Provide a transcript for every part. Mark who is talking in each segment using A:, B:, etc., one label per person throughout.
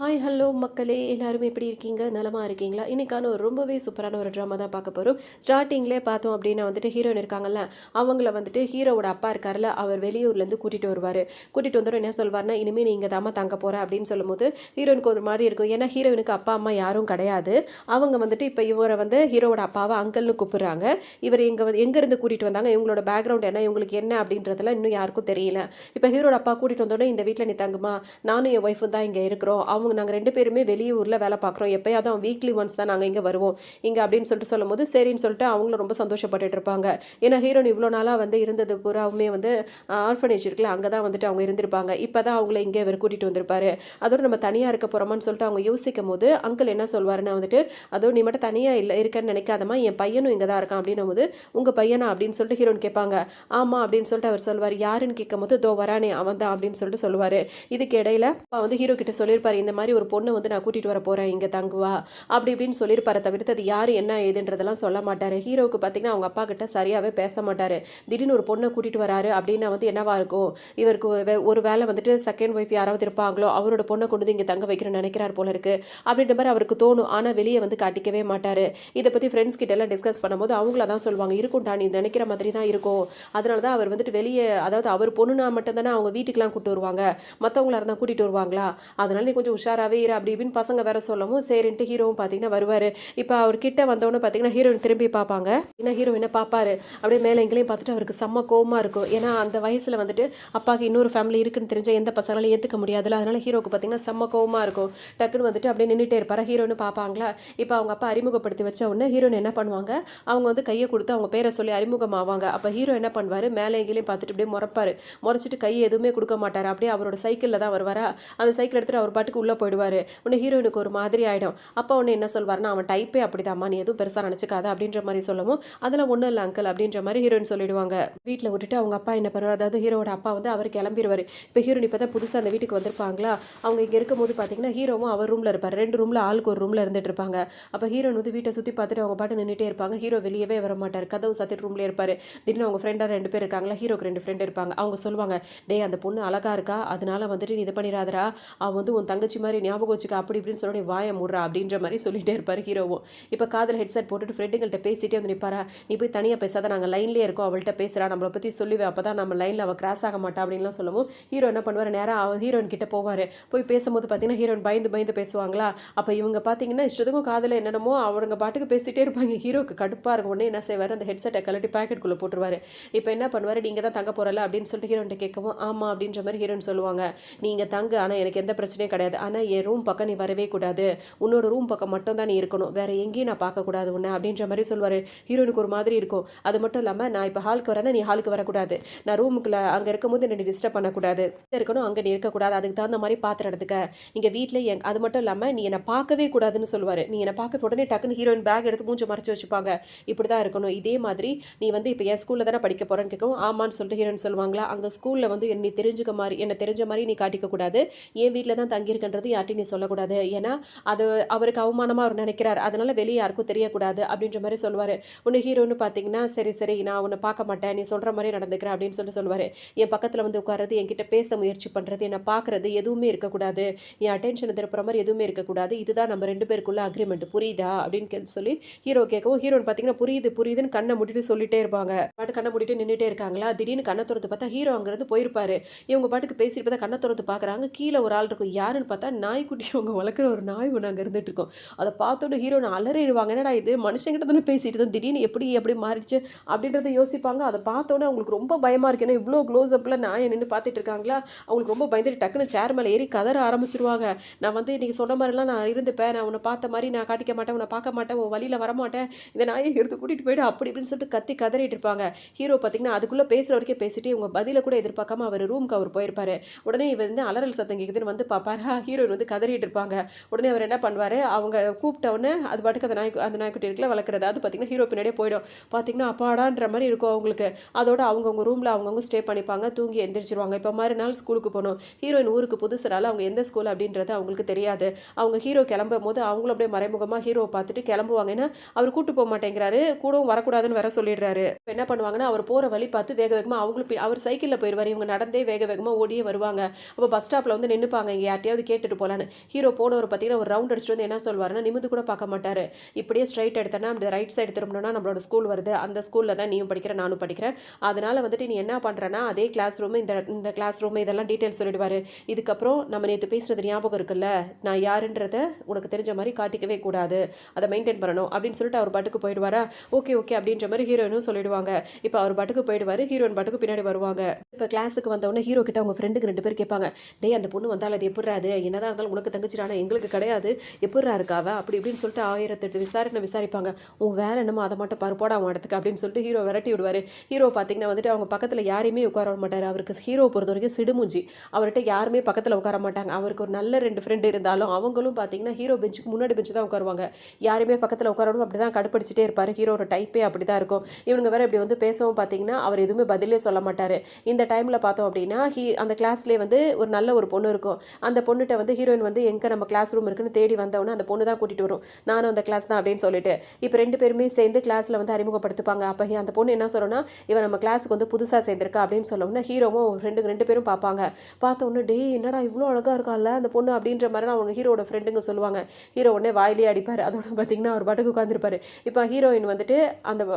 A: Hi hello மக்களே எல்லாரும் எப்படி இருக்கீங்க நலமா இருக்கீங்களா இன்னைக்கான ஒரு ரொம்பவே சூப்பரான ஒரு ட்ராமா தான் பார்க்க போகிறோம். ஸ்டார்டிங்லேயே பார்த்தோம் அப்படின்னா வந்துட்டு ஹீரோயின் இருக்காங்கல்ல, அவங்கள வந்துட்டு ஹீரோவோட அப்பா இருக்காருல்ல, அவர் வெளியூர்லேருந்து கூட்டிகிட்டு வருவார். கூட்டிகிட்டு வந்துடும் என்ன சொல்வார்னா, இனிமேல் நீங்கள் தாம்மா தங்க போகிற அப்படின்னு சொல்லும்போது ஹீரோயினுக்கு ஒரு மாதிரி இருக்கும். ஏன்னா ஹீரோயினுக்கு அப்பா அம்மா யாரும் கிடையாது. அவங்க வந்துட்டு இப்போ இவரை வந்து ஹீரோவோட அப்பாவை அங்கிள்னு கூப்பிடுறாங்க. இவர் எங்கேருந்து கூட்டிகிட்டு வந்தாங்க, இவங்களோட பேக்ரவுண்ட் என்ன, இவங்களுக்கு என்ன அப்படின்றதெல்லாம் இன்னும் யாருக்கும் தெரியல. இப்போ ஹீரோட அப்பா கூட்டிகிட்டு வந்தோடனே இந்த வீட்டில் நீ தங்குமா, நானும் என் ஒய்ஃபும் தான் இங்கே இருக்கிறோம், நாங்கள் 2 பேருமே வெளியூரில் வேலை பார்க்குறோம், எப்போயாவது வீக்லி ஒன்ஸ் தான் நாங்கள் இங்கே வருவோம் இங்கே அப்படின்னு சொல்லிட்டு சொல்லும்போது சரின்னு சொல்லிட்டு அவங்களும் ரொம்ப சந்தோஷப்பட்டுட்டு இருப்பாங்க. ஏன்னா ஹீரோன் இவ்வளோ நாளாக வந்து இருந்தது பூராவுமே வந்து ஆர்ஃபனேஜ் இருக்குல்ல, அங்கே தான் வந்துட்டு அவங்க இருந்திருப்பாங்க. இப்போ தான் அவங்கள இங்கே இவர் கூட்டிகிட்டு வந்திருப்பாரு. அதோட நம்ம தனியாக இருக்க போகிறோமான்னு சொல்லிட்டு அவங்க யோசிக்கும் போது அங்கிள் என்ன சொல்வாருன்னா வந்துட்டு, அதோ நீ மட்டும் தனியாக இல்லை இருக்கேன்னு நினைக்காதமா, என் பையனும் இங்கே தான் இருக்கான் அப்படின்னும் போது, உங்கள் பையனா அப்படின்னு சொல்லிட்டு ஹீரோன் கேட்பாங்க. ஆமாம் அப்படின்னு சொல்லிட்டு அவர் சொல்வார். யாருன்னு கேட்கும் போது, தோ வரானே அவன் தான் அப்படின்னு சொல்லிட்டு சொல்லுவார். இதுக்கு இடையில வந்து ஹீரோ கிட்ட சொல்லியிருப்பாரு, இந்த மாதிரி ஒரு பொண்ணை வந்து நான் கூட்டிகிட்டு வர போகிறேன், இங்கே தங்குவா அப்படி இப்படின்னு சொல்லியிருப்பாரு. தவிர்த்து அது யார் என்ன ஏதுன்றதெல்லாம் சொல்ல மாட்டார். ஹீரோவுக்கு பார்த்தீங்கன்னா அவங்க அப்பா கிட்ட சரியாகவே பேச மாட்டார். திடீர்னு ஒரு பொண்ணை கூட்டிகிட்டு வராரு அப்படின்னா வந்து என்னவா இருக்கும், இவருக்கு ஒரு வேளை வந்துட்டு செகண்ட் ஒய்ஃப் யாராவது இருப்பாங்களோ, அவரோட பொண்ணை கொண்டு வந்து இங்கே தங்க வைக்கிறேன்னு நினைக்கிறார் போல இருக்கு அப்படின்ற மாதிரி அவருக்கு தோணும். ஆனால் வெளியே வந்து காட்டிக்கவே மாட்டார். இதை பற்றி ஃப்ரெண்ட்ஸ் கிட்ட எல்லாம் டிஸ்கஸ் பண்ணும்போது அவங்கள தான் சொல்லுவாங்க, இருக்கும்டா நீ நினைக்கிற மாதிரி தான் இருக்கும், அதனால தான் அவர் வந்துட்டு வெளியே, அதாவது அவர் பொண்ணுனா மட்டும் தானே அவங்க வீட்டுக்கெலாம் கூப்பிட்டு வருவாங்க, மற்றவங்களா இருந்தால் கூட்டிகிட்டு வருவாங்களா, அதனால நீ கொஞ்சம் உஷாராகவே இரு அப்படி இப்படின்னு பசங்க வேற சொல்லவும் சரின்ட்டு ஹீரோவும் பார்த்தீங்கன்னா வருவார். இப்போ அவர் கிட்ட வந்தோன்னு பார்த்தீங்கன்னா ஹீரோயின் திரும்பி பார்ப்பாங்க. ஏன்னா ஹீரோ என்ன பார்ப்பாரு, அப்படியே மேலே எங்கேயும் பார்த்துட்டு அவருக்கு செம்ம கோவமாக இருக்கும். ஏன்னா அந்த வயசில் வந்துட்டு அப்பாவுக்கு இன்னொரு ஃபேமிலி இருக்குன்னு தெரிஞ்ச எந்த பசங்களாலும் ஏற்றுக்க முடியாதுல்ல, அதனால ஹீரோக்கு பார்த்தீங்கன்னா செம்ம கோவமாக இருக்கும். டக்குன்னு வந்துட்டு அப்படியே நின்றுட்டே இருப்பாரு. ஹீரோன்னு பார்ப்பாங்களா, இப்போ அவங்க அப்பா அறிமுகப்படுத்தி வச்ச உடனே ஹீரோயின் என்ன பண்ணுவாங்க, அவங்க வந்து கையை கொடுத்து அவங்க பேரை சொல்லி அறிமுகமாவாங்க. அப்போ ஹீரோ என்ன பண்ணுவார், மேலே எங்கேயும் பார்த்துட்டு அப்படியே முறைப்பாரு. முறைச்சிட்டு கை எதுவுமே கொடுக்க மாட்டார். அப்படியே அவரோட சைக்கிளில் தான் வருவாரா, அந்த சைக்கிள் எடுத்துகிட்டு அவர் பாட்டுக்கு உள்ளே போயிடுவார். உடனே ஹீரோயினுக்கு ஒரு மாதிரி ஆகிடும். அப்போ ஒன்று என்ன சொல்வார்னா, அவன் டைப்பே அப்படிதாம்மா, நீ எதுவும் பெருசாக நினச்சிக்காத அப்படின்ற மாதிரி சொல்லவும், அதெல்லாம் ஒன்றும் இல்லை அங்கிள் அப்படின்ற மாதிரி ஹீரோயின் சொல்லிடுவாங்க. வீட்டில் விட்டுட்டு அவங்க அப்பா என்ன பண்ணுவார், அதாவது ஹீரோட அப்பா வந்து அவர் கிளம்பிடுவார். இப்போ ஹீரோயின் இப்போ தான் புதுசாக அந்த வீட்டுக்கு வந்திருப்பாங்களா, அவங்க இங்கே இருக்கும்போது பார்த்தீங்கன்னா ஹீரோவும் அவர் ரூமில் இருப்பார். 2 ரூமில் ஆளுக்கு ஒரு ரூமில் இருந்துட்டு இருப்பாங்க. அப்போ ஹீரோயின் வந்து வீட்டை சுற்றி பார்த்துட்டு அவங்க பாட்டு நின்றுட்டே இருப்பாங்க. ஹீரோ வெளியவே வர மாட்டார், கதவு சாத்திட்டு ரூம்லேயே இருப்பார். திடீர்னு அவங்க ஃப்ரெண்டாக 2 பேர் இருக்காங்களா, ஹீரோக்கு 2 ஃப்ரெண்ட் இருப்பாங்க. அவங்க சொல்லுவாங்க, டே அந்த பொண்ணு அழகா இருக்கா, அதனால வந்துட்டு நீ இது பண்ணிடாதரா, அவன் வந்து உன் தங்கச்சி மாதிரி ஞாபகம் வச்சுக்க அப்படி இப்படின்னு சொல்லி வாய மூடுறா அப்படின்ற மாதிரி சொல்லிட்டே இருப்பார் ஹீரோவும். இப்போ காதில் ஹெட்செட் போட்டுட்டு ஃப்ரெண்டுங்கள்ட்ட பேசிட்டே வந்து நிற்பாரா, நீ போய் தனியாக பேசாத, நாங்கள் லைன்லேயே இருக்கோம், அவள்கிட்ட பேசுகிறா, நம்மளை பற்றி சொல்லுவேன், அப்போ தான் நம்ம லைனில் அவள் கிராஸ் ஆக மாட்டா அப்படின்லாம் சொல்லவும் ஹீரோ என்ன பண்ணுவார், நேராக அவன் ஹீரோயின் கிட்ட போவார். போய் பேசும்போது பார்த்தீங்கன்னா ஹீரோயின் பயந்து பயந்து பேசுவாங்களா. அப்போ இவங்க பார்த்தீங்கன்னா இஷ்டத்துக்கும் காதில் என்னென்னமோ அவங்க பாட்டுக்கு பேசிகிட்டே இருப்பாங்க. ஹீரோக்கு கடுப்பாக இருக்கும். உடனே என்ன செய்வார், அந்த ஹெட்செட்டை கலட்டி பேக்கெட்டுக்குள்ளே போட்டுருவார். இப்போ என்ன பண்ணுவார், நீங்கள் தான் தங்க போகிறல அப்படின்னு சொல்லிட்டு ஹீரோன்ட்ட கேட்கவும், ஆமாம் அப்படின்ற மாதிரி ஹீரோயின் சொல்லுவாங்க. நீங்கள் தங்கு, ஆனால் எனக்கு எந்த பிரச்சனையும் கிடையாது, ஆனால் என் ரூம் பக்கம் நீ வரவே கூடாது, உன்னோட ரூம் பக்கம் மட்டும் தான் நீ இருக்கணும், வேற எங்கேயும் நான் பார்க்கக்கூடாது உன்னை அப்படின்ற மாதிரி சொல்லுவார். ஹீரோனுக்கு ஒரு மாதிரி இருக்கும். அது மட்டும் இல்லாமல், நான் இப்போ ஹாலுக்கு வரேன்னா நீ ஹாலுக்கு வரக்கூடாது, நான் ரூமுக்குள்ள அங்கே இருக்கும்போது என்னை டிஸ்டர்ப் பண்ணக்கூடாது, இருக்கணும் அங்கே நீ இருக்கக்கூடாது, அதுக்கு தகுந்த மாதிரி பார்த்து நடந்துக்க, இங்கே வீட்டில் அது மட்டும் இல்லாமல் நீ என்னை பார்க்கவே கூடாதுன்னு சொல்லுவார். நீ என்னை பார்க்க உடனே டக்குன்னு ஹீரோயின் பேக் எடுத்து மூஞ்சி மறைச்சி வச்சுப்பாங்க. இப்படி தான் இருக்கணும், இதே மாதிரி நீ வந்து இப்போ என் ஸ்கூலில் தானே படிக்க போகிறேன்னு கேட்கும். ஆமான்னு சொல்லிட்டு ஹீரோயின் சொல்லுவாங்களா, அங்கே ஸ்கூலில் வந்து என்னை தெரிஞ்சுக்க மாதிரி, என்னை தெரிஞ்ச மாதிரி நீ காட்டிக்க கூடாது, என் வீட்டில் தான் தங்கியிருக்கின்றது யார்ட்டையும் நீ சொல்லக்கூடாது, ஏன்னா அது அவருக்கு அவமானமாக அவர் நினைக்கிறார், அதனால வெளியே யாருக்கும் தெரியக்கூடாது அப்படின்ற மாதிரி சொல்லுவார். உன்னை ஹீரோன்னு பார்த்தீங்கன்னா, சரி சரி நான் உன்னை பார்க்க மாட்டேன், நீ சொல்கிற மாதிரி நடந்துக்கிறேன் அப்படின்னு சொல்லிட்டு சொல்லுவார். என் பக்கத்தில் வந்து உட்கார்றது, என்கிட்ட பேச முயற்சி பண்ணுறது, என்னை பார்க்குறது எதுவுமே இருக்கக்கூடாது, என் அட்டென்ஷனை திருப்புற மாதிரி எதுவுமே இருக்கக்கூடாது, இதுதான் நம்ம 2 பேருக்குள்ள அக்ரிமெண்ட், புரியுதா அப்படின்னு சொல்லி ஹீரோ கேட்கவும், ஹீரோன்னு பார்த்தீங்கன்னா புரியுது புரியுதுன்னு கண்ணை மூடிட்டு சொல்லிட்டே இருப்பாங்க. பாட்டு கண்ணை மூடிட்டு நின்றுட்டே இருக்காங்களா, திடீர்னு கண்ணை திறந்து பார்த்தா ஹீரோ அங்கேருந்து போயிருப்பாரு. இவங்க பாட்டுக்கு பேசிட்டு பார்த்தா கண்ணை திறந்து பார்க்குறாங்க, கீழே ஒரு ஆள் இருக்கும். யாருன்னு பார்த்தா நாய்க்குட்டி, அவங்க வளர்க்குற ஒரு நாய் ஒன்று அங்கே இருந்துட்டு இருக்கும். அதை பார்த்தோன்னு ஹீரோனை அலறிடுவாங்க, என்னடா இது மனுஷங்கிட்ட தானே பேசிட்டு இருந்தோம், திடீர்னு எப்படி மாறிடுச்சு அப்படின்றத யோசிப்பாங்க. அதை பார்த்தோன்னே அவங்களுக்கு ரொம்ப பயமாக இருக்கு. ஏன்னா இவ்வளோ க்ளோஸ் அப்பில் நாயை நின்று பார்த்துட்டு இருக்காங்களா, அவங்களுக்கு ரொம்ப பயந்துட்டு டக்குன்னு சேர் மேலே ஏறி கதற ஆரம்பிச்சிருவாங்க. நான் வந்து நீங்கள் சொன்ன மாதிரிலாம் நான் இருந்துப்பேன், நான் உன்னை பார்த்த மாதிரி நான் காட்டிக்க மாட்டேன், உன்னை பார்க்க மாட்டேன், உன் வழியில் வரமாட்டேன், இந்த நாயை எடுத்து கூட்டிகிட்டு போய்ட்டு அப்படி இப்படின்னு சொல்லிட்டு கத்தி கதறிட்டு இருப்பாங்க. ஹீரோ பார்த்தீங்கன்னா அதுக்குள்ளே பேசுகிற வரைக்கும் பேசிட்டு இவங்க பதிலை கூட எதிர்பார்க்காம அவர் ரூமுக்கு அவர் போயிருப்பாரு. உடனே இவர் வந்து அலறல் சத்தம் கேட்குதுன்னு வந்து பார்ப்பாரா, ஹீரோயின் வந்து கதறிட்டு இருப்பாங்க. உடனே அவர் என்ன பண்ணுவார், அவங்க கூப்பிட்டவுடனே அது பாட்டுக்கு அந்த நாய்க்குட்டி இருக்குல்ல வளர்க்குறது, அது பார்த்தீங்கன்னா ஹீரோ பின்னாடியே போயிடும். பார்த்தீங்கன்னா அப்பாடான்ற மாதிரி இருக்கும் அவங்களுக்கு. அதோட அவங்கவுங்க ரூமில் அவங்கவுங்க ஸ்டே பண்ணிப்பாங்க, தூங்கி எந்திரிச்சிருவாங்க. இப்போ மறுநாள் ஸ்கூலுக்கு போகணும். ஹீரோயின் ஊருக்கு புதுசுனால அவங்க எந்த ஸ்கூல் அப்படின்றது அவங்களுக்கு தெரியாது. அவங்க ஹீரோ கிளம்பும் போது அவங்களும் அப்படியே மறைமுகமாக ஹீரோவை பார்த்துட்டு கிளம்புவாங்க. ஏன்னா அவர் கூட்டு போக மாட்டேங்கிறாரு, கூடவும் வரக்கூடாதுன்னு வேற சொல்லிடுறாரு. என்ன பண்ணுவாங்கன்னா, அவர் போகிற வழி பார்த்து வேக வேகமாக அவங்களும் அவர் சைக்கிளில் போயிடுவார், இவங்க நடந்தே வேக வேகமாக ஓடியே வருவாங்க. அப்போ பஸ் ஸ்டாப்பில் வந்து நின்றுப்பாங்க, இங்கே யார்ட்டையாவது கேட்டு கேட்டுட்டு போகலான்னு. ஹீரோ போனவர் பார்த்தீங்கன்னா ஒரு ரவுண்ட் அடிச்சுட்டு வந்து என்ன சொல்வாருன்னா, நிமிந்து கூட பார்க்க மாட்டாரு. இப்படியே ஸ்ட்ரைட் எடுத்தேன்னா அந்த ரைட் சைடு திரும்பினோம்னா நம்மளோட ஸ்கூல் வருது. அந்த ஸ்கூல்ல தான் நீயும் படிக்கிற, நானும் படிக்கிறேன். அதனால வந்துட்டு நீ என்ன பண்றன்னா, அதே கிளாஸ் ரூம், இந்த இந்த கிளாஸ் ரூம் இதெல்லாம் டீட்டெயில்ஸ் சொல்லிடுவாரு. இதுக்கப்புறம் நம்ம நேத்து பேசுனது ஞாபகம் இருக்குல்ல, நான் யாருன்றத உனக்கு தெரிஞ்ச மாதிரி காட்டிக்கவே கூடாது. அதை மெயின்டைன் பண்ணணும் அப்படின்னு சொல்லிட்டு அவர் பாட்டுக்கு போயிடுவாரா. ஓகே ஓகே அப்படின்ற மாதிரி ஹீரோயினும் சொல்லிடுவாங்க. இப்போ அவர் பாட்டுக்கு போயிடுவாரு, ஹீரோயின் பாட்டுக்கு பின்னாடி வருவாங்க. இப்போ கிளாஸுக்கு வந்தவொடனே ஹீரோ கிட்ட அவங்க ஃப்ரெண்டுக்கு 2 பேர் கேட்பாங்க, டேய் அந்த பொண்ணு வந்தால் அது எப்படிரா, அது என்னதான் இருந்தாலும் உனக்கு தங்கச்சிடானா எங்களுக்கு கிடையாது, எப்படிரா இருக்காவ அப்படி இப்படின்னு சொல்லிட்டு 1008 விசாரணை விசாரிப்பாங்க. உன் வேலை என்னமோ அதை மட்டும் பாரு, போடா அவன் இடத்துக்கு அப்படின்னு சொல்லிட்டு ஹீரோ விரட்டி விடுவார். ஹீரோ பார்த்தீங்கன்னா வந்துட்டு அவங்க பக்கத்தில் யாரையுமே உட்கார விட மாட்டார். அவருக்கு ஹீரோ பொறுத்த வரைக்கும் சிடுமூஞ்சி. அவர்கிட்ட யாருமே பக்கத்தில் உட்கார மாட்டாங்க. அவருக்கு ஒரு நல்ல 2 ஃப்ரெண்டு இருந்தாலும் அவங்களும் பார்த்தீங்கன்னா ஹீரோ பெஞ்சுக்கு முன்னாடி பெஞ்சு தான் உட்காருவாங்க. யாருமே பக்கத்தில் உட்காரணும் அப்படி தான் கடுப்படிச்சிட்டே இருப்பார். ஹீரோட டைப்பே அப்படி தான் இருக்கும். இவங்க வேற இப்படி வந்து பேசவும் பார்த்தீங்கன்னா அவர் எதுவுமே பதிலே சொல்ல மாட்டார். இந்த டைமில் பார்த்தோம் அப்படின்னா அந்த கிளாஸ்லேயே வந்து ஒரு நல்ல ஒரு பொண்ணு இருக்கும். அந்த பொண்ணுகிட்ட வந்து ஹீரோயின் வந்து எங்கே நம்ம கிளாஸ் ரூம் இருக்குன்னு தேடி வந்தவொன்னே அந்த பொண்ணு தான் கூட்டிகிட்டு வரும். நானும் அந்த கிளாஸ் தான் அப்படின்னு சொல்லிட்டு இப்போ 2 பேருமே சேர்ந்து கிளாஸில் வந்து அறிமுகப்படுத்திப்பாங்க. அப்போ அந்த பொண்ணு என்ன சொல்லணும்னா, இவன் நம்ம கிளாஸுக்கு வந்து புதுசாக சேர்ந்திருக்கா அப்படின்னு சொல்லணும்னா ஹீரோவும் 2 பேரும் பார்ப்பாங்க. பார்த்த உடனே டே என்னடா இவ்வளோ அழகாக இருக்கான்ல அந்த பொண்ணு அப்படின்ற மாதிரி அவங்க ஹீரோட ஃப்ரெண்டுங்க சொல்லுவாங்க. ஹீரோ உடனே வாயிலே அடிப்பார். அதோட பார்த்தீங்கன்னா அவர் பாட்டுக்கு உட்காந்துருப்பாரு. இப்போ ஹீரோயின் வந்துட்டு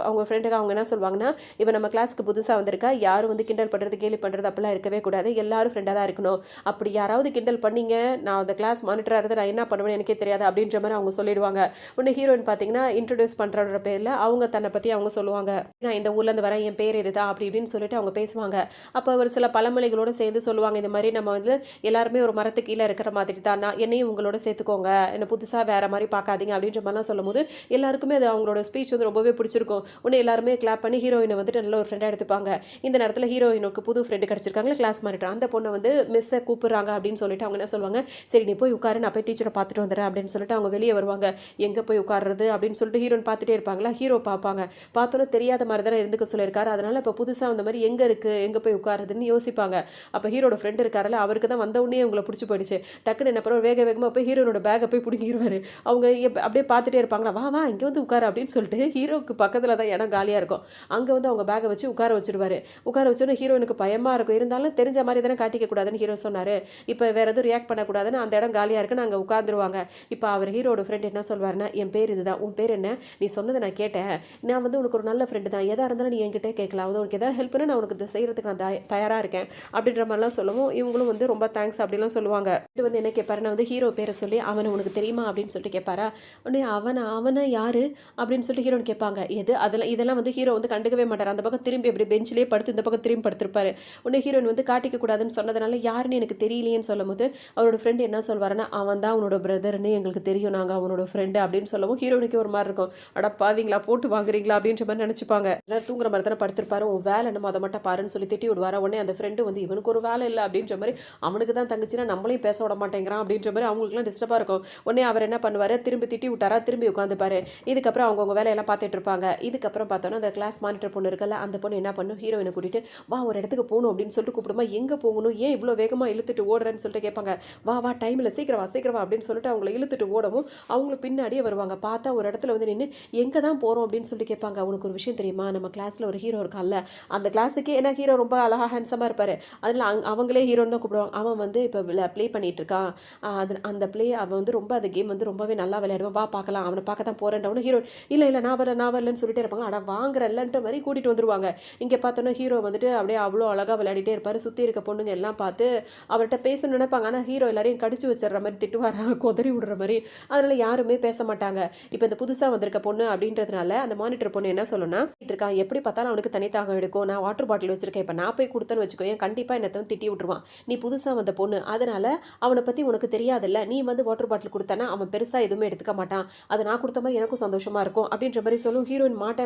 A: அவங்க ஃப்ரெண்டுக்கு அவங்க என்ன சொல்லுவாங்கன்னா, இவன் நம்ம கிளாஸ்க்கு புதுசாக வந்திருக்கா, யாரும் வந்து கிண்டல் பண்ணுறது கேலி பண்ணுறது அப்படிலாம் இருக்கவே கூடாது, எல்லாரும் ஃப்ரெண்டாக தான் இருக்கணும். அப்படி யாராவது கிண்டல் பண்ணீங்க, நான் அந்த கிளாஸ் மானிட்டராக இருந்து நான் என்ன பண்ணுவேன்னு எனக்கே தெரியாது அப்படின்ற மாதிரி அவங்க சொல்லிடுவாங்க. உடனே ஹீரோயின் பார்த்தீங்கன்னா இன்ட்ரடியூஸ் பண்ணுறன்ற பேரில் அவங்க தன்னை பற்றி அவங்க சொல்லுவாங்க. நான் இந்த ஊர்லேருந்து வரேன், என் பேர் இதுதான் அப்படி இப்படின்னு சொல்லிட்டு அவங்க பேசுவாங்க. அப்போ ஒரு சில பழமொழிகளோடு சேர்ந்து சொல்லுவாங்க. இந்த மாதிரி நம்ம வந்து எல்லாருமே ஒரு மரத்துக்கு கீழே இருக்கிற மாதிரி தான், நான் என்னையும் உங்களோட சேர்த்துக்கோங்க, என்னை புதுசாக வேறு மாதிரி பார்க்காதீங்க அப்படின்ற மாதிரிலாம் சொல்லும்போது எல்லாருக்குமே அது அவங்களோட ஸ்பீச் வந்து ரொம்பவே பிடிச்சிருக்கும். உடனே எல்லாருமே கிளாப் பண்ணி ஹீரோயினை வந்துட்டு நல்ல ஒரு ஃப்ரெண்டாக எடுத்துப்பாங்க. இந்த நேரத்தில் ஹீரோயினுக்கு புது ஃப்ரெண்டு கிடச்சிருக்காங்களே கிளாஸ் மானிட்டர், அந்த பொண்ணை வந்து மிஸ்ஸை கூப்பிட்றாங்க அப்படின்னு சொல்லிட்டு அவங்க என்ன சொல்லுவாங்க, சரி நீ போய் உட்காரு, நான் போய் டீச்சரை பார்த்துட்டு வந்துடுறேன் அப்படின்னு சொல்லிட்டு அவங்க வெளியே வருவாங்க. எங்கே போய் உட்காருறது அப்படின்னு சொல்லிட்டு ஹீரோயின் பார்த்துட்டே இருப்பாங்களா. ஹீரோ பார்ப்பாங்க. பார்த்தோன்னே தெரியாத மாதிரி தானே இருந்துக்க சொல்லியிருக்காரு. அதனால இப்போ புதுசாக அந்த மாதிரி எங்கே இருக்குது, எங்கே போய் உட்காருதுன்னு யோசிப்பாங்க. அப்போ ஹீரோட ஃப்ரெண்டு இருக்காருல்ல, அவருக்கு தான் வந்த உடனே அவங்கள பிடிச்சி போயிடுச்சு. டக்குன்னு என்ன பண்ணுவோம், வேக வேகமாக போய் ஹீரோனோட பேக்கை போய் பிடிங்கிடுவார். அவங்க அப்படியே பார்த்துட்டே இருப்பாங்களா, வா வா இங்கே வந்து உட்காரு அப்படின்னு சொல்லிட்டு ஹீரோக்கு பக்கத்தில் தான் இடம் காலியாக இருக்கும். அங்கே வந்து அவங்க பேக்கை வச்சு உட்கார வச்சுடுவார். உட்கார வச்சோன்னே ஹீரோனுக்கு பயமாக இருக்கும். இருந்தாலும் தெரிஞ்ச மாதிரி தானே காட்டிக்க கூடாதுன்னு ஹீரோ சொன்னார். இப்போ வேறு எதுவும் ரியாக்ட் பண்ணக்கூடாதுன்னு அந்த இடம் காலியாக இருக்குன்னு அங்கே உட்காந்துருவாங்க. இப்போ அவர் ஹீரோட ஃப்ரெண்ட் என்ன சொல்வார்னா, என் பேர் இதுதான், உன் பேர் என்ன, நீ சொன்னதை நான் கேட்டேன், நான் வந்து உனக்கு ஒரு நல்ல ஃப்ரெண்டு தான், எதாக இருந்தாலும் நீ என்கிட்டே கேட்கலாம், வந்து உனக்கு எதாவது ஹெல்ப்னா நான் உனக்கு இதை செய்கிறதுக்கு நான் தயாராக இருக்கேன் அப்படின்ற மாதிரிலாம் சொல்லவும் இவங்களும் வந்து ரொம்ப தேங்க்ஸ் அப்படிலாம் சொல்லுவாங்க. இது வந்து என்ன கேட்பாருன்னா வந்து ஹீரோ பேரை சொல்லி, அவனை உனக்கு தெரியுமா அப்படின்னு சொல்லிட்டு கேட்பாரா. உடனே அவனை யாரு அப்படின்னு சொல்லிட்டு ஹீரோன்னு கேட்பாங்க. எது இதெல்லாம் வந்து ஹீரோ வந்து கண்டுக்கவே மாட்டார். அந்த பக்கம் திரும்பி அப்படி பெஞ்சிலேயே படுத்து இந்த பக்கம் திரும்பி படுத்திருப்பாரு. உடனே ஹீரோயின் வந்து காட்டிக்க கூடாதுன்னு சொன்னதுனால யாருன்னு எனக்கு தெரியலையேன்னு சொல்லும் போது அவரோட ஃப்ரெண்டு என்ன சொல்வாருன்னா, அவன் தான் அவனோட பிரதர்னு எங்களுக்கு தெரியும், நாங்கள் அவனோட ஃப்ரெண்டு அப்படின்னு சொல்லவும் ஹீரோனுக்கு ஒரு மாதிரி இருக்கும். அட பாவீங்களா, போட்டு வாங்குறீங்களா அப்படின்ற மாதிரி நினச்சிப்பாங்க. தூங்குற மாதிரி தானே படுத்திருப்பாரு, உன் வேலை என்னமோ அதை மட்டும் பாருன்னு சொல்லி திட்டி விடுவார். உடனே அந்த ஃப்ரெண்டு வந்து இவனுக்கு ஒரு வேலை இல்லை அப்படின்ற மாதிரி, அவனுக்கு தான் தங்கச்சின்னா நம்மளையும் பேச விட மாட்டேங்கிறான் அப்படின்ற மாதிரி அவங்களுக்குலாம் டிஸ்டர்பாக இருக்கும். உடனே அவர் என்ன பண்ணுவார், திரும்பி திட்டி விட்டாரா, திரும்பி உட்காந்துப்பாரு. இதுக்கப்புறம் அவங்கவுங்க வேலையெல்லாம் பார்த்துட்டு இருப்பாங்க. இதுக்கப்புறம் பார்த்தோன்னா அந்த கிளாஸ் மானிட்டர் பொண்ணு இருக்குல்ல, அந்த பொண்ணு என்ன பண்ணும், ஹீரோயினை கூட்டிட்டு வா ஒரு இடத்துக்கு போகணும் அப்படின்னு சொல்லிட்டு கூப்பிடுமா. எங்கே போகணும், ஏன் இவ்வளோ வேகமாக இழுத்துட்டு ஓடுறேன்னு சொல்லிட்டு கேட்பாங்க. வா வா டைமில் சீக்கிரம் வா அப்படின்னு சொல்லிட்டு அவங்கள இழுத்துட்டு ஓடவும் அவங்களுக்கு பின்னாடியே வருவாங்க. பார்த்தா ஒரு இடத்துல வந்து நின்று எங்கே தான் போகிறோம் அப்படின்னு சொல்லிட்டு கேட்பாங்க. உனக்கு ஒரு விஷயம் தெரியுமா, நம்ம கிளாஸில் ஒரு ஹீரோ இருக்கான்ல, அந்த கிளாஸுக்கு ஏன்னா ஹீரோ ரொம்ப அழகாக ஹேண்ட்ஸமாக இருப்பார், அதில் அவங்களே ஹீரோன்னு தான் கூப்பிடுவாங்க. அவன் வந்து இப்போ ப்ளே பண்ணிகிட்டு இருக்கான், அந்த ப்ளே அவன் வந்து ரொம்ப அந்த கேம் வந்து ரொம்பவே நல்லா விளையாடுவான், வா பார்க்கலாம், அவனை பார்க்க தான் போகிறேன். ஹீரோ இல்லை நான் வரலன்னு சொல்லிட்டே இருப்பாங்க. அட வாங்குறல்லன்ற மாதிரி கூட்டிகிட்டு வந்துருவாங்க. இங்கே பார்த்தோன்னா ஹீரோ வந்துட்டு அப்படியே அவ்வளோ அழகாக விளையாடிட்டே இருப்பார். சுற்றி இருக்க பொண்ணுங்க எல்லாம் பார்த்து அவர்கிட்ட பேச நினைப்பாங்க. ஆனால் ஹீரோ எல்லாரையும் கடிச்சு வச்சிடுற மாதிரி திட்டுவாரா, கொதறி விடுற மாதிரி. அதனால யாருமே பேச மாட்டாங்க. இப்போ இந்த புதுசாக வந்திருக்க பொண்ணு அப்படின்றதுனால அந்த மானிட்டர் பொண்ணு என்ன சொல்லணும்னா, இருக்கான் எப்படி பார்த்தாலும் அவனுக்கு தனித்தாகம் எடுக்கும், நான் வாட்டர் பாட்டில் வச்சிருக்கேன், இப்போ நான் போய் கொடுத்தேன்னு வச்சுக்கோ, ஏன் கண்டிப்பாக என்னத்தை திட்டி விட்டுருவான், நீ புதுசாக வந்த பொண்ணு, அதனால அவனை பற்றி உனக்கு தெரியாதுல்ல, நீ வந்து வாட்டர் பாட்டில் கொடுத்தானா அவன் பெருசாக எதுவுமே எடுத்துக்க மாட்டான், அது நான் கொடுத்த மாதிரி எனக்கும் சந்தோஷமா இருக்கும் அப்படின்ற மாதிரி சொல்லும். ஹீரோயின் மாட்டேன்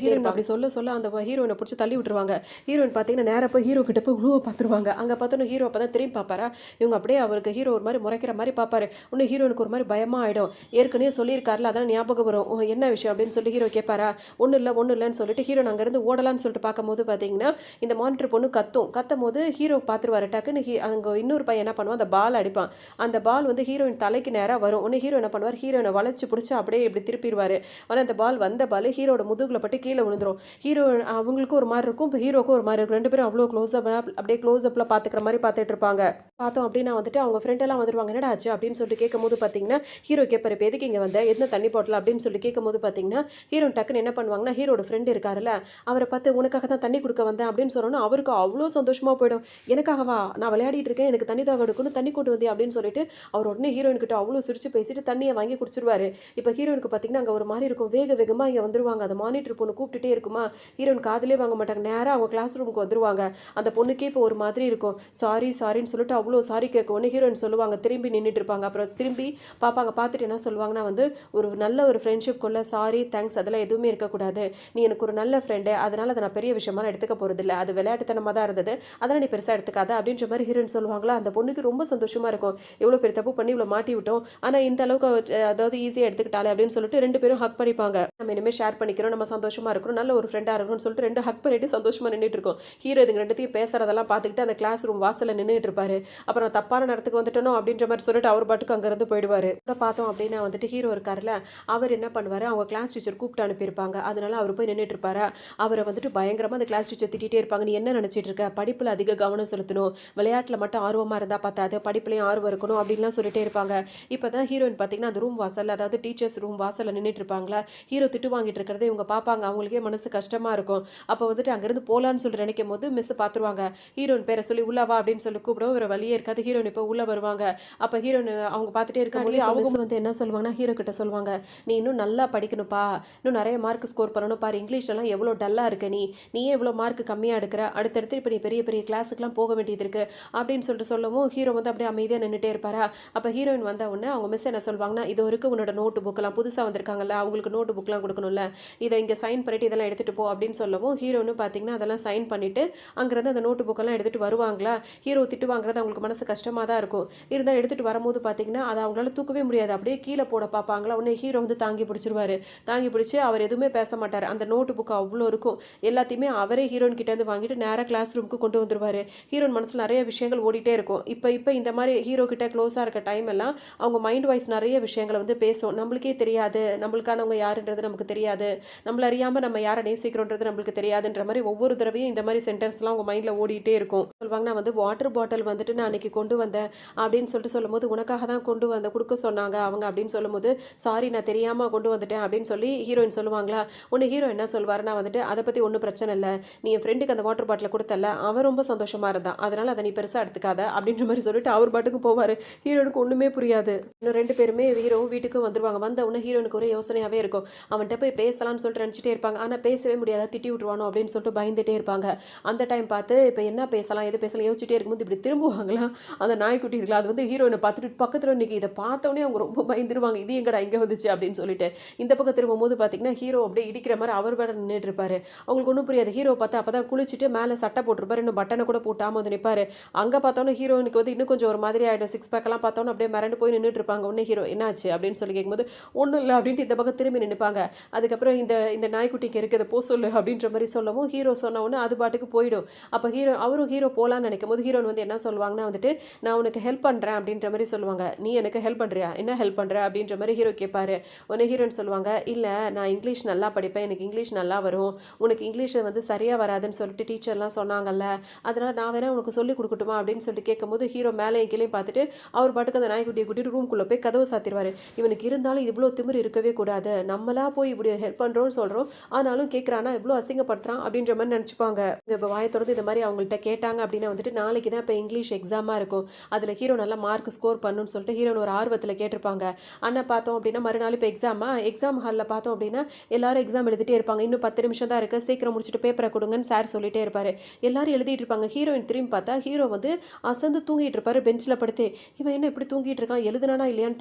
A: ஹீரோயின் அப்படி சொல்ல அந்த ஹீரோயினை பிடிச்சி தள்ளி விட்டுருவாங்க. ஹீரோயின் பார்த்தீங்கன்னா நேராக போய் ஹீரோ கிட்ட போய் உணவை பார்த்துருவாங்க. அங்கே பார்த்தோன்னா ஹீரோ அப்போ தான் திரும்பி பார்ப்பாரா. இவங்க அப்படியே அவருக்கு ஹீரோ ஒரு மாதிரி முறைக்கிற மாதிரி பார்ப்பாரு. இன்னும் ஹீரோனுக்கு ஒரு மாதிரி பயமாக ஆகிடும். ஏற்கனவே சொல்லியிருக்காருல, அதெல்லாம் ஞாபகம் வரும். என்ன விஷயம் அப்படின்னு சொல்லி ஹீரோ கேட்பாரா. ஒன்றும் இல்லைன்னு சொல்லிட்டு ஹீரோ அங்கேருந்து ஓடலான்னு சொல்லிட்டு பார்க்கும்போது பார்த்தீங்கன்னா இந்த மானிட்டர் பொண்ணு கத்தும் போது ஹீரோ பார்த்துருவாரு. டக்குன்னு அங்கே இன்னொரு பையன் என்ன பண்ணுவான், அந்த பால் அடிப்பான். அந்த பால் வந்து ஹீரோயின் தலைக்கு நேராக வரும். ஒன்று ஹீரோ என்ன பண்ணுவார், ஹீரோனை வளைச்சு பிடிச்சி அப்படியே இப்படி திருப்பிடுவார். ஆனால் அந்த பால் வந்த பால் ஹீரோட முதுகில் பட்டு கீழே விழுந்துரும். ஹீரோ அவங்களுக்கும் ஒரு மாதிரி இருக்கும், இப்போ ஹீரோக்கும் ஒரு மாதிரி இருக்கும். 2 பேரும் அவ்வளோ க்ளோஸ்அப் அப்படியே க்ளோஸ்அப்பில் பார்த்துக்கிற மாதிரி பார்த்துட்டு இருப்பாங்க. பார்த்தோம் அப்படின்னா வந்துட்டு அவங்க அவங்க ஃப்ரெண்டெல்லாம் வந்துருவாங்க. என்னடா ஆச்சு அப்படின்னு சொல்லிட்டு கேட்கும்போது பார்த்தீங்கன்னா, ஹீரோ கேட்பாரு, "இப்ப எதுக்கு இங்க வந்த? என்ன தண்ணி பாட்டில்?" அப்படின்னு சொல்லி கேட்கும்போது பார்த்தீங்கன்னா, ஹீரோயின் டக்குன்னு என்ன பண்ணுவாங்கன்னா, ஹீரோட ஃப்ரெண்ட் இருக்காருல்ல, அவர பார்த்து "உனக்காக தான் தண்ணி குடுக்க வந்தேன்" அப்படின்னு சொன்னோனே, அவருக்கு அவ்ளோ சந்தோஷமா போயிடும். "எனக்காகவா? நான் விளையாடிட்டு இருக்கேன். எனக்கு தண்ணி தாகம் எடுக்கும்னு தண்ணி கொண்டு வந்தியா?" அப்படின்னு சொல்லிட்டு, அவர் உடனே ஹீரோயின் கிட்ட அவ்ளோ சிரிச்சு பேசிட்டு தண்ணிய வாங்கி குடிச்சுருவாரு. இப்ப ஹீரோயினுக்கு பார்த்தீங்கன்னா, அங்க ஒரு மாரி இருக்கும். வேக வேகமா இங்க வந்துருவாங்க. அந்த மானிட்டர் பொண்ணு கூப்பிட்டுட்டே இருக்குமா, ஹீரோயின் காதுலயே வாங்க மாட்டாங்க. நேரா அவங்க கிளாஸ் ரூமுக்கு வந்துருவாங்க. அந்த பொண்ணுக்கே இப்போ ஒரு மாதிரி இருக்கும். சாரி, சாரின்னு சொல்லிட்டு அவ்ளோ சாரி கேட்க உடனே ஹீரோயின் சொல்லுவாங்க. திரும்பி நின்னுட்டு இருப்பாங்க. அப்புறம் திரும்பி பார்ப்பாங்க. பார்த்துட்டு என்ன சொல்லுவாங்கன்னா வந்து, "ஒரு நல்ல ஒரு ஃப்ரெண்ட்ஷிப்குள்ள சாரி, தேங்க்ஸ் அதெல்லாம் எதுவுமே இருக்கக்கூடாது. நீ எனக்கு ஒரு நல்ல ஃப்ரெண்டு. அதனால அத நான் பெரிய விஷயமாலாம் எடுத்துக்க போறதில்ல. அது விளையாட்டுத்தனமா தான் இருந்தது. அதெல்லாம் நீ பெருசா எடுத்துக்காத." அப்படின்ற மாரி ஹீரோயின் சொல்லுவாங்களா, அந்த பொண்ணுக்கு ரொம்ப சந்தோஷமா இருக்கும். எவ்வளோ பெரிய தப்பு பண்ணி இவ்வளோ மாட்டி விட்டோம். ஆனா இந்த அளவுக்கு அதாவது ஈஸியா எடுத்துக்கிட்டாளே அப்படின்னு சொல்லிட்டு 2 பேரும் ஹக் பண்ணிப்பாங்க. நம்ம இனிமே ஷேர் பண்ணிக்கிறோம். நம்ம சந்தோஷமா இருக்கிறோம். நல்ல ஒரு ஃப்ரெண்டா இருக்கணும்னு சொல்லிட்டு 2 ஹக் பண்ணிட்டு சந்தோஷமா நின்னுட்டு இருக்கோம். ஹீரோ இதுங்க 2த்தையும் பேசுறதெல்லாம் பார்த்துக்கிட்டு அந்த கிளாஸ் ரூம் வாசல்ல நின்னுட்டு இருப்பாரு. அப்புறம் தப்பான நேரத்துக்கு வந்துட்டனோ அப்படின்ற மாரி சொல்லிட்டு அவர் பாட்டுக்கு அங்கிருந்து போயிடுவாரு. அப்புறம் பார்த்தோம் அப்படின்னா வந்துட்டு ஹீரோ இருக்கார்ல, அவர் என்ன பண்ணுவாரு, அவங்க கிளாஸ் டீச்சர் கூப்பிட்டு அனுப்பியிருப்பாங்க. அதனால அவர் போய் நின்னுட்டு இருப்பாரா, அவர வந்துட்டு பயங்கரமா அந்த கிளாஸ் டீச்சர் திட்டிட்டே இருப்பாங்க. "நீ என்ன நினைச்சிட்டு இருக்க? படிப்புல அதிக கவனம் செலுத்தணும். விளையாட்டுல மட்டும் ஆர்வமா இருந்தா பத்தாது. படிப்புலயும் ஆர்வம் இருக்கணும்." அப்படின்லாம் சொல்லிட்டே இருப்பாங்க. இப்பதான் ஹீரோயின் பார்த்தீங்கன்னா, அந்த ரூம் வாசல்ல அதாவது டீச்சர்ஸ் ரூம் வாசல்ல நின்னுட்டு இருப்பாங்களா, ஹீரோ திட்டு வாங்கிட்டு இருக்கிறத இவங்க பார்ப்பாங்க. அவங்களுக்கே மனசு கஷ்டமா இருக்கும். அப்போ வந்துட்டு அங்கிருந்து போலான்னு சொல்லி நினைக்கும்போது மிஸ் பார்த்துருவாங்க. ஹீரோயின் பேரை சொல்லி உள்ள வா அப்படின்னு சொல்லி கூப்பிடவும் வேற வழியே இருக்காது. ஹீரோயின் இப்போ உள்ள வருவாங்க. அப்ப ஹீரோயின் அவங்க பார்த்துட்டே இருக்கும்போது அவங்க வந்து என்ன சொல்லுவாங்கன்னா, ஹீரோ கிட்ட சொல்லுவாங்க, "நீ இன்னும் நல்லா படிக்கணும்ப்பா. இன்னும் நிறைய மார்க் ஸ்கோர் பண்ணணும் பாரு. இங்கிலீஷ்லலாம் எவ்வளோ டல்லா இருக்க நீ. நீயே இவ்வளோ மார்க் கம்மியா எடுக்கிற. அடுத்தடுத்து இப்போ நீ பெரிய பெரிய கிளாஸுக்குலாம் போக வேண்டியது இருக்கு." அப்படின்னு சொல்லிட்டு சொல்லவும் ஹீரோ வந்து அப்படியே அமைதியா நின்னுட்டே இருப்பாரா. அப்ப ஹீரோயின் வந்த உடனே அவங்க மிஸ் என்ன சொல்வாங்கன்னா, "இது வரைக்கும் உன்னோட நோட்டு புக்லாம் புதுசா வந்திருக்காங்கல்ல, அவங்களுக்கு நோட்டு புக்லாம் குடுக்கணும்ல. இத இங்க சைன் பண்ணிட்டு இதெல்லாம் எடுத்துட்டு போ." அப்படின்னு சொல்லவும் ஹீரோன்னு பார்த்தீங்கன்னா, அதெல்லாம் சைன் பண்ணிட்டு அங்கேருந்து அந்த நோட்டு புக்கெல்லாம் எடுத்துட்டு வருவாங்களா. ஹீரோ திட்டு வாங்குறது அவங்களுக்கு மனசு கஷ்டமா தான் இருக்கும். இருந்தாலும் எடுத்துட்டு வரும்போது பார்த்தீங்கன்னா, அத அவங்களால தூக்கவே முடியாது. அப்படியே கீழ போட பார்ப்பாங்களா. உடனே ஹீரோ வந்து தாங்கி பிடிச்சிருவாரு. தாங்கி பிடிச்சு அவர் எதுவுமே பேச மாட்டாரு. அந்த நோட்டு புக் அவ்ளோ இருக்கும். எல்லாத்தையுமே அவரே ஹீரோயின் கிட்டேருந்து வாங்கிட்டு நேரா கிளாஸ் ரூமுக்கு கொண்டு வந்துருவாரு. ஹீரோயின் மனசுல நெறைய விஷயங்கள் ஓடிட்டே இருக்கும். இப்ப இப்ப இந்த மாரி ஹீரோ கிட்ட க்ளோஸா இருக்க டைம் எல்லாம் அவங்க மைண்ட் வாய்ஸ் நெறைய விஷயங்கள வந்து பேசும். நம்மளுக்கே தெரியாது. நம்மளுக்கானவங்க யாருன்றது நமக்கு தெரியாது. நம்மள அறியாம நம்ம யார நேசிக்கிறோன்றது நம்மளுக்கு தெரியாதுன்ற மாரி ஒவ்வொரு தடவையும் இந்த மாரி சென்டென்ஸ்லாம் அவங்க மைண்ட்ல ஓடிட்டே இருக்கும். சொல்வாங்க, "நான் வந்து வாட்டர் பாட்டில் வந்துட்டு நான் அன்னைக்கு கொண்டு வந்தேன்." அப்படின்னு சொல்லிட்டு சொல்லும்போது, "உனக்காக தான் கொண்டு வந்தேன். குடுக்க சொன்னாங்க அவங்க." அப்படின்னு சொல்லும்போது, "சாரி நான் தெரியாம கொண்டு வந்துட்டேன்." அப்படின்னு சொல்லி ஹீரோயின் சொல்லுவாங்களா. உடனே ஹீரோ என்ன சொல்வாருன்னா வந்துட்டு, "அத பத்தி ஒண்ணும் பிரச்சனை இல்ல. நீ என் ஃப்ரெண்டுக்கு அந்த வாட்டர் பாட்டில குடுத்தல்ல, அவன் ரொம்ப சந்தோஷமா இருந்தான். அதனால அத நீ பெருசா எடுத்துக்காத." அப்படின்ற மாரி சொல்லிட்டு அவர் பாட்டுக்கு போவாரு. ஹீரோனுக்கு ஒண்ணுமே புரியாது. இன்னும் 2 பேருமே ஹீரோவும் வீட்டுக்கும் வந்துருவாங்க. வந்த உடனே ஹீரோனுக்கு ஒரே யோசனையாவே இருக்கும். அவன்ட்ட போய் பேசலாம்னு சொல்லிட்டு நினைச்சுட்டே இருப்பாங்க. ஆனா பேசவே முடியாதா, திட்டி விட்டுருவானோ அப்படின்னு சொல்லிட்டு பயந்துட்டே இருப்பாங்க. அந்த டைம் பார்த்து இப்ப என்ன பேசலாம், எது பேசலாம் யோசிச்சுட்டே இருக்கும்போது இப்படி திரும்புவாங்களா, அந்த நாய்க்குட்டி இருக்குல்ல, அது வந்து ஹீரோயின பார்த்துட்டு பக்கத்துல நிக்கும். இத பார்த்தோனே அவங்க ரொம்ப பயந்துருவாங்க. இது எங்கடா இங்க வந்துச்சு அப்படின்னு சொல்லிட்டு. இந்த பக்கம் திரும்பும்போது பார்த்தீங்கன்னா, ஹீரோ அப்படியே இடிக்கிற மாரி அவர் வேற நின்னுட்டு இருப்பாரு. அவங்களுக்கு ஒண்ணும் புரியாது. ஹீரோவ பார்த்தா அப்பதான் குளிச்சுட்டு மேல சட்டை போட்டிருப்பாரு. இன்னும் பட்டன கூட போடாம வந்து நிப்பாரு. அங்க பார்த்தோனே ஹீரோயினுக்கு வந்து இன்னும் கொஞ்சம் ஒரு மாதிரி ஆயிடும். சிக்ஸ் பேக்லாம் பார்த்தோனே அப்படியே மிரண்டு போய் நின்னுட்டு இருப்பாங்க. உடனே ஹீரோ என்னாச்சு அப்படின்னு சொல்லி கேட்கும்போது, "ஒண்ணும் இல்ல" அப்படின்ட்டு இந்த பக்கம் திரும்பி நின்னுப்பாங்க. அதுக்கப்புறம் இந்த இந்த நாய்க்குட்டிக்கு இருக்கு. "இத போ சொல்லு" அப்படின்ற மாரி சொல்லவும், ஹீரோ சொன்ன உடனே அது பாட்டுக்கு போயிடும். அப்ப அவரும் ஹீரோ போலான்னு நினைக்கும்போது, ஹீரோயின் வந்து என்ன சொல்லுவாங்கன்னா வந்துட்டு, "நான் உனக்கு ஹெல்ப் பண்றேன்" அப்படின்ற மாரி சொல்லுவாங்க. "நீ எனக்கு ஹெல்ப் பண்றியா? என்ன ஹெல்ப் பண்ற?" அப்படின்ற மாரி ஹீரோ கேட்பாரு. உடனே ஹீரோயின் சொல்லுவாங்க, "இல்ல நான் இங்கிலீஷ் நல்லா படிப்பேன். எனக்கு இங்கிலீஷ் நல்லா வரும். உனக்கு இங்கிலீஷ் வந்து சரியா வராதுன்னு சொல்லிட்டு டீச்சர்லாம் சொன்னாங்கல்ல. அதனால நான் வேணா உனக்கு சொல்லிக் குடுக்கட்டுமா?" அப்படின்னு சொல்லிட்டு கேட்கும்போது, ஹீரோ மேலேயும் கீழயும் பார்த்துட்டு, அவர் பாட்டுக்கு அந்த நாய்க்குட்டிய கூட்டிட்டு ரூம்குள்ள போய் கதவ சாத்திருவாரு. இவனுக்கு இருந்தாலும் இவ்ளோ திமிரு இருக்கவே கூடாது. நம்மளா போய் இப்படி ஹெல்ப் பண்றோம்னு சொல்றோம். ஆனாலும் கேட்குறானா, இவ்ளோ அசிங்கப்படுத்துறான் அப்படின்ற மாரி நெனச்சுப்பாங்க. இப்ப வாய தொறந்து இந்த மாரி அவங்கள்ட்ட கேட்டாங்க அப்படின்னா வந்துட்டு, நாளைக்கு தான் இப்ப இங்கிலீஷ் எக்ஸாமா இருக்கும். அதுல ஹீரோ நல்லா மார்க் ஸ்கோர் பண்ணணும்னு சொல்லிட்டு ஹீரோயின் ஒரு ஆர்வத்துல கேட்டிருப்பாங்க. ஆனா பார்த்தோம் அப்படின்னா, மறுநாள் இப்ப எக்ஸாமா, எக்ஸாம் ஹால்ல பார்த்தோம் அப்படின்னா, எல்லாரும் எக்ஸாம் எழுதிட்டே இருப்பாங்க. இன்னும் 10 நிமிஷம் தான் இருக்கு. சீக்கிரம் முடிச்சுட்டு பேப்பர குடுங்கன்னு சார் சொல்லிட்டே இருப்பாரு. எல்லாரும் எழுதிட்டு இருப்பாங்க. ஹீரோயின் திரும்பி பார்த்தா, ஹீரோ வந்து அசந்து தூங்கிட்டு இருப்பாரு பெஞ்ச்ல படுத்து. இவன் என்ன இப்படி தூங்கிட்டு இருக்கான்? எழுதுனானா இல்லையான்னு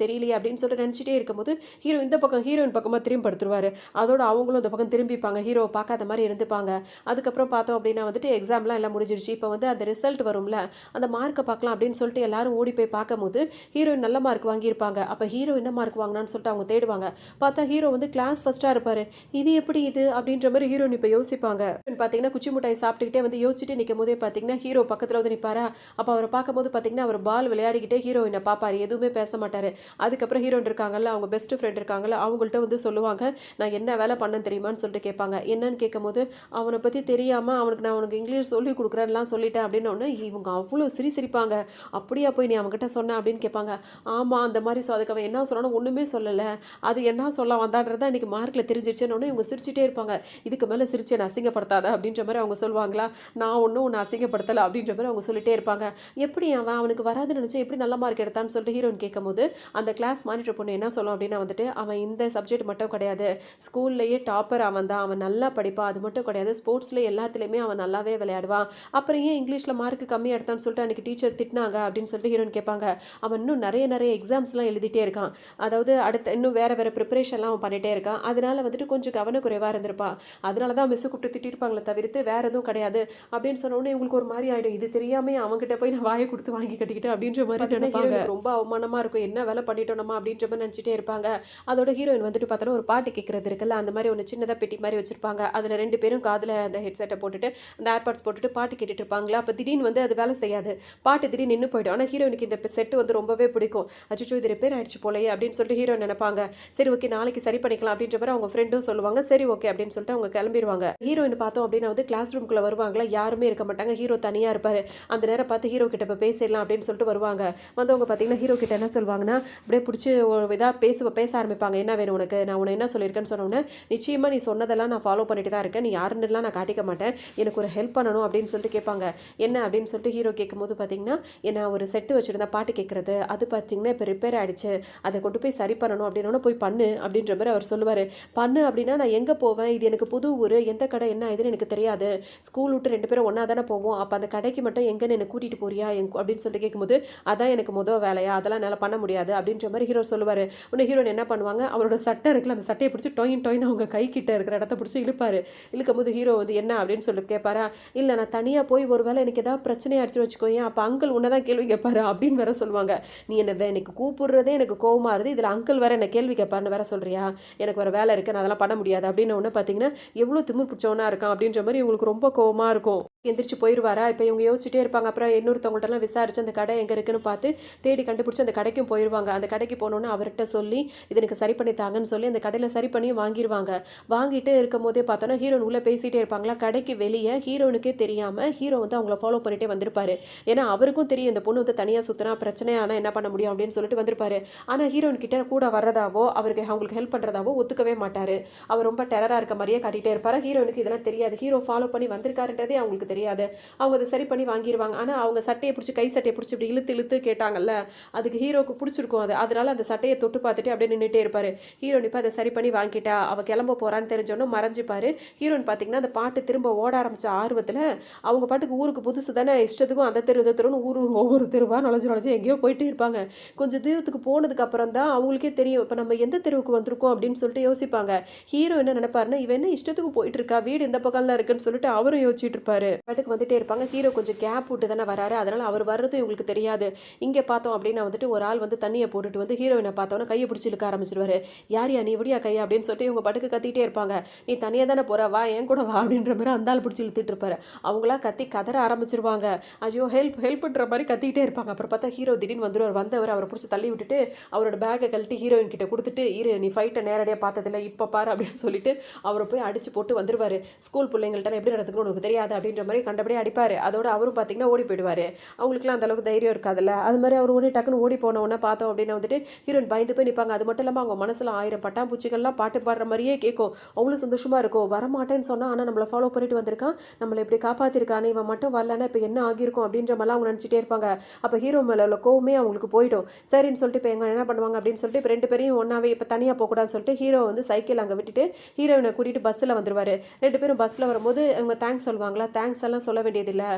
A: தெரியலையே அப்படின்னு சொல்லிட்டு நினைச்சிட்டே இருக்கும்போது, ஹீரோ இந்த பக்கம் ஹீரோயின் பக்கமா திரும்பி படுத்துருவாரு. அதோட அவங்களும் அந்த பக்கம் திரும்பிப்பாங்க. ஹீரோவ பார்க்காத மாரி இருந்துப்பாங்க. அதுக்கப்புறம் பார்த்தோம் அப்படின்னா வந்துட்டு எக்ஸாம்லாம் எல்லாம் முடிஞ்சிருச்சு. இப்ப வந்து அந்த ரிசல்ட் வரும்ல, அந்த மார்க்க பார்க்கலாம் அப்படின்னு சொல்லிட்டு எல்லாரும் ஓடி போய் பார்க்கும்போது, ஹீரோயின் நல்ல மார்க் வாங்கியிருப்பாங்க. அப்ப ஹீரோ என்ன மார்க் வாங்குனான்னு சொல்லிட்டு அவங்க தேடுவாங்க. பார்த்தா ஹீரோ வந்து கிளாஸ் ஃபர்ஸ்ட்டா இருப்பாரு. இது எப்படி இது? அப்படின்ற மாரி ஹீரோயின் இப்ப யோசிப்பாங்க. பார்த்தீங்கன்னா, குச்சி மிட்டாய் சாப்பிட்டுக்கிட்டே வந்து யோசிச்சுட்டு நிக்கும்போதே பார்த்தீங்கன்னா, ஹீரோ பக்கத்துல வந்து நிப்பாரா, அப்ப அவர பார்க்கும்போது பார்த்தீங்கன்னா, அவர் பால் விளையாடிக்கிட்டே ஹீரோயின பார்ப்பாரு. எதுவுமே பேச மாட்டாரு. அதுக்கப்புறம் ஹீரோயின் இருக்காங்கல்ல, அவங்க பெஸ்ட் ஃப்ரெண்ட் இருக்காங்கல்ல, அவங்கள்ட்ட வந்து சொல்லுவாங்க, "நான் என்ன வேலை பண்ணேன் தெரியுமான்னு?" சொல்லிட்டு கேட்பாங்க. என்னன்னு கேட்கும்போது, "அவன பத்தி தெரியாம அவனுக்கு நான் உனக்கு இங்கிலீஷ் சொல்லிக் குடுக்குறேன்லாம் சொல்லிட்டேன்." அப்படின்னோனே இவங்க அவ்ளோ சிரிப்பாங்க. அப்படியா அப்படியா போய் நீ அவன்கிட்ட சொன்ன அப்படின்னு கேட்பாங்க. ஆமா அந்த மாதிரி அதுக்கு அவன் என்ன சொன்னானோ ஒன்றுமே சொல்லலை, அது என்ன சொல்ல வந்தான்றதான் இன்னைக்கு மார்க்கில் தெரிஞ்சிருச்சுன்னு இவங்க சிரிச்சுட்டே இருப்பாங்க. இதுக்கு மேலே சிரிச்சு என்னை அசிங்கப்படுத்தாத அப்படின்ற மாதிரி அவங்க சொல்லுவாங்களா, நான் ஒன்றும் உன்னை அசிங்கப்படுத்தலை அப்படின்ற மாதிரி அவங்க சொல்லிட்டே இருப்பாங்க. எப்படி அவனுக்கு வராதுன்னு நினச்சா எப்படி நல்ல மார்க் எடுத்தான்னு சொல்லிட்டு ஹீரோயின் கேட்கும்போது அந்த கிளாஸ் மானிட்டர் பொண்ணு என்ன சொல்லும் அப்படின்னா வந்துட்டு, அவன் இந்த சப்ஜெக்ட் மட்டும் கிடையாது, ஸ்கூல்லையே டாப்பர் அவன் தான், அவன் நல்லா படிப்பான், அது மட்டும் கிடையாது ஸ்போர்ட்ஸில் எல்லாத்துலேயுமே அவன் நல்லாவே விளையாடுவான், அப்புறம் ஏன் இங்கிலீஷில் மார்க் கம்மியாக எடுத்தான்னு சொல்லிட்டு அன்றைக்கி டீச்சர் திட்டினாங்க அப்படின்னு சொல்லிட்டு ஹீரோயின் கேட்பாங்க. அவன் இன்னும் நிறைய எக்ஸாம்ஸ்லாம் எழுதிட்டே இருக்கான், அதாவது அடுத்த இன்னும் வேறு ப்ரிப்பரேஷன்லாம் அவன் பண்ணிகிட்டே இருக்கான், அதனால வந்துட்டு கொஞ்சம் கவனக்குறைவாக இருந்திருப்பான், அதனால தான் மிஸ்ஸு கூப்பிட்டு திட்டிருப்பாங்களே தவிர்த்து வேறு எதுவும் கிடையாது அப்படின்னு சொன்னோடனே இவங்களுக்கு ஒரு மாதிரி ஆகிடும். இது தெரியாமல் அவங்ககிட்ட போய் நான் வாயை கொடுத்து வாங்கி கட்டிக்கிட்டேன் அப்படின்ற மாதிரி நினைப்பாங்க. ரொம்ப அவமானமாக இருக்கும், என்ன வேலை பண்ணிட்டோம் நம்ம அப்படின்ற மாதிரி நினச்சிட்டே இருப்பாங்க. அதோட ஹீரோயின் வந்துட்டு பார்த்தோன்னா ஒரு பாட்டு கேட்குறது இருக்குல்ல, அந்த மாதிரி ஒன்று சின்னதாக பெட்டி மாதிரி வச்சுருப்பாங்க, அதில் 2 பேரும் காதில் அந்த ஹெட்செட்டை போட்டுட்டு அந்த ஏர்பாட்ஸ் போட்டுட்டு பாட்டு கேட்டுட்டு இருப்பாங்களா. அப்போ திடீர்னு வந்து அது வேலை செய்யாது, பாட்டு திடீர்னு நின்று போய்டும். ஆனால் ஹீரோயினுக்கு இந்த செட்டு வந்து ரொம்பவே பிடிக்கும். அச்சோ இது ரிப்பேர் ஆகிடுச்சு போலையே அப்படின்னு சொல்லிட்டு ஹீரோயின் நினைப்பாங்க. சரி ஓகே நாளைக்கு சரி பண்ணிக்கலாம் அப்படின்ற மாதிரி அவங்க ஃப்ரெண்டும் சொல்லுவாங்க. சரி ஓகே அப்படின்னு சொல்லிட்டு அவங்க கிளம்பிடுவாங்க. ஹீரோயின் பார்த்தோம் அப்படின்னா வந்து கிளாஸ் ரூம்குள்ளே வருவாங்களா, யாருமே இருக்க மாட்டாங்க, ஹீரோ தனியாக இருப்பார். அந்த நேரம் பார்த்து ஹீரோ கிட்ட இப்போ பேசிடலாம் அப்படின்னு சொல்லிட்டு வருவாங்க. வந்தவங்க பார்த்தீங்கன்னா ஹீரோ கிட்ட என்ன சொல்லுவாங்கன்னா, அப்படியே பிடிச்சி இதாக பேச ஆரம்பிப்பாங்க. என்ன வேணும் உனக்கு, நான் உன்னை என்ன சொல்லியிருக்கேன்னு சொன்னோன்னே, நிச்சயமாக நீ சொன்னதெல்லாம் நான் ஃபாலோ பண்ணிட்டு தான் இருக்கேன், நீ யாருன்னுலாம் நான் காட்டிக்க மாட்டேன், எனக்கு ஒரு ஹெல்ப் பண்ணணும் அப்படின்னு சொல்லிட்டு கேட்பாங்க. என்ன அப்படின்னு சொல்லிட்டு ஹீரோ கேட்கும்போது பார்த்தீங்கன்னா, நான் ஒரு செட்டு வச்சுருந்தேன் பாட்டு கேட்குறது, அது பார்த்தீங்கன்னா இப்போ ரிப்பேர் ஆகிடுச்சு, அதை கொண்டு போய் சரி பண்ணணும் அப்படின்னா போய் பண்ணு அப்படின்ற மாதிரி அவர் சொல்லுவார். பண்ணு அப்படின்னா நான் எங்கே போவேன், இது எனக்கு புது ஊர், எந்த கடை என்ன இதுன்னு எனக்கு தெரியாது, ஸ்கூல் விட்டு 2 பேரும் ஒன்றா தானே போவோம், அப்போ அந்த கடைக்கு மட்டும் எங்கன்னு என்னை கூட்டிகிட்டு போறியா அப்படின்னு சொல்லிட்டு கேட்கும்போது, அதான் எனக்கு முதல் வேலையா, அதெல்லாம் என்னால் பண்ண முடியாது அப்படின்ற மாதிரி ஹீரோ சொல்லுவார். உடனே ஹீரோயின் என்ன பண்ணுவாங்க, அவரோட சட்டை இருக்குல்ல அந்த சட்டையை பிடிச்சி டொயின் அவங்க கை கிட்ட இருக்கிற இடத்த பிடிச்சி இழுப்பார். இழுக்கும் போது ஹீரோ வந்து என்ன அப்படின்னு சொல்லி கேட்பாரா, இல்லை நான் தனியாக போய் ஒரு வேளை எனக்கு ஏதாவது பிரச்சனையாகிடுச்சுன்னு வச்சுக்கோங்க, அப்போ அங்கிள் உன்னை தான் கேள்வி கேட்பாரு அப்படின்னு வேற சொல்லுவாங்க. நீ என்ன எனக்கு கூப்பிடுறதே எனக்கு கோவமாக இருக்குது, இதில் அங்கிள் வேற என்ன கேள்வி கேட்பாருன்னு வேற சொல்கிறியா, எனக்கு வேறு வேலை இருக்குது நான் அதெல்லாம் பண்ண முடியாது அப்படின்னு ஒன்று பார்த்தீங்கன்னா எவ்வளோ திமிர் பிடிச்சவனா இருக்கான் அப்படின்ற மாதிரி இவங்களுக்கு ரொம்ப கோவமாக இருக்கும். எந்திரிச்சு போயிடுவாரா. இப்போ இவங்க யோசிச்சுட்டே இருப்பாங்க. அப்புறம் இன்னொருத்தவங்கள்ட்டலாம் விசாரிச்சு அந்த கடை எங்கே இருக்குன்னு பார்த்து தேடி கண்டுபிடிச்சி அந்த கடைக்கும் போயிடுவாங்க. அந்த கடைக்கு போனோன்னு அவர்கிட்ட சொல்லி இது எனக்கு சரி பண்ணி தாங்கன்னு சொல்லி அந்த கடையில் சரி பண்ணி வாங்கிடுவாங்க. வாங்கிட்டு இருக்கும் போதே பார்த்தோன்னா ஹீரோயின் உள்ளே பேசிகிட்டே இருப்பாங்களா. கடைக்கு வெளியே ஹீரோனுக்கே தெரியாமல் ஹீரோ வந்து அவங்கள ஃபாலோ பண்ணிகிட்டே வந்திருப்பாரு. ஏன்னா அவருக்கும் தெரியும் இந்த பொண்ணு வந்து தனியாக சுற்றினா பிரச்சனையான என்ன பண்ண முடியும் அப்படின்னு சொல்லிட்டு வந்திருப்பாரு. ஆனால் ஹீரோயின் கிட்ட கூட வர்றதாவோ அவங்களுக்கு ஹெல்ப் பண்ணுறதாவோ ஒத்துக்கவே மாட்டார். அவர் ரொம்ப டெரராக இருக்க மாதிரியே காட்டிகிட்டே இருப்பார். ஹீரோனுக்கு இதெல்லாம் தெரியாது, ஹீரோ ஃபாலோ பண்ணி வந்திருக்காருன்றதே அவங்களுக்கு தெரியாது. அவங்க அதை சரி பண்ணி வாங்கிடுவாங்க. ஆனால் அவங்க சட்டையை பிடிச்சி கை சட்டையை பிடிச்சி இப்படி இழுத்து கேட்டாங்கல்ல, அதுக்கு ஹீரோக்கு பிடிச்சிருக்கும். அதனால அந்த சட்டையை தொட்டு பார்த்துட்டு அப்படியே நின்றுட்டே இருப்பார். ஹீரோயின் இப்போ அதை சரி பண்ணி வாங்கிட்டா அவள் கிளம்ப போகிறான்னு தெரிஞ்சோன்னு மறைஞ்சிப்பார். ஹீரோயின் பார்த்தீங்கன்னா அந்த பாட்டு திரும்ப ஓட ஆரம்பித்த ஆர்வத்தில் அவங்க பாட்டுக்கு ஊருக்கு புதுசு தானே, இஷ்டத்துக்கும் அந்த தெரு இந்த தெருன்னு ஒவ்வொரு தெருவாக நுழைஞ்சு எங்கேயோ போயிட்டே இருப்பாங்க. கொஞ்சம் தூரத்துக்கு போனதுக்கு அப்புறம் தான் அவங்களுக்கே தெரியும் இப்போ நம்ம எந்த தெருவுக்கு வந்திருக்கோம் அப்படின்னு சொல்லிட்டு யோசிப்பாங்க. ஹீரோ என்ன நினைப்பாருன்னா, இவன் என்ன இஷ்டத்துக்கு போயிட்டு இருக்கா, வீடு இந்த பக்கம்லாம் இருக்குன்னு சொல்லிட்டு அவரும் யோசிச்சுட்டு இருப்பாரு. பாட்டுக்கு வந்துட்டே இருப்பாங்க. ஹீரோ கொஞ்சம் கேப் விட்டு தானே வராரு, அதனால அவர் வர்றதும் இவங்களுக்கு தெரியாது. இங்கே பார்த்தோம் அப்படின்னா வந்துட்டு ஒரு ஆள் வந்து தண்ணியை போட்டுட்டு வந்து ஹீரோயினை பார்த்தோன்னா கையை பிடிச்சி இழுக்க ஆரம்பிச்சிருவாரு. யாரியா நீ விடியா கையா அப்படின்னு சொல்லிட்டு இவங்க பாட்டுக்கு கத்திட்டே இருப்பாங்க. நீ தனியாக தானே போற, வா என் கூட வா அப்படின்ற மாதிரி அந்த ஆள் பிடிச்சி இழுத்துட்டு இருப்பாரு. அவங்களா கத்தி கதற ஆரம்பிச்சிருவாங்க. ஐயோ ஹெல்ப்ன்ற மாதிரி கத்திக்கிட்டே இருப்பாங்க. அப்புறம் பார்த்தா ஹீரோ திடீர்னு வந்தவர் அவரை பிடிச்சி தள்ளி விட்டுட்டு அவரோட பேக்கை கழட்டி ஹீரோயின் கிட்ட கொடுத்துட்டு, இரு நீ ஃபைட்டை நேரடியாக பார்த்ததில்ல இப்போ பாரு அப்படின்னு சொல்லிட்டு அவரை போய் அடிச்சு போட்டு வந்துருவாரு. ஸ்கூல் பிள்ளைங்கள்ட்ட எப்படி நடந்துக்கணும் உனக்கு தெரியாது அப்படின்ற மாதிரி கண்டபடியே அடிப்பாரு. அதோட அவரும் பார்த்தீங்கன்னா ஓடி போயிடுவார். அவங்களுக்குலாம் அந்த அளவுக்கு தைரியம் இருக்காதுல்ல. அது மாதிரி அவர் உடனே டக்குன்னு ஓடி போனவொன்னே பார்த்தோம் அப்படின்னா வந்துட்டு ஹீரோயின் பயந்து போய் நிற்பாங்க. அது மட்டும் இல்லாமல் அவங்க மனசில் 1000 பட்டாம்பூச்சிகள்லாம் பாட்டு பாடுற மாதிரியே கேட்கும். அவ்வளோ சந்தோஷமாக இருக்கும். வரமாட்டேன்னு சொன்னால் ஆனால் நம்மளை ஃபாலோ பண்ணிட்டு வந்திருக்கான், நம்மளை இப்படி காப்பாற்றிருக்கானே, இவன் மட்டும் வரலன்னா இப்போ என்ன ஆகியிருக்கும் அப்படின்ற மாதிரிலாம் அவங்க நினச்சிட்டே இருப்பாங்க. அப்போ ஹீரோ மேலே உள்ள கோவமே அவங்களுக்கு போயிடும். சரின்னு சொல்லிட்டு இப்போ எங்க என்ன பண்ணுவாங்க அப்படின்னு சொல்லிட்டு இப்போ 2 பேரையும் ஒன்றாவே இப்போ தனியாக போகக்கூடாதுன்னு சொல்லிட்டு ஹீரோ வந்து சைக்கிள் அங்கே விட்டுட்டு ஹீரோயினை கூட்டிகிட்டு பஸ்ஸில் வந்துருவார். 2 பேரும் பஸ்ஸில் வரும்போது அவங்க தேங்க்ஸ் சொல்லுவாங்களா. தேங்க்ஸ் எல்லாம் சொல்ல வேண்டியதில்லை,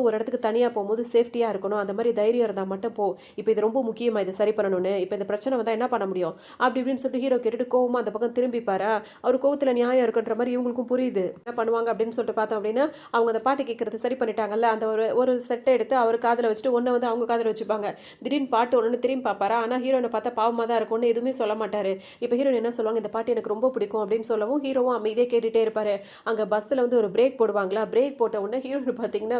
A: ஒரு இடத்துக்கு தனியாக போகும்போது சேஃப்டியாக இருக்கணும், அந்த மாதிரி தைரியம் இருந்தால் மட்டும் போ, இப்போ இது ரொம்ப முக்கியமாக இதை சரி பண்ணணும்னு, இப்போ இந்த பிரச்சனை வந்தால் என்ன பண்ண முடியும் அப்படி இப்படின்னு சொல்லிட்டு ஹீரோ கேட்டுட்டு கோவமாக அந்த பக்கம் திரும்பிப்பாரா. அவர் கோவத்தில் நியாயம் இருக்குன்ற மாதிரி இவங்களுக்கும் புரியுது. என்ன பண்ணுவாங்க அப்படின்னு சொல்லிட்டு பார்த்தோம் அப்படின்னா அவங்க அந்த பாட்டு கேட்கறது சரி பண்ணிட்டாங்கல்ல, அந்த ஒரு செட்டை எடுத்து அவர் காதில் வச்சுட்டு ஒன்றை வந்து அவங்க காதில் வச்சுப்பாங்க. திடீர்னு பாட்டு ஒன்று திரும்பி பார்ப்பாரா. ஆனால் ஹீரோனை பார்த்தா பாவமாக தான் இருக்கும்னு எதுவுமே சொல்ல மாட்டார். இப்போ ஹீரோயின் என்ன சொல்லுவாங்க, இந்த பாட்டு எனக்கு ரொம்ப பிடிக்கும் அப்படின்னு சொல்லவும் ஹீரோவும் அமைதியே கேட்டுகிட்டே இருப்பார். அங்கே பஸ்ஸில் வந்து ஒரு பிரேக் போடுவாங்களா, பிரேக் போட்டு போட்ட உடனே ஹீரோயின் பார்த்தீங்கன்னா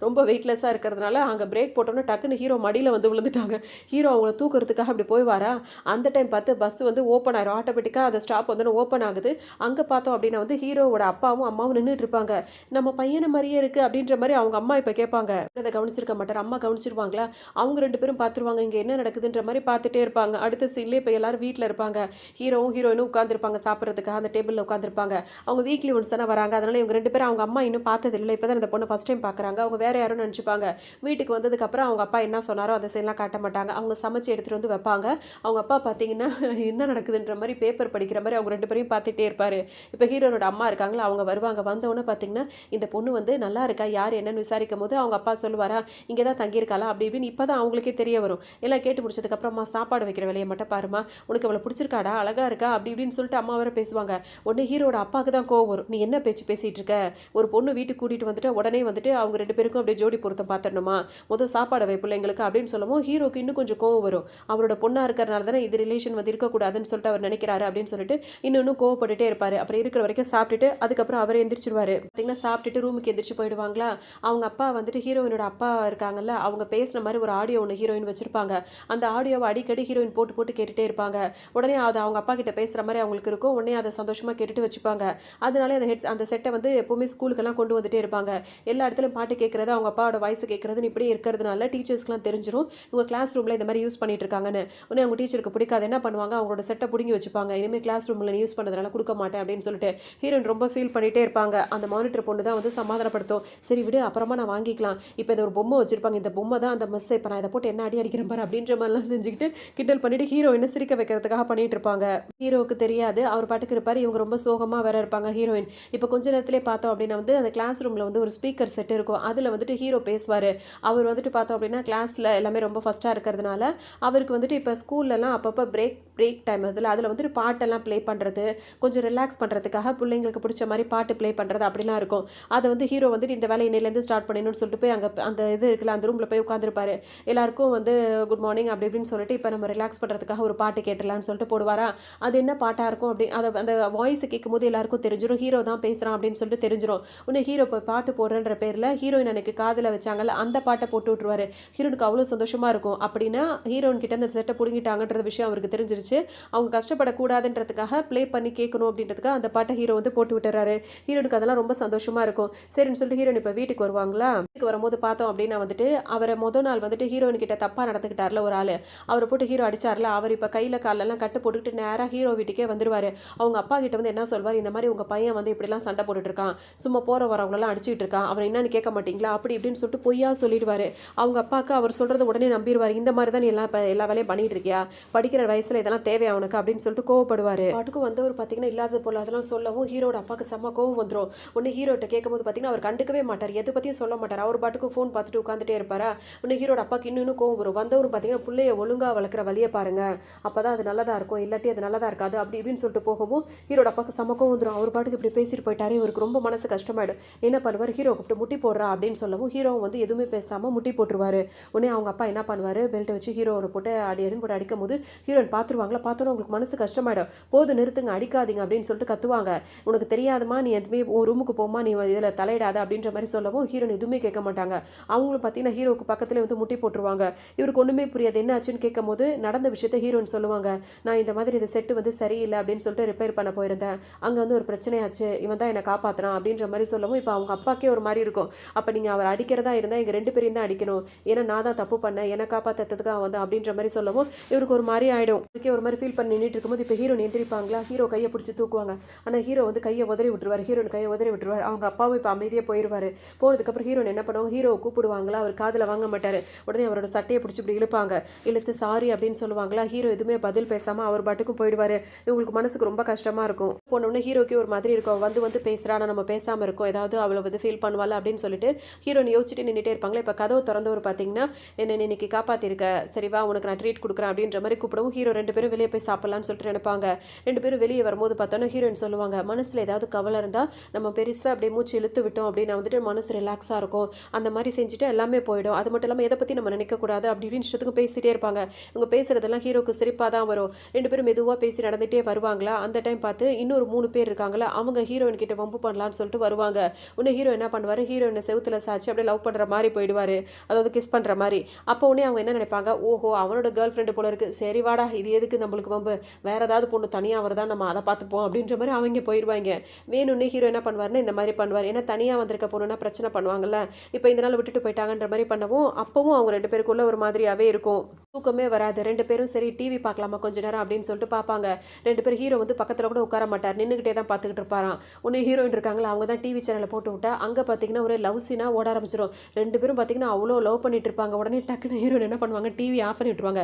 A: ரொம்ப வெயிட்லெஸ்ஸாக இருக்கிறதுனால அங்கே பிரேக் போட்டோன்னே டக்குன்னு ஹீரோ மடியில் வந்து விழுந்துட்டாங்க. ஹீரோ அவங்கள தூக்குறதுக்காக அப்படி போய் வரா, அந்த டைம் பார்த்து பஸ் வந்து ஓப்பன் ஆயிரும். ஆட்டோமேட்டிக்காக அந்த ஸ்டாப் வந்து ஓப்பன் ஆகுது. அங்கே பார்த்தோம் அப்படின்னா வந்து ஹீரோவோட அப்பாவும் அம்மாவும் நின்றுட்டு இருப்பாங்க. நம்ம பையனை மாதிரியே இருக்குது அப்படின்ற மாதிரி அவங்க அம்மா இப்போ கேட்பாங்க. அதை கவனிச்சிருக்க மாட்டார். அம்மா கவனிச்சிருவாங்களா, அவங்க 2 பேரும் பார்த்துருவாங்க இங்கே என்ன நடக்குதுன்ற மாதிரி பார்த்துட்டே இருப்பாங்க. அடுத்த சீன்லேயே இப்போ எல்லாரும் வீட்டில் இருப்பாங்க. ஹீரோவும் ஹீரோயினும் உட்காந்துருப்பாங்க சாப்பிட்றதுக்காக அந்த டேபிளில் உட்காந்துருப்பாங்க. அவங்க வீக்லி ஒன்ஸ் தானே வராங்க. அதனால இவங்க 2 பேரும் அவங்க அம்மா இன்னும் பார்த்தது இல்லை. இப்போ தான் இந்த பொண்ணு ஃபஸ்ட் டைம் பார்க்குறாங்க. அவங்க வேறு யாரும் நினச்சிப்பாங்க. வீட்டுக்கு வந்ததுக்கப்புறம் அவங்க அப்பா என்ன சொன்னாரோ அந்த சைன்லாம் காட்ட மாட்டாங்க. அவங்க சமைச்சு எடுத்துகிட்டு வந்து வைப்பாங்க. அவங்க அப்பா பார்த்தீங்கன்னா என்ன நடக்குதுன்ற மாதிரி பேப்பர் படிக்கிற மாதிரி அவங்க 2 பேரையும் பார்த்துட்டே இருப்பார். இப்போ ஹீரோனோட அம்மா இருக்காங்களா, அவங்க வருவாங்க. வந்தவொடனே பார்த்தீங்கன்னா இந்த பொண்ணு வந்து நல்லா இருக்கா, யார் என்னன்னு விசாரிக்கும் போது அவங்க அப்பா சொல்லுவாரா, இங்கே தான் தங்கியிருக்காளா அப்படி இப்படின்னு. இப்போ தான் அவங்களுக்கே தெரிய வரும். எல்லாம் கேட்டு முடிச்சதுக்கப்புறமா சாப்பாடு வைக்கிற வேலையை மட்டும் பாருமா, உனக்கு அவளை பிடிச்சிருக்காடா, அழகா இருக்கா அப்படி இப்படின்னு சொல்லிட்டு அம்மா வர பேசுவாங்க. உடனே ஹீரோட அப்பாவுக்கு தான் கோவம் வரும். நீ என்ன பேச்சு பேசிகிட்டு இருக்க, ஒரு பொண்ணு வீட்டுக்கு கூட்டிகிட்டு வந்துட்டு உடனே வந்துட்டு அவங்க 2 பேருக்கும் அப்படியே ஜோடி பொருத்தம் பார்த்துடணுமா, முதல் சாப்பாடு வை பிள்ளைங்களுக்கு அப்படின்னு சொல்லவும் ஹீரோக்கு இன்னும் கொஞ்சம் கோவம் வரும். அவரோட பொண்ணாக இருக்கிறனால தானே இது ரிலேஷன் வந்து இருக்கக்கூடாதுன்னு சொல்லிட்டு அவர் நினைக்கிறாரு அப்படின்னு சொல்லிட்டு இன்னும் கோவப்பட்டுட்டே இருப்பார். அப்புறம் இருக்கிற வரைக்கும் சாப்பிட்டுட்டு அதுக்கப்புறம் அவர் எந்திரிச்சிருவாரு. பார்த்தீங்கன்னா சாப்பிட்டுட்டு ரூமுக்கு எந்திரிச்சு போயிடுவாங்களா. அவங்க அப்பா வந்துட்டு ஹீரோயினோட அப்பா இருக்காங்கல்ல, அவங்க பேசுகிற மாதிரி ஒரு ஆடியோ ஒன்று ஹீரோயின் வச்சிருப்பாங்க. அந்த ஆடியோவை அடிக்கடி ஹீரோயின் போட்டு போட்டு கேட்டுகிட்டே இருப்பாங்க. உடனே அதை அவங்க அப்பா கிட்ட பேசுகிற மாதிரி அவங்களுக்கு இருக்கும். உடனே அதை சந்தோஷமாக கேட்டுட்டு வச்சுப்பாங்க. அதனாலே அந்த செட்டை வந்து எப்போவுமே ஸ்கூலுக்கெல்லாம் கொண்டு வந்துட்டே இருப்பாங்க. எல்லா இடத்துலையும் பாட்டு கேட்குறது, அவங்க அப்பாவோட வாய்ஸ் கேட்குறதுன்னு இப்படியே இருக்கிறதுனால டீச்சர்ஸ்க்குலாம் தெரிஞ்சிடும் இவங்க கிளாஸ் ரூமில் இந்த மாதிரி யூஸ் பண்ணிட்டு இருக்காங்கன்னு. உடனே அவங்க டீச்சருக்கு பிடிக்காது. என்ன பண்ணுவாங்க, அவங்களோட செட்டை பிடுங்கி வச்சுப்பாங்க. இனிமேல் கிளாஸ் ரூமில் யூஸ் பண்ணுறதுனால கொடுக்க மாட்டேன் அப்படின்னு சொல்லிட்டு ஹீரோயின் ரொம்ப ஃபீல் பண்ணிகிட்டே இருப்பாங்க. அந்த மானிட்டர் பொண்ணு தான் வந்து சமாதானப்படுத்தும். சரி விடு, அப்புறமா நான் வாங்கிக்கலாம். இப்போ இந்த ஒரு பொம்மை வச்சிருப்பாங்க, இந்த பொம்மை தான் அந்த மிஸ், இப்போ நான் இதை போட்டு என்ன அடிக்கிறேன் பாரு அப்படின்ற மாதிரிலாம் செஞ்சுக்கிட்டு கிண்டல் பண்ணிட்டு ஹீரோயினை சிரிக்க வைக்கிறதுக்காக பண்ணிட்டு இருப்பாங்க. ஹீரோவுக்கு தெரியாது, அவர் பாட்டுக்கு இருப்பார். இவங்க ரொம்ப சோகமாக வேற இருப்பாங்க ஹீரோயின். இப்போ கொஞ்ச நேரத்திலே பார்த்தோம் அப்படின்னா வந்து அந்த கிளாஸ் ரூமில் வந்து ஒரு ஸ்பீக்கர் செட் இருக்கும். அதில் வந்துட்டு ஹீரோ பேசுவார். அவர் வந்துட்டு பார்த்தோம் அப்படின்னா கிளாஸில் எல்லாமே ரொம்ப ஃபஸ்ட்டாக இருக்கிறதுனால அவருக்கு வந்துட்டு இப்போ ஸ்கூல்லலாம் அப்பப்போ பிரேக் டைம் அதில் வந்துட்டு பாட்டெல்லாம் ப்ளே பண்ணுறது, கொஞ்சம் ரிலாக்ஸ் பண்ணுறதுக்காக பிள்ளைங்களுக்கு பிடிச்ச மாதிரி பாட்டு ப்ளே பண்ணுறது அப்படிலாம் இருக்கும். அதை வந்து ஹீரோ வந்துட்டு இந்த வேலை இன்னையிலேருந்து ஸ்டார்ட் பண்ணணும்னு சொல்லிட்டு போய் அங்கே அந்த இது இருக்குல்ல அந்த ரூமில் போய் உட்காந்துருப்பாரு. எல்லாருக்கும் வந்து குட் மார்னிங் அப்படி இப்படின்னு சொல்லிட்டு இப்போ நம்ம ரிலாக்ஸ் பண்ணுறதுக்காக ஒரு பாட்டு கேட்டலான்னு சொல்லிட்டு போடுவாரா. அது என்ன பாட்டாக இருக்கும் அப்படின்னு அதை அந்த வாய்ஸ் கேட்கும் போது எல்லாருக்கும் தெரிஞ்சிடும் ஹீரோ தான் பேசுகிறான் அப்படின்னு சொல்லிட்டு தெரிஞ்சிடும். உடனே ஹீரோ இப்போ பாட்டு போடுறன்ற பேரில் ஹீரோயின் எனக்கு காதில் வச்சாங்கல்ல அந்த பாட்டை போட்டு விட்டுருவாரு. ஹீரோனுக்கு அவ்வளோ சந்தோஷமாக இருக்கும். அப்படின்னா ஹீரோயின் கிட்ட அந்த செட்டை பிடுங்கிட்டாங்கன்ற விஷயம் அவருக்கு தெரிஞ்சிருச்சு. அவங்க கஷ்டப்படக்கூடாதுன்றதுக்காக ப்ளே பண்ணி கேட்கணும் அப்படின்றதுக்காக அந்த பாட்டை ஹீரோ வந்து போட்டு விட்டுறாரு. ஹீரோனுக்கு அதெல்லாம் ரொம்ப சந்தோஷமாக இருக்கும். சரின்னு சொல்லிட்டு ஹீரோயின் இப்போ வீட்டுக்கு வருவாங்களா. வீட்டுக்கு வரும்போது பார்த்தோம் அப்படின்னா வந்துட்டு அவரை முதல் நாள் வந்துட்டு ஹீரோயின் கிட்ட தப்பாக நடந்துக்கிட்டார்ல ஒரு ஆள், அவரை போட்டு ஹீரோ அடிச்சார்ல, அவர் இப்போ கையில் காலெல்லாம் கட்டு போட்டுக்கிட்டு நேராக ஹீரோ வீட்டுக்கே வந்துருவார். அவங்க அப்பா கிட்ட வந்து என்ன சொல்வார், இந்த மாதிரி உங்கள் பையன் வந்து இப்படிலாம் சண்டை போட்டுட்டு இருக்கான், சும்மா போகிற வரவங்களெல்லாம் அடிச்சுட்டு இருக்கான், அவர் என்னன்னு கேட்க மாட்டீங்களா அப்படி இப்படின்னு சொல்லிட்டு பொய்யா சொல்லிடுவார். அவங்க அப்பாவுக்கு அவர் சொல்கிறத உடனே நம்பிடுவார். இந்த மாதிரி தான் நீ எல்லாம் இப்போ எல்லா வேலையும் பண்ணிட்டு இருக்கியா, படிக்கிற வயசில் இதெல்லாம் தேவையா உனக்கு அப்படின்னு சொல்லிட்டு கோவப்படுவார். பாட்டுக்கும் வந்தவர் பார்த்தீங்கன்னா இல்லாத போல அதெல்லாம் சொல்லவும் ஹீரோட அப்பாவுக்கு செம்ம கோவம் வந்துடும். ஒன்று ஹீரோட்ட கேட்கும்போது பார்த்தீங்கன்னா அவர் கண்டுக்கவே மாட்டார், எதை பற்றியும் சொல்ல மாட்டார். அவர் பாட்டுக்கும் ஃபோன் பார்த்துட்டு உட்காந்துட்டே இருப்பாரா. ஒன்று ஹீரோட அப்பாவுக்கு இன்னும் கோவம் வரும். வந்தவரும் பார்த்தீங்கன்னா பிள்ளைய ஒழுங்காக வளர்க்குற வழியை பாருங்க, அப்போ தான் அது நல்லதாக இருக்கும், இல்லாட்டி அது நல்லதாக இருக்காது அப்படி இப்படின்னு சொல்லிட்டு போகவும் ஹீரோட அப்பாவுக்கு செம்ம கோவம் வந்துடும். அவர் பாட்டுக்கு இப்படி பேசிட்டு போயிட்டாரு. இவருக்கு ரொம்ப மனசு கஷ்டமாயிடும். என்ன பண்ணுவார், ஹீரோ கூப்பிட்டு முட்டி போடுறா அப்படின்னு சொல்லவும் ஹீரோவும் வந்து எதுவுமே பேசாமல் முட்டி போட்டுருவாரு. உடனே அவங்க அப்பா என்ன பண்ணுவார், பெல்ட்டை வச்சு ஹீரோவை போட்டு அடியதுன்னு போட்டு அடிக்கும் போது ஹீரோயின் பார்த்துருவாங்களா. பார்த்தோன்னா உங்களுக்கு மனசு கஷ்டமாயிடும். போது நிறுத்துங்க, அடிக்காதீங்க அப்படின்னு சொல்லிட்டு கத்துவாங்க. உனக்கு தெரியாதுமா, நீ எதுவுமே ரூமுக்கு போமா, நீ இதில் தலையிடாத அப்படின்ற மாதிரி சொல்லவும் ஹீரோயின் எதுவுமே கேட்க மாட்டாங்க. அவங்களும் பார்த்தீங்கன்னா ஹீரோவுக்கு பக்கத்தில் வந்து முட்டி போட்டுருவாங்க. இவருக்கு ஒன்றுமே புரியாது. என்ன ஆச்சுன்னு கேட்கும் போது நடந்த விஷயத்த ஹீரோயின் சொல்லுவாங்க. நான் இந்த மாதிரி இந்த செட்டு வந்து சரியில்லை அப்படின்னு சொல்லிட்டு ரிப்பேர் பண்ண போயிருந்தேன், அங்கே வந்து ஒரு பிரச்சனையாச்சு, இவன் தான் என்னை காப்பாற்றினான் அப்படின்ற மாதிரி சொல்லவும் இப்போ அவங்க அப்பாக்கே ஒரு மாதிரி இருக்கும். அப்போ நீங்கள் அவர் அடிக்கிறதா இருந்தால் எங்கள் 2 பேரையும் தான் அடிக்கணும், ஏன்னா நான் தான் தப்பு பண்ணேன், என்னை காப்பாற்றுறதுக்காக வந்து அப்படின்ற மாதிரி சொல்லவும் இவருக்கு ஒரு மாதிரி ஆகிடும். இவருக்கே ஒரு மாதிரி ஃபீல் பண்ணி நின்றுட்டு இருக்கும்போது இப்போ ஹீரோயின் எந்திரிப்பாங்களா. ஹீரோ கையை பிடிச்சி தூக்குவாங்க. ஆனால் ஹீரோ வந்து கையை உதறி விட்டுருவார். ஹீரோயின் கையை உதறி விட்டுருவார். அவங்க அப்பாவும் இப்போ அமைதியாக போயிடுவார். போனதுக்கப்புறம் ஹீரோயின் என்ன பண்ணுவாங்க, ஹீரோவை கூப்பிடுவாங்களா. அவர் காதில் வாங்க மாட்டார். உடனே அவரோட சட்டையை பிடிச்சி இப்படி இழுப்பாங்க. இழுத்து சாரி அப்படின்னு சொல்லுவாங்களா. ஹீரோ எதுவுமே பதில் பேசாமல் அவர் பாட்டுக்கும் போயிடுவார். இவங்களுக்கு மனசுக்கு ரொம்ப கஷ்டமாக இருக்கும். போனோடனே ஹீரோக்கே ஒரு மாதிரி இருக்கும், வந்து பேசுகிறா, ஆனால் நம்ம பேசாமல் இருக்கோம், ஏதாவது அவளை வந்து ஃபீல் பண்ணுவாள் அப்படின்னு சொல்லிட்டு ஹீரோயின் யோசிச்சுட்டு நின்றுட்டே இருப்பாங்களா. இப்போ கதவு திறந்தவர் பார்த்தீங்கன்னா என்ன இன்னைக்கு காப்பாற்றிருக்க, சரிவா உனக்கு நான் ட்ரீட் கொடுக்குறேன் அப்படின்ற மாதிரி கூப்பிடவும் ஹீரோ 2 பேரும் வெளியே போய் சாப்பிட்லான்னு சொல்லிட்டு நினைப்பாங்க. 2 பேரும் வெளியே வரும்போது பார்த்தோன்னா ஹீரோயின் சொல்லுவாங்க, மனசில் ஏதாவது கவலை இருந்தால் நம்ம பெருசாக அப்படியே மூச்சு இழுத்து விட்டோம் அப்படின்னா வந்துட்டு மனசு ரிலாக்ஸாக இருக்கும், அந்த மாதிரி செஞ்சுட்டு எல்லாமே போயிடும். அது மட்டும் இல்லாமல் எதை பற்றி நம்ம நினைக்கக்கூடாது அப்படி இப்படின்னு இஷ்டத்துக்கும் பேசிகிட்டே இருப்பாங்க. இவங்க பேசுகிறதெல்லாம் ஹீரோக்கு சிரிப்பாக தான் வரும். 2 பேரும் மெதுவாக பேசி நடந்துகிட்டே வருவாங்களா. அந்த டைம் பார்த்து இன்னொரு 3 பேர் இருக்காங்களா, அவங்க ஹீரோயின் கிட்ட வம்பு பண்ணலான்னு சொல்லிட்டு வருவாங்க. உடனே ஹீரோ என்ன பண்ணுவார், ஹீரோயினை செவுத்துல சாச்சு அப்படியே லவ் பண்ணுற மாதிரி போயிடுவார், அதாவது கிஸ் பண்ணுற மாதிரி. அப்போ உடனே அவங்க என்ன நினைப்பாங்க, ஓஹோ அவனோட கேர்ள் ஃப்ரெண்டு போல இருக்குது, சரி வாடா இது எதுக்கு நம்மளுக்கு வம்பு, வேறு ஏதாவது பொண்ணு தனியாக வருதான் நம்ம அதை பார்த்துப்போம் அப்படின்ற மாதிரி அவங்க போயிடுவாங்க. வேணும்னே ஹீரோ என்ன பண்ணுவார்னா இந்த மாதிரி பண்ணுவார். ஏன்னா தனியாக வந்திருக்க பொண்ணுன்னா பிரச்சனை பண்ணுவாங்கல்ல, இப்போ இந்த நாள் விட்டுட்டு போயிட்டாங்கன்ற மாதிரி பண்ணவும் அப்பவும் அவங்க 2 பேருக்குள்ள ஒரு மாதிரியாகவே இருக்கும். தூக்கமே வராது. 2 பேரும் சரி டிவி பார்க்கலாமா கொஞ்ச நேரம் அப்படின்னு சொல்லிட்டு பார்ப்பாங்க. 2 பேரும் ஹீரோ வந்து பக்கத்தில் கூட உட்கார மாட்டார், நின்றுக்கிட்டே தான் பார்த்துக்கிட்டு இருப்பாராம். ஒன்று ஹீரோயின் இருக்காங்களா அவங்க தான் டிவி சேனலை போட்டு விட்டா அங்கே பார்த்தீங்கன்னா ஒரு லவ் சீனாக ஓட ஆரம்பிச்சிடும். 2 பேரும் பார்த்தீங்கன்னா அவ்வளோ லவ் பண்ணிட்டு இருப்பாங்க. உடனே டக்குன்னு ஹீரோயின் என்ன பண்ணுவாங்க, டிவி ஆஃப் பண்ணி விட்டுருவாங்க.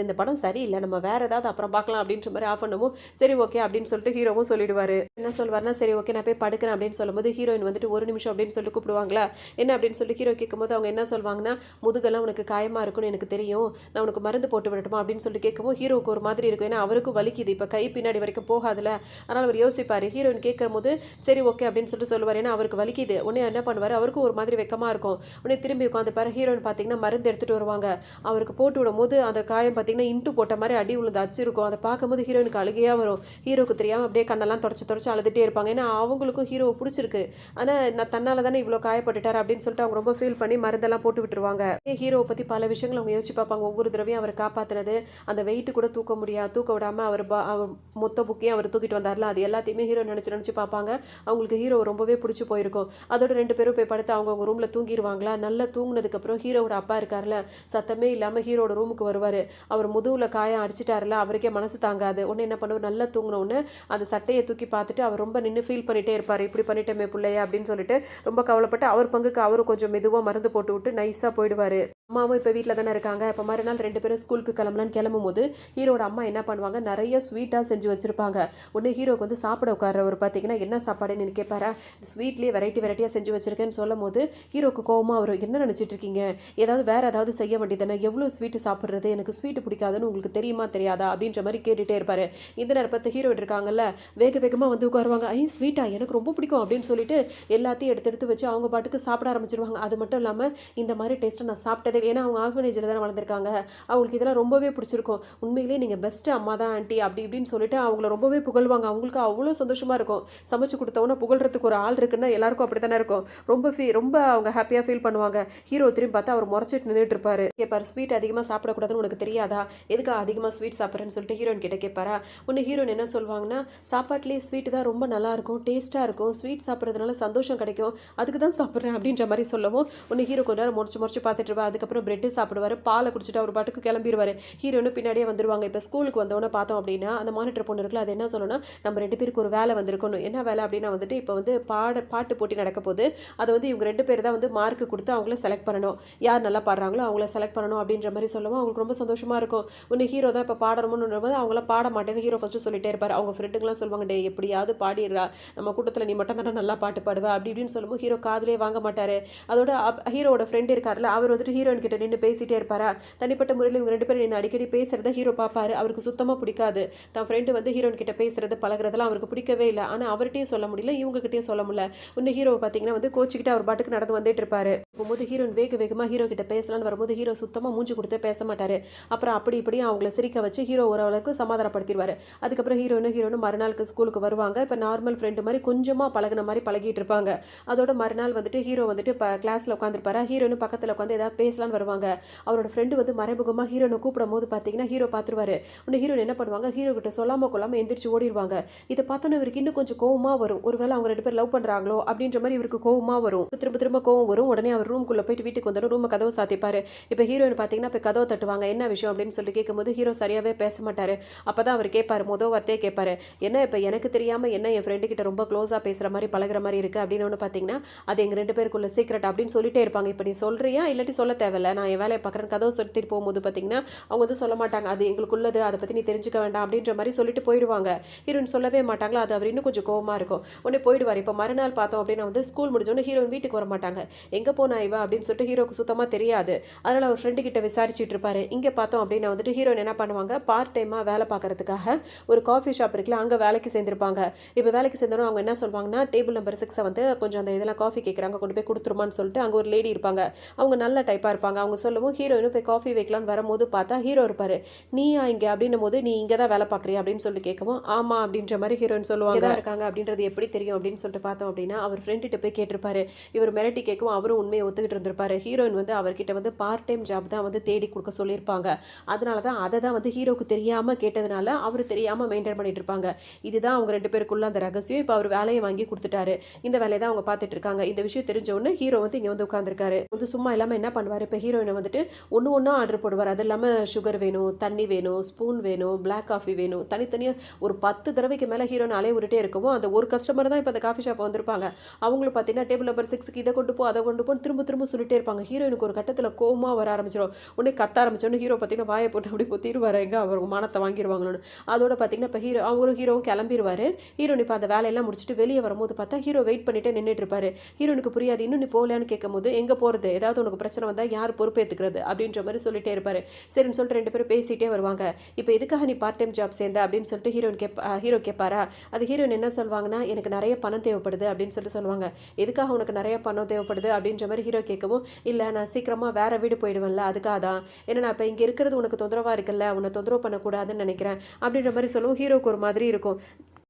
A: இந்த படம் சரியில்லை, நம்ம வேறு ஏதாவது அப்புறம் பார்க்கலாம் அப்படின்ற மாதிரி ஆஃப் பண்ணவும் சரி ஓகே அப்படின்னு சொல்லிட்டு ஹீரோவும் சொல்லிடுவார். என்ன சொல்வார்னா சரி ஓகே நான் போய் படுக்கிறேன் அப்படின்னு சொல்லும்போது ஹீரோயின் வந்துட்டு ஒரு நிமிஷம் அப்படின்னு சொல்லி கூப்பிடுவாங்களா. என்ன அப்படின்னு சொல்லி ஹீரோ கேட்கும்போது அவங்க என்ன சொல்வாங்கன்னா, முதுகெல்லாம் உனக்கு காயமாக இருக்குன்னு எனக்கு தெரியும், நான் உனக்கு மருந்து போட்டு விடட்டுமா அப்படின்னு சொல்லி கேட்கவும் ஹீரோவுக்கு ஒரு மாதிரி இருக்கும். ஏன்னா அவருக்கும் வலிக்குது, இப்போ கை பின்னாடி வரைக்கும் போகாதுல, அதனால் அவர் யோசிப்பார். ஹீரோயின் கேட்கும் போது சரி ஓகே அப்படின்னு சொல்லிட்டு சொல்லுவார். ஏன்னா அவருக்கு வலிக்குது. உடனே என்ன பண்ணுவார், அவருக்கும் ஒரு மாதிரி வெக்கமாக இருக்கும். உடனே திரும்பி உட்காந்து பாரு, ஹீரோயின் பார்த்தீங்கன்னா மருந்து எடுத்துகிட்டு வருவாங்க. அவருக்கு போட்டு விடும்போது அந்த காயம் பார்த்தீங்கன்னா இன்ட்டு போட்ட மாதிரி அடி விழுந்து அச்சு இருக்கும். அதை பார்க்கும்போது ஹீரோயினுக்கு அழுகையாக வரும். ஹீரோக்கு தெரியாமல் அப்படியே கண்ணெல்லாம் தொடச்சி அழுதுகிட்டே இருப்பாங்க. ஏன்னா அவங்களுக்கும் ஹீரோவை பிடிச்சிருக்கு, ஆனால் நான் தன்னால் தானே இவ்வளோ காயப்பட்டுட்டார் அப்படின்னு சொல்லிட்டு அவங்க ரொம்ப ஃபீல் பண்ணி மருந்தெல்லாம் போட்டு விட்டுருவாங்க. ஹீரோவை பற்றி பல விஷயங்கள் அவங்க யோசிச்சு பார்ப்பாங்க. ஒவ்வொரு தடவையும் அவர் காப்பாற்றுனது, அந்த வெயிட்டு கூட தூக்க விடாமல் அவர் மொத்த புக்கையும் அவர் தூக்கிட்டு வந்தார்ல, அது எல்லாத்தையுமே ஹீரோ நினச்சி பார்ப்பாங்க. அவங்களுக்கு ஹீரோ ரொம்பவே பிடிச்சி போயிருக்கும். அதோட 2 பேரும் போய் படுத்து அவங்க ரூமில் தூங்கிடுவாங்களா. நல்லா தூங்கினதுக்கப்புறம் ஹீரோட அப்பா இருக்கார்ல, சத்தமே இல்லாமல் ஹீரோட ரூமுக்கு வருவார். அவர் முதுகில் காயம் அடிச்சிட்டாருல, அவருக்கே மனசு தாங்காது. ஒன்று என்ன பண்ணுவார், நல்லா தூங்கினோன்னு அந்த சட்டையை தூக்கி பார்த்துட்டு அவர் ரொம்ப நின்று ஃபீல் பண்ணிகிட்டே இருப்பார். இப்படி பண்ணிட்டோமே பிள்ளைய அப்படின்னு சொல்லிட்டு ரொம்ப கவலைப்பட்டு அவர் பங்குக்கு அவரும் கொஞ்சம் மெதுவாக மருந்து போட்டு விட்டு நைஸாக போயிடுவார். அம்மாவும் இப்போ வீட்டில் தானே இருக்காங்க. இப்போ மறுநாள் 2 பேரும் ஸ்கூலுக்கு கிளம்பும் போது ஹீரோட அம்மா என்ன பண்ணுவாங்க, நிறைய ஸ்வீட்டாக செஞ்சு வச்சுருப்பாங்க. உடனே ஹீரோக்கு வந்து சாப்பிட உட்கார்றவர் பார்த்தீங்கன்னா என்ன சாப்பாடுன்னு கேட்பாரா. ஸ்வீட்லேயே வெரைட்டியாக செஞ்சு வச்சுருக்கேன்னு சொல்லும் போது ஹீரோக்கு கோவமாக வரும். என்ன நினச்சிட்டு இருக்கீங்க, ஏதாவது செய்ய வேண்டியதானே, எவ்வளோ ஸ்வீட்டு சாப்பிட்றது, எனக்கு ஸ்வீட்டு பிடிக்காதுன்னு உங்களுக்கு தெரியுமா தெரியாதா அப்படின்ற மாதிரி கேட்டுகிட்டே இருப்பார். இந்த நேரம் பார்த்து ஹீரோ இருக்காங்கல்ல, வேகமாக வந்து உட்காருவாங்க. ஸ்வீட்டா எனக்கு ரொம்ப பிடிக்கும் அப்படின்னு சொல்லிட்டு எல்லாத்தையும் எடுத்து வச்சு அவங்க பாட்டுக்கு சாப்பிட ஆரம்பிச்சிருவாங்க. அது மட்டும் இல்லாமல் இந்த மாதிரி டேஸ்ட்டை நான் சாப்பிட்டதே, ஏன்னா அவங்க ஆர்ஃபனேஜில் தானே வளர்ந்துருக்காங்க, அவங்களுக்கு இதெல்லாம் ரொம்பவே பிடிச்சிருக்கும். உண்மையிலேயே நீங்கள் பெஸ்ட்டு அம்மா தான் ஆண்டி அப்படி இப்படின்னு சொல்லிட்டு அவங்கள ரொம்பவே புகழ்வாங்க. அவங்களுக்கு அவ்வளோ சந்தோஷமாக இருக்கும். சமைச்சு கொடுத்தவொன்னே புகழ்றதுக்கு ஒரு ஆள் இருக்குன்னா எல்லாருக்கும் அப்படி தானே இருக்கும். ரொம்ப அவங்க ஹாப்பியாக ஃபீல் பண்ணுவாங்க. ஹீரோ திரும்பி பார்த்தா அவர் முறைச்சிட்டு நின்றுட்டு இருப்பாரு. கேட்பார், ஸ்வீட் அதிகமாக சாப்பிடக்கூடாதுன்னு உனக்கு தெரியாதா, எதுக்கு அதிகமாக ஸ்வீட் சாப்பிட்றேன்னு சொல்லிட்டு ஹீரோயின் கிட்ட கேட்பாரா. ஒன்று ஹீரோயின் என்ன சொல்லுவாங்கன்னா, சாப்பாட்லேயே ஸ்வீட்டு தான் ரொம்ப நல்லாயிருக்கும், டேஸ்ட்டாக இருக்கும், ஸ்வீட் சாப்பிட்றதுனால சந்தோஷம் கிடைக்கும், அதுக்கு தான் சாப்பிட்றேன் அப்படின்ற மாதிரி சொல்லவும் ஒன்று ஹீரோ கொஞ்ச நேரம் முறைச்சு பார்த்துட்டு இருப்பா. அதுக்கப்புறம் பிரெட்டு சாப்பிடுவார், பாலை குடிச்சிட்டு அவர் பாட்டுக்கு கிளம்பிடுவார். ஹீரோன்னு பின்னாடியே வந்துடுவாங்க. இப்போ ஸ்கூலுக்கு வந்தவொன்னே பார்த்தோம் அப்படின்னா அந்த மானிட்டர் பொண்ணு இருக்குல்ல, அது என்ன சொல்லணும்னா, நம்ம 2 பேருக்கு ஒரு வேலை வந்திருக்கணும். என்ன வேலை அப்படின்னா வந்துட்டு இப்போ வந்து பாட்டு போட்டி நடக்க போது, அதை வந்து இவங்க 2 பேர் தான் வந்து மார்க்கு கொடுத்து அவங்கள செலக்ட் பண்ணணும். யார் நல்லா பாடுறாங்களோ அவங்கள செலக்ட் பண்ணணும் அப்படின்ற மாதிரி சொல்லவும் அவங்களுக்கு ரொம்ப சந்தோஷமாக இருக்கும். ஒன்று ஹீரோ தான் இப்போ பாடணும்னு போது அவங்கள பாட மாட்டேன்னு ஹீரோ ஃபஸ்ட்டு சொல்லிட்டே இருப்பார். அவங்க ஃப்ரெண்டுங்களாம் சொல்லுவாங்க, டே எப்படியாவது பாடிடுறா, நம்ம கூட்டத்தில் நீ மட்டும் தானே நல்லா பாட்டு பாடுவா அப்படி இப்படின்னு சொல்லும்போது ஹீரோ காதிலே வாங்க மாட்டார். அதோட ஹீரோட ஃப்ரெண்டு இருக்கார்ல, அவர் வந்துட்டு ஹீரோயின் கிட்ட நின்று பேசிகிட்டே இருப்பாரா. தனிப்பட்ட முறையில் இவங்க 2 பேரும் நின்று அடிக்கடி பேசுகிறத ஹீரோ பார்ப்பாரு. அவருக்கு சுத்தமாக பிடிக்காது. தன் ஃப்ரெண்டு வந்து ஹீரோயின் கிட்ட பேசுறது பழகிறதெல்லாம் அவருக்கு பிடிக்கவே இல்லை. ஆனால் அவர்கிட்டையும் சொல்ல முடியல, இவங்ககிட்டையும் சொல்ல முடியல. இன்னும் ஹீரோவை பார்த்தீங்கன்னா வந்து கோச்சிக்கிட்டு அவர் பாட்டுக்கு நடந்து வந்துட்டு இருப்பாரு. போகும்போது ஹீரோயின் வேகமாக ஹீரோ கிட்ட பேசலான்னு வரும்போது ஹீரோ சுத்தமாக மூஞ்சி கொடுத்து பேச மாட்டார். அப்புறம் அப்படி இப்படியும் அவங்கள சிரிக்க வச்சு ஹீரோ ஓரளவுக்கு சமாதானப்படுத்திடுவார். அதுக்கப்புறம் ஹீரோனும் மறுநாளுக்கு ஸ்கூலுக்கு வருவாங்க. இப்போ நார்மல் ஃப்ரெண்டு மாதிரி கொஞ்சமாக பழகின மாதிரி பழகிட்டு இருப்பாங்க. அதோட மறுநாள் வந்துட்டு ஹீரோ வந்துட்டு இப்போ கிளாஸில் உட்காந்துருப்பாரு. ஹீரோனும் பக்கத்தில் உட்காந்து ஏதாவது பேசலான்னு வருவாங்க. அவரோட ஃப்ரெண்டு வந்து மறைமுகமாக ஹீரோனை கூப்பிடும் போது பார்த்தீங்கன்னா ஹீரோ பார்த்துருவாரு. இன்னும் ஹீரோன் என்ன பண்ணுவாங்க, ஹீரோ கிட்ட சொல்லாமல் கொள்ளாமல் எந்திரிச்சு ஓடிடுவாங்க. இதை பார்த்தோன்னு இவருக்கு இன்னும் கொஞ்சம் கோவமாக வரும். ஒருவேளை அவங்க 2 பேர் லவ் பண்ணுறாங்களோ அப்படின்ற மாதிரி இவருக்கு கோவமாக வரும். திரும்ப கோவம் வரும். உடனே அவர் ரூம்குள்ளே போயிட்டு வீட்டுக்கு வந்துடும். ரூமை கதவை சாத்திப்பாரு. இப்போ ஹீரோயின் பார்த்தீங்கன்னா இப்போ கதவை தட்டுவாங்க. என்ன விஷயம் அப்படின்னு சொல்லி கேட்கும்போது ஹீரோ சரியாகவே பேச மாட்டார். அப்போ தான் அவர் கேட்பார், மொதல் வார்த்தையே கேட்பாரு, என்ன இப்போ எனக்கு தெரியாமல் என்ன என் ஃப்ரெண்டு கிட்ட ரொம்ப க்ளோஸாக பேசுகிற மாதிரி பழகிற மாதிரி இருக்குது அப்படின்னு ஒன்று பார்த்தீங்கன்னா அது எங்கள் 2 பேருக்குள்ள சீக்ரெட் அப்படின்னு சொல்லிட்டே இருப்பாங்க. இப்போ நீ சொல்கிறியா இல்லாட்டி சொல்ல தேவையில்லை, நான் என் வேலையை பார்க்குறேன். கதவை சுற்றிட்டு போகும்போது பார்த்தீங்கன்னா அவங்க வந்து சொல்ல மாட்டாங்க, அது எங்களுக்குள்ளது, அதை பற்றி நீ தெரிஞ்சுக்க வேண்டாம் அப்படின்ற மாதிரி சொல்லிட்டு போயிடுவாங்க. ஹீரோயின் சொல்லவே மாட்டாங்களா, அது அவர் இன்னும் கொஞ்சம் கோவமாக இருக்கும். உடனே போயிடுவார். இப்போ மறுநாள் பார்த்தோம் அப்படின்னா வந்து ஸ்கூல் முடிஞ்சோடனே ஹீரோயின் வீட்டுக்கு வர மாட்டாங்க. எங்கே போனா இவ அப்படின்னு சொல்லிட்டு ஹீரோக்கு சுத்தமாக தெரியாது. அதனால் அவர் ஃப்ரெண்டு கிட்ட விசாரிச்சுட்டு இருப்பாரு. இங்கே பார்த்தோம் அப்படின்னா வந்துட்டு ஹீரோயின் என்ன பண்ணுவாங்க, பார்ட் டைமாக வேலை பார்க்கறதுக்காக ஒரு காஃபி ஷாப் இருக்குல்ல, அங்கே வேலைக்கு சேர்ந்துருப்பாங்க. இப்போ வேலைக்கு சேர்ந்தோம் அவங்க என்ன சொல்லுவாங்கன்னா, டேபிள் நம்பர் 6 வந்து கொஞ்சம் அந்த இதெல்லாம் காஃபி கேட்குறாங்க, கொண்டு போய் கொடுத்துருமான்னு சொல்லிட்டு அங்கே ஒரு லேடி இருப்பாங்க. அவங்க நல்ல டைப்பாக இருப்பாங்க. இருப்பாங்க. அவங்க சொல்லவும் ஹீரோயினும் போய் காஃபி வைக்கலான்னு வரும்போது பார்த்தா ஹீரோ இருப்பாரு. "நீயா இங்க?" அப்படின்னும்போது, "நீ இங்க தான் வேலை பார்க்குறியா?" அப்படின்னு சொல்லிட்டு கேட்கவும், "ஆமா" அப்படின்ற மாரி ஹீரோயின் சொல்லுவாங்க. "இங்க தான் இருக்காங்க அப்படின்றது எப்படி தெரியும்?" அப்படின்னு சொல்லிட்டு பார்த்தோம் அப்படின்னா, அவர் ஃப்ரெண்டுட்ட போய் கேட்டிருப்பாரு. இவர் மிரட்டி கேட்கவும் அவரும் உண்மைய ஒத்துக்கிட்டு இருந்திருப்பாரு. ஹீரோயின் வந்து அவர்கிட்ட வந்து பார்ட் டைம் ஜாப் தான் வந்து தேடி குடுக்க சொல்லியிருப்பாங்க. அதனால தான் அத தான் வந்து ஹீரோக்கு தெரியாம கேட்டதுனால, அவரு தெரியாம மெயின்டெயின் பண்ணிட்டு இருப்பாங்க. இதுதான் அவங்க 2 பேருக்குள்ள அந்த ரகசியம். இப்ப அவரு வேலைய வாங்கி குடுத்துட்டாரு. இந்த வேலைய தான் அவங்க பார்த்துட்டு இருக்காங்க. இந்த விஷயம் தெரிஞ்ச உடனே ஹீரோ வந்து இங்க வந்து உட்கார்ந்திருக்காரு. வந்து சும்மா இல்லாம என்ன பண்ணுவாரு, இப்ப ஹீரோயின வந்துட்டு ஒண்ணு ஒண்ணா ஆர்டர் போடுவாரு. அது இல்லாம சுகர் வேணும், தண்ணி வேணும், ஸ்பூன் வேணும், பிளாக் காஃபி வேணும். தனித்தனியா ஒரு 10 தடவைக்கு மேல ஹீரோயின் அலைய விட்டுட்டே இருக்கவும், அந்த ஒரு கஸ்டமர் தான் இப்ப அந்த காஃபி ஷாப் வந்திருப்பாங்க. அவங்களும் பார்த்தீங்கன்னா, டேபிள் நம்பர் 6க்கு இத கொண்டு போ, அத கொண்டு போன்னு திரும்ப திரும்ப சொல்லிட்டே இருப்பாங்க. ஹீரோயினுக்கு ஒரு கட்டத்துல கோவமா வர ஆரம்பிச்சுரும். உடனே கத்த ஆரம்பிச்சோனே ஹீரோ பார்த்தீங்கன்னா, வாய போட்டு அப்படியே பொத்திருவாரு. எங்க அவங்க மானத்த வாங்கிருவாங்களோன்னு. அதோட பார்த்தீங்கன்னா, இப்ப அவரும் ஹீரோவும் கிளம்பிருவாரு. ஹீரோயின் இப்ப அந்த வேலையெல்லாம் முடிச்சுட்டு வெளிய வரும்போது பார்த்தா, ஹீரோ வெயிட் பண்ணிட்டே நின்னுட்டு இருப்பாரு. ஹீரோயினுக்கு புரியாது. இன்னும் நீ போகலையான்னு கேட்கும்போது, எங்க போறது? ஏதாவது உனக்கு பிரச்சனை வந்தா யார் பொறுப்பேத்துக்கிறது? அப்படின்ற மாரி சொல்லிட்டே இருப்பாரு. சரின்னு சொல்லிட்டு 2 பேரும் பேசிட்டே வருவாங்க. இப்ப எதுக்காக நீ பார்ட் டைம் ஜாப் சேர்ந்த? அப்படின்னு சொல்லிட்டு ஹீரோ கேட்பாரா? அது ஹீரோயின் என்ன சொல்வாங்கன்னா, எனக்கு நெறைய பணம் தேவைப்படுது அப்படின்னு சொல்லிட்டு சொல்லுவாங்க. எதுக்காக உனக்கு நெறைய பணம் தேவைப்படுது? அப்படின்ற மாரி ஹீரோ கேட்கவும், இல்ல நான் சீக்கிரமா வேற வீடு போயிடுவேன்ல, அதுக்காக தான். ஏன்னா நான் இப்ப இங்க இருக்கிறது உனக்கு தொந்தரவா இருக்குல்ல, உன்ன தொந்தரவு பண்ணக்கூடாதுன்னு நெனைக்கிறேன். அப்படின்ற மாரி சொல்லவும் ஹீரோக்கு ஒரு மாதிரி இருக்கும்.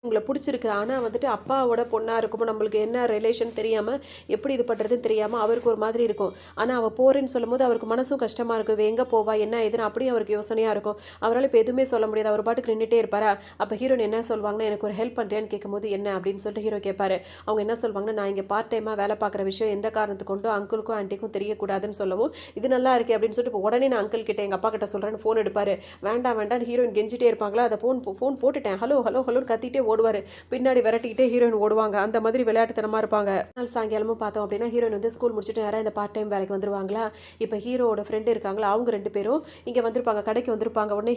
A: உங்கள புடிச்சிருக்கு. ஆனா வந்துட்டு அப்பாவோட பொண்ணா இருக்குமோ, நம்மளுக்கு என்ன ரிலேஷன் தெரியாம, எப்படி இது பண்றதுன்னு தெரியாம அவருக்கு ஒரு மாதிரி இருக்கும். ஆனா அவ போறேன்னு சொல்லும்போது அவருக்கு மனசும் கஷ்டமா இருக்கும். இவ எங்க போவா? என்ன ஏதுன்னு அப்படியே அவருக்கு யோசனையா இருக்கும். அவரால இப்ப எதுவுமே சொல்ல முடியாது. அவர் பாட்டுக்கு நின்னுட்டே இருப்பாரா? அப்ப ஹீரோயின் என்ன சொல்வாங்கன்னா, "எனக்கு ஒரு ஹெல்ப் பண்றியான்னு?" கேட்கும்போது, "என்ன?" அப்படின்னு சொல்லிட்டு ஹீரோ கேட்பாரு. அவங்க என்ன சொல்வாங்கன்னா, "நான் இங்க பார்ட் டைமா வேலை பார்க்குற விஷயம் எந்த காரணத்துக் கொண்டும் அங்கிளுக்கும், ஆன்டிக்கும் தெரியக்கூடாதுன்னு" சொல்லவும், "இது நல்லா இருக்கே" அப்படின்னு சொல்லிட்டு இப்ப உடனே நான் அங்கிள் கிட்ட, எங்க அப்பா கிட்ட சொல்றேன்னு ஃபோன் எடுப்பாரு. வேண்டாம் வேண்டாம்ன்னு ஹீரோயின் கெஞ்சிட்டே இருப்பாங்களா, அத ஃபோன் போட்டுட்டேன். ஹலோ, ஹலோ, ஹலோன்னு கத்திட்டே ஓடுவாரு. பின்னாடி விரட்டிக்கிட்டே ஹீரோயின் ஓடுவாங்க. அந்த மாதிரி விளையாட்டுத்தனமா இருப்பாங்க. நாள் சாயங்காலமும் பார்த்தோம் அப்படின்னா, ஹீரோயின் வந்து ஸ்கூல் முடிச்சுட்டு நேரா இந்த பார்ட் டைம் வேலைக்கு வந்துருவாங்களா. இப்ப ஹீரோவோட ஃப்ரெண்ட் இருக்காங்களா, அவங்க 2 பேரும் இங்க வந்திருப்பாங்க. கடைக்கு வந்திருப்பாங்க. உடனே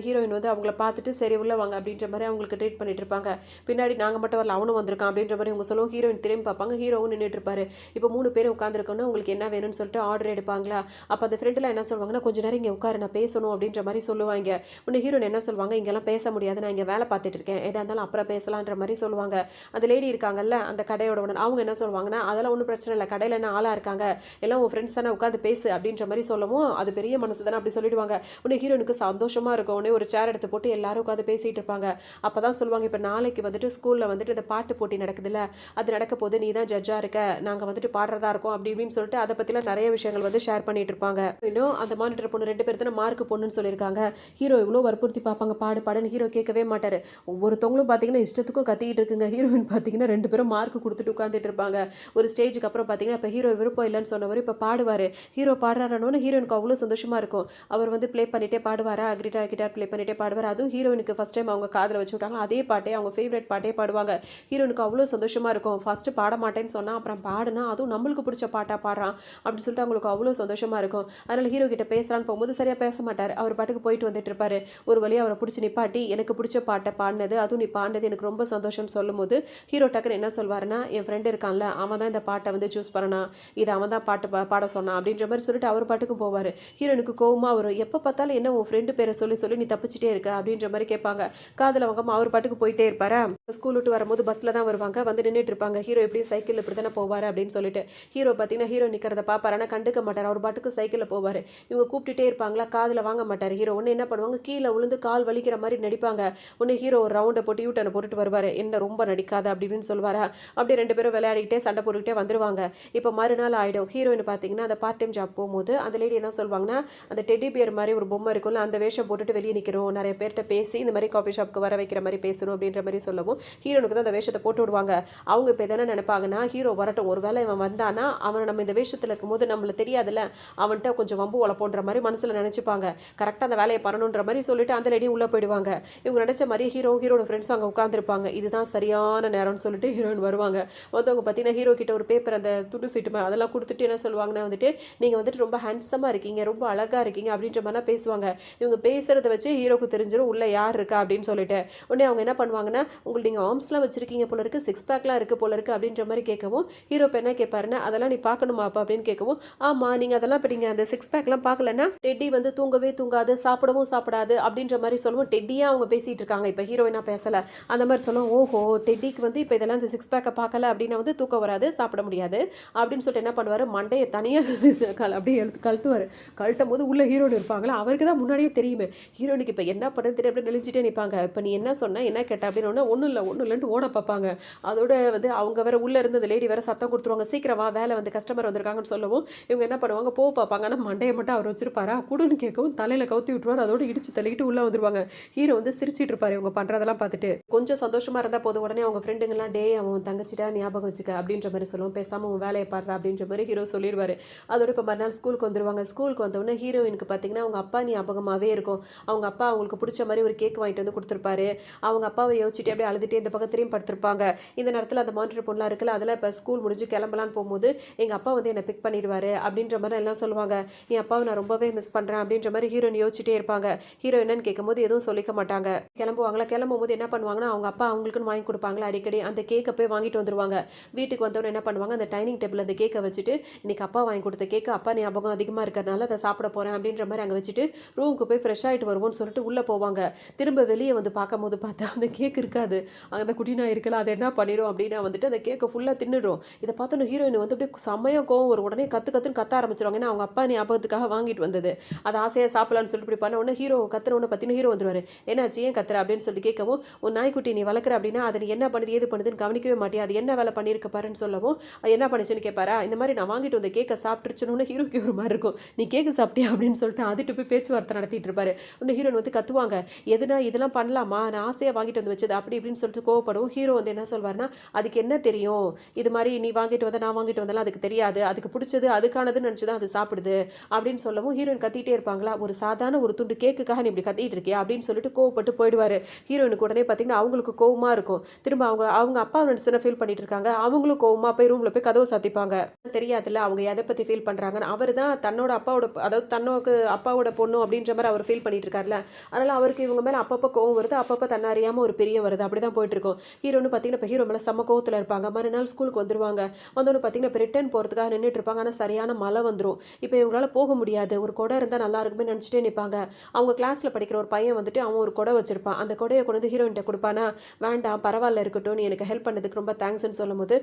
A: ஹீரோயின் வந்து அவங்கள பார்த்துட்டு, "சரி உள்ள வாங்க" அப்படின்ற மாரி அவங்களுக்கு ட்ரீட் பண்ணிட்டு இருப்பாங்க. பின்னாடி, "நாங்க மட்டும் வரல, அவனும் வந்திருக்கான்" அப்படின்ற மாரி அவங்க சொல்லவும், ஹீரோயின் திரும்பி பார்ப்பாங்க. ஹீரோவும் நின்னுட்டு இருப்பாரு. இப்ப 3 பேரும் உட்கார்ந்திருக்கோம்னா, உங்களுக்கு என்ன வேணும்னு சொல்லிட்டு ஆர்டர் எடுப்பாங்களா. அப்ப அந்த ஃப்ரெண்ட்லாம் என்ன சொல்வாங்கன்னா, "கொஞ்ச நேரம் இங்க உட்காரு, நான் பேசணும்" அப்படின்ற மாரி சொல்லுவாங்க. உடனே ஹீரோயின் என்ன சொல்வாங்க, "இங்கலாம் பேச முடியாது. நான் இங்க வேலை பார்த்துட்டு இருக்கேன். எதா இருந்தாலும் அப்புறம் பேசலான்ற" மாரி சொல்லுவாங்க. அந்த லேடி இருக்காங்கல்ல, அந்த கடையோட ஓனர், அவங்க என்ன சொல்வாங்கன்னா, "அதெல்லாம் ஒண்ணும் பிரச்சனை இல்ல. கடையில என்ன ஆளா இருக்காங்க. எல்லாம் உன் ஃப்ரெண்ட்ஸ் தானே, உட்காந்து பேசு" அப்படின்ற மாரி சொல்லவும், அது பெரிய மனசு தானே அப்படி சொல்லிடுவாங்க. உடனே ஹீரோயினுக்கு சந்தோஷமா இருக்கும். உடனே ஒரு சேர் எடுத்து போட்டு எல்லாரும் உட்காந்து பேசிட்டு இருப்பாங்க. அப்பதான் சொல்லுவாங்க, "இப்ப நாளைக்கு வந்துட்டு ஸ்கூல்ல வந்துட்டு இந்த பாட்டு போட்டி நடக்குதுல்ல, அது நடக்க போது. நீ தான் ஜட்ஜா இருக்க. நாங்க வந்துட்டு பாடுறதா இருக்கோம்" அப்படி இப்படின்னு சொல்லிட்டு அத பத்திலாம் நெறைய விஷயங்கள் வந்து ஷேர் பண்ணிட்டு இருப்பாங்க. இன்னும் அந்த மானிட்டர் பொண்ணு 2 பேர் தானே மார்க் பொண்ணுன்னு சொல்லியிருக்காங்க. ஹீரோ எவ்வளோ வற்புறுத்தி பார்ப்பாங்க, பாடு பாடுன்னு. ஹீரோ கேட்கவே மாட்டாரு. ஒவ்வொருத்தவங்களும் பார்த்தீங்கன்னா இஷ்டத்துக்கும் கத்திக்கிட்டு இருக்குங்க. ஹீரோயின் பார்த்தீங்கன்னா 2 பேரும் மார்க் குடுத்துட்டு உட்கார்ந்துட்டு இருப்பாங்க. ஒரு ஸ்டேஜ்க்கு அப்புறம் பார்த்தீங்கன்னா, இப்ப ஹீரோ விருப்பம் இல்லன்னு சொன்னவரு இப்ப பாடுவாரு. ஹீரோ பாடுறாருன்னோனே ஹீரோயினுக்கு அவ்வளோ சந்தோஷமா இருக்கும். அவர் வந்து ப்ளே பண்ணிட்டே பாடுவாரா, கிட்டார் ப்ளே பண்ணிட்டே பாடுவாரு. அதுவும் ஹீரோயினுக்கு ஃபர்ஸ்ட் டைம் அவங்க காதுல வச்சு விட்டாங்க. அதே பாட்டே அவங்க ஃபேவரைட் பாட்டே பாடுவாங்க. ஹீரோயினுக்கு அவ்வளோ சந்தோஷமா இருக்கும். ஃபர்ஸ்ட் பாட மாட்டேன்னு சொன்னா, அப்புறம் பாடுனா, அதுவும் நம்மளுக்கு பிடிச்ச பாட்டா பாடுறான் அப்படின்னு சொல்லிட்டு அவங்களுக்கு அவ்வளோ சந்தோஷமா இருக்கும். அதனால ஹீரோ கிட்ட பேசலான்னு போகும்போது சரியா பேச மாட்டாரு. அவர் பாட்டுக்கு போயிட்டு வந்துட்டு இருப்பாரு. ஒரு வழியா அவர புடிச்சு நிப்பாட்டி, எனக்கு பிடிச்ச பாட்ட பாடுனது, அதுவும் நீ பாடுனது எனக்கு ரொம்ப சந்தோஷம்னு சொல்லும்போது, ஹீரோ டக்குன்னு என்ன சொல்வாருன்னா, என் ஃப்ரெண்ட் இருக்கான்ல, அவன் தான் இந்த பாட்டை வந்து சூஸ் பண்ணான். இது அவன் தான் பாட்டு பாட சொன்னான் அப்படின்ற மாதிரி சொல்லிட்டு அவர் பாட்டுக்கும் போவாரு. ஹீரோனுக்கு கோவமா வரும். எப்ப பார்த்தாலும் என்ன உன் ஃப்ரெண்டு பேரை சொல்லி சொல்லி நீ தப்பிச்சிட்டே இருக்க அப்படின்ற மாதிரி கேட்பாங்க. காதுல வாங்காம அவர் பாட்டுக்கு போயிட்டே இருப்பாரா. ஸ்கூல் விட்டு வரும்போது பஸ்ல தான் வருவாங்க. வந்து நின்றுட்டு இருப்பாங்க. ஹீரோ எப்படியும் சைக்கிள் இப்படி தானே போவாரு அப்படின்னு சொல்லிட்டு. ஹீரோ பார்த்தீங்கன்னா ஹீரோ நிக்கிறத பாப்பாரு. ஆனா கண்டுக்க மாட்டார். அவர் பாட்டுக்கு சைக்கிள்ல போவாரு. இவங்க கூப்பிட்டுட்டே இருப்பாங்களா, காதுல வாங்க மாட்டாரு. ஹீரோ ஒன்னு என்ன பண்ணுவாங்க, கீழே விழுந்து கால் வலிக்கிற மாதிரி நடிப்பாங்க. ஒன்னு ஹீரோ ஒரு ரவுண்டை போட்டு யூட்டனை போட்டுட்டு வருவாரு. என்ன ரொம்ப நடிக்காத அப்படின்னு சொல்லுவாரா. அப்படியே 2 பேரும் விளையாடிக்கிட்டே சண்டை போட்டுக்கிட்டே வந்துருவாங்க. இப்போ மறுநாள் ஆயிடும். ஹீரோயின் பார்த்தீங்கன்னா அந்த பார்ட் டைம் ஜாப் போகும்போது அந்த லேடி என்ன சொல்வாங்கன்னா, அந்த டெடி பியர் மாதிரி ஒரு பொம்மை இருக்கும்ல, அந்த வேஷம் போட்டுட்டு வெளியே நிற்கிறோம், நிறைய பேர்கிட்ட பேசி இந்த மாதிரி காஃபி ஷாப்க்கு வர வைக்கிற மாதிரி பேசணும் அப்படின்ற மாதிரி சொல்லவும், ஹீரோனுக்கு தான் அந்த வேஷத்தை போட்டு விடுவாங்க. அவங்க இப்போ எதனா நினைப்பாங்கன்னா, ஹீரோ வரட்டும், ஒரு வேளை இவன் வந்தானா அவனை நம்ம இந்த வேஷத்தில் இருக்கும்போது நம்மள தெரியாதுல்ல, அவன்கிட்ட கொஞ்சம் வம்பு வளப்போன்ற மாதிரி மனசில் நினச்சிப்பாங்க. கரெக்டாக அந்த வேலையை பண்ணணுன்ற மாதிரி சொல்லிட்டு அந்த லேடியும் உள்ளே போயிடுவாங்க. இவங்க நினச்ச மாதிரி ஹீரோட ஃப்ரெண்ட்ஸ் அங்கே உட்காந்துருப்பாங்க. இதுதான் சரியான நேரம்னு சொல்லிட்டு ஹீரோயின் வருவாங்க. மற்றவங்க பார்த்தீங்கன்னா ஹீரோ கிட்ட ஒரு பேப்பர், அந்த துண்டு சீட்டு அதெல்லாம் கொடுத்துட்டு என்ன சொல்லுவாங்கன்னா வந்துட்டு, நீங்கள் வந்துட்டு ரொம்ப ஹேண்ட்ஸமாக இருக்கீங்க, ரொம்ப அழகாக இருக்கீங்க அப்படின்ற மாதிரிலாம் பேசுவாங்க. இவங்க பேசுகிறத வச்சு ஹீரோக்கு தெரிஞ்சிடும் உள்ள யார் இருக்கா அப்படின்னு சொல்லிட்டு. உடனே அவங்க என்ன பண்ணுவாங்கன்னா, உங்களுக்கு நீங்கள் ஆர்ம்ஸ்லாம் வச்சிருக்கீங்க போல இருக்குது, சிக்ஸ் பேக்லாம் இருக்குது போல இருக்குது அப்படின்ற மாதிரி கேட்கவும், ஹீரோ இப்போ என்ன கேட்பாருன்னா, அதெல்லாம் நீ பார்க்கணுமா அப்பா அப்படின்னு கேட்கவும், ஆமாம் நீங்கள் அதெல்லாம் இப்போ நீங்கள் அந்த சிக்ஸ் பேக்லாம் பார்க்கலன்னா டெட்டி வந்து தூங்கவே தூங்காது, சாப்பிடவும் சாப்பிடாது அப்படின்ற மாதிரி சொல்லவும், டெட்டியாக அவங்க பேசிகிட்டு இருக்காங்க. இப்போ ஹீரோயினா பேசலை. அந்த மாதிரி சொல்லுவோம். ஓஹோ! டெட்டிக்கு வந்து இப்போ இதெல்லாம் இந்த சிக்ஸ் பேக்கை பார்க்கல அப்படின்னா வந்து தூக்கம் வராது, சாப்பிட முடியாது அப்படின்னு சொல்லிட்டு என்ன பண்ணுவார், மண்டையை தனியாக அப்படியே எடுத்து கழட்டுவார். கழட்டும் போது உள்ள ஹீரோயின் இருப்பாங்களா, அவருக்கு தான் முன்னாடியே தெரியுமே. ஹீரோயினுக்கு இப்போ என்ன பண்ணுறது தெரியும் அப்படி நெளிஞ்சிட்டே நிற்பாங்க. இப்போ நீ என்ன சொன்ன, என்ன கேட்ட அப்படின்னு ஒன்றும் இல்லை ஒன்றும் இல்லைன்ட்டு ஓட பார்ப்பாங்க. அதோட வந்து அவங்க வேற உள்ளே இருந்து அந்த லேடி வேற சத்தம் கொடுத்துருவாங்க, சீக்கிரம் வா வேலை வந்து கஸ்டமர் வந்திருக்காங்கன்னு சொல்லவும் இவங்க என்ன பண்ணுவாங்க, போக பார்ப்பாங்க. ஆனால் மண்டையை மட்டும் அவர் வச்சிருப்பாரா, குடுன்னு கேட்கவும் தலையில் கவுத்தி விட்டுருவார். அதோட இடிச்சு தள்ளிக்கிட்டு உள்ளே வந்துருவாங்க. ஹீரோ வந்து சிரிச்சிட்டு இருப்பாரு இவங்க பண்ணுறதெல்லாம் பார்த்துட்டு. கொஞ்சம் சந்தோஷமா இருந்தால் போதும், உடனே அவங்க ஃப்ரெண்டுங்கெல்லாம் டே அவன் தங்கச்சிட்டா ஞாபகம் வச்சுக்க அப்படின்ற மாதிரி சொல்லுவோம். பேசாமல் உன் வேலையை பாடுறா அப்படின்ற மாதிரி ஹீரோ சொல்லிடுவார். அதோட இப்போ மறுநாள் ஸ்கூலுக்கு வந்துருவாங்க. ஸ்கூலுக்கு வந்தோடனே ஹீரோயினுக்கு பார்த்தீங்கன்னா அவங்க அப்பா ஞாபகமாகவே இருக்கும். அவங்க அப்பா அவங்களுக்கு பிடிச்ச மாதிரி ஒரு கேக் வாங்கிட்டு வந்து கொடுத்துருப்பாரு. அவங்க அப்பாவை யோசிச்சுட்டு அப்படியே அழுதுகிட்டே இந்த பக்கம் திரும்பி படுத்திருப்பாங்க. இந்த நேரத்தில் அந்த மானிட்டர் பொண்ணலாம் இருக்குல்ல, அதில் இப்போ ஸ்கூல் முடிஞ்சு கிளம்பலான்னு போகும்போது எங்கள் அப்பா வந்து என்னை பிக் பண்ணிடுவார் அப்படின்ற மாதிரி எல்லாம் சொல்லுவாங்க. என் அப்பாவை நான் ரொம்பவே மிஸ் பண்ணுறேன் அப்படின்ற மாதிரி ஹீரோயின் யோசிச்சுட்டே இருப்பாங்க. ஹீரோ என்னன்னு கேட்கும்போது எதுவும் சொல்லிக்க மாட்டாங்க. கிளம்புவாங்களா, கிளம்பும் போது என்ன பண்ணுவாங்கன்னா அவங்க அப்பா அவங்களுக்குன்னு வாங்கி கொடுப்பாங்களா அடிக்கடி, அந்த கேக்கை போய் வாங்கிட்டு வந்துருவாங்க. வீட்டுக்கு வந்தவொடனே என்ன பண்ணுவாங்க, அந்த டைனிங் டேபிள் அந்த கேக்கை வச்சுட்டு இன்னைக்கு அப்பா வாங்கி கொடுத்த கேக்கு அப்பா ஞாபகம் அதிகமாக இருக்கிறதுனால அதை சாப்பிட போகிறேன் அப்படின்ற மாதிரி அங்கே வச்சுட்டு ரூமுக்கு போய் ஃப்ரெஷ் ஆகிட்டு வருவோம்னு சொல்லிட்டு உள்ளே போவாங்க. திரும்ப வெளியே வந்து பார்க்கும்போது பார்த்தா அந்த கேக் இருக்காது. அந்த குட்டினா இருக்கல, அதை என்ன பண்ணிடும் அப்படின்னா வந்துட்டு அந்த கேக்கை ஃபுல்லாக தின்னுடும். இதை பார்த்தோன்னு ஹீரோயின் வந்து அப்படியே செம்மையாக கோவம் வரும். உடனே கற்றுன்னு கத்த ஆரம்பிச்சிருவாங்க. ஏன்னா அவங்க அப்பா ஞாபகத்துக்காக வாங்கிட்டு வந்தது, அதை ஆசையாக சாப்பிடலான்னு சொல்லிட்டு இப்படி பண்ண உடனே ஹீரோ கத்துன உடனே பார்த்தீங்கன்னா ஹீரோ வந்துருவாரு. என்னாச்சு ஏன் கத்துற அப்படின்னு சொல்லி கேட்கவும், உன் நாய்க்குட்டி நீ வளர்க்குற அப்படின்னா அதை நீ என்ன பண்ணுது ஏது பண்ணுதுன்னு கவனிக்கவே மாட்டியா, அது என்ன வேலை பண்ணியிருக்க பாருன்னு சொல்லவும் அது என்ன பண்ணுச்சுன்னு கேட்பாரா. இந்த மாதிரி நான் வாங்கிட்டு வந்த கேக்கை சாப்பிட்டுருச்சுன்னு ஹீரோக்கு ஒரு மாதிரி இருக்கும். நீ கேக்கு சாப்பிட்டியா அப்படின்னு சொல்லிட்டு அதுட்டு போய் பேச்சுவார்த்தை நடத்திட்டு இருப்பாரு. உடனே ஹீரோன் வந்து கத்துவாங்க, எதுனா இதெல்லாம் பண்ணலாமா, நான் ஆசையாக வாங்கிட்டு வந்து வச்சது அப்படி இப்படின்னு சொல்லிட்டு கோவப்படும். ஹீரோ வந்து என்ன சொல்வார்னா, அதுக்கு என்ன தெரியும், இது மாதிரி நீ வாங்கிட்டு வந்த நான் வாங்கிட்டு வந்தாலும் அதுக்கு தெரியாது, அதுக்கு பிடிச்சது அதுக்கானதுன்னு நினச்சி தான் அது சாப்பிடுது அப்படின்னு சொல்லவும் ஹீரோயின் கத்திட்டே இருப்பாங்களா. ஒரு சாதாரண ஒரு துண்டு கேக்குக்காக நீ இப்படி கத்திட்டு இருக்கியா அப்படின்னு சொல்லிட்டு கோவப்பட்டு போயிடுவாரு. ஹீரோயினுக்கு உடனே பார்த்தீங்கன்னா அவங்களுக்கு கோவமா இருக்கும். திரும்ப அவங்க அவங்க அப்பா நினச்சுனா ஃபீல் பண்ணிட்டு இருக்காங்க. அவங்களும் கோவமா போய் ரூம்ல போய் கதவை சாத்திப்பாங்க. தெரியாதுல்ல அவங்க எதை பற்றி ஃபீல் பண்ணுறாங்கன்னு. அவர் தான் தன்னோட அப்பாவோட, அதாவது தன்னோக்கு அப்பாவோட பொண்ணு அப்படின்ற மாதிரி அவர் ஃபீல் பண்ணிட்டு இருக்காருல்ல. அதனால் அவருக்கு இவங்க மேலே அப்பப்போ கோவம் வருது, அப்பப்போ தன்னை அறியாமல் ஒரு பெரிய வருது. அப்படி தான் போயிட்டு இருக்கும். ஹீரோன்னு பார்த்தீங்கன்னா இப்போ ஹீரோ மேலே செம்ம கோவத்தில் இருப்பாங்க. மறுநாள் ஸ்கூலுக்கு வந்துருவாங்க. வந்தோன்னு பார்த்தீங்கன்னா இப்போ ரிட்டர்ன் போகிறதுக்காக நின்றுட்டு இருப்பாங்க. ஆனால் சரியான மழை வந்துடும். இப்போ இவங்களால போக முடியாது. ஒரு குடை இருந்தால் நல்லா இருக்குமே நினச்சிட்டே நிற்பாங்க. அவங்க கிளாஸில் படிக்கிற ஒரு பையன் வந்துட்டு அவன் ஒரு குடை வச்சிருப்பான். அந்த குடையை கொண்டு வந்து ஹீரோயின்ட்ட கொடுப்பானா, வேண்டாம் பரவாயில்ல இருக்கட்டும், நீ எனக்கு ஹெல்ப் பண்ணதுக்கு ரொம்ப தேங்க்ஸ்ன்னு சொல்லும் போது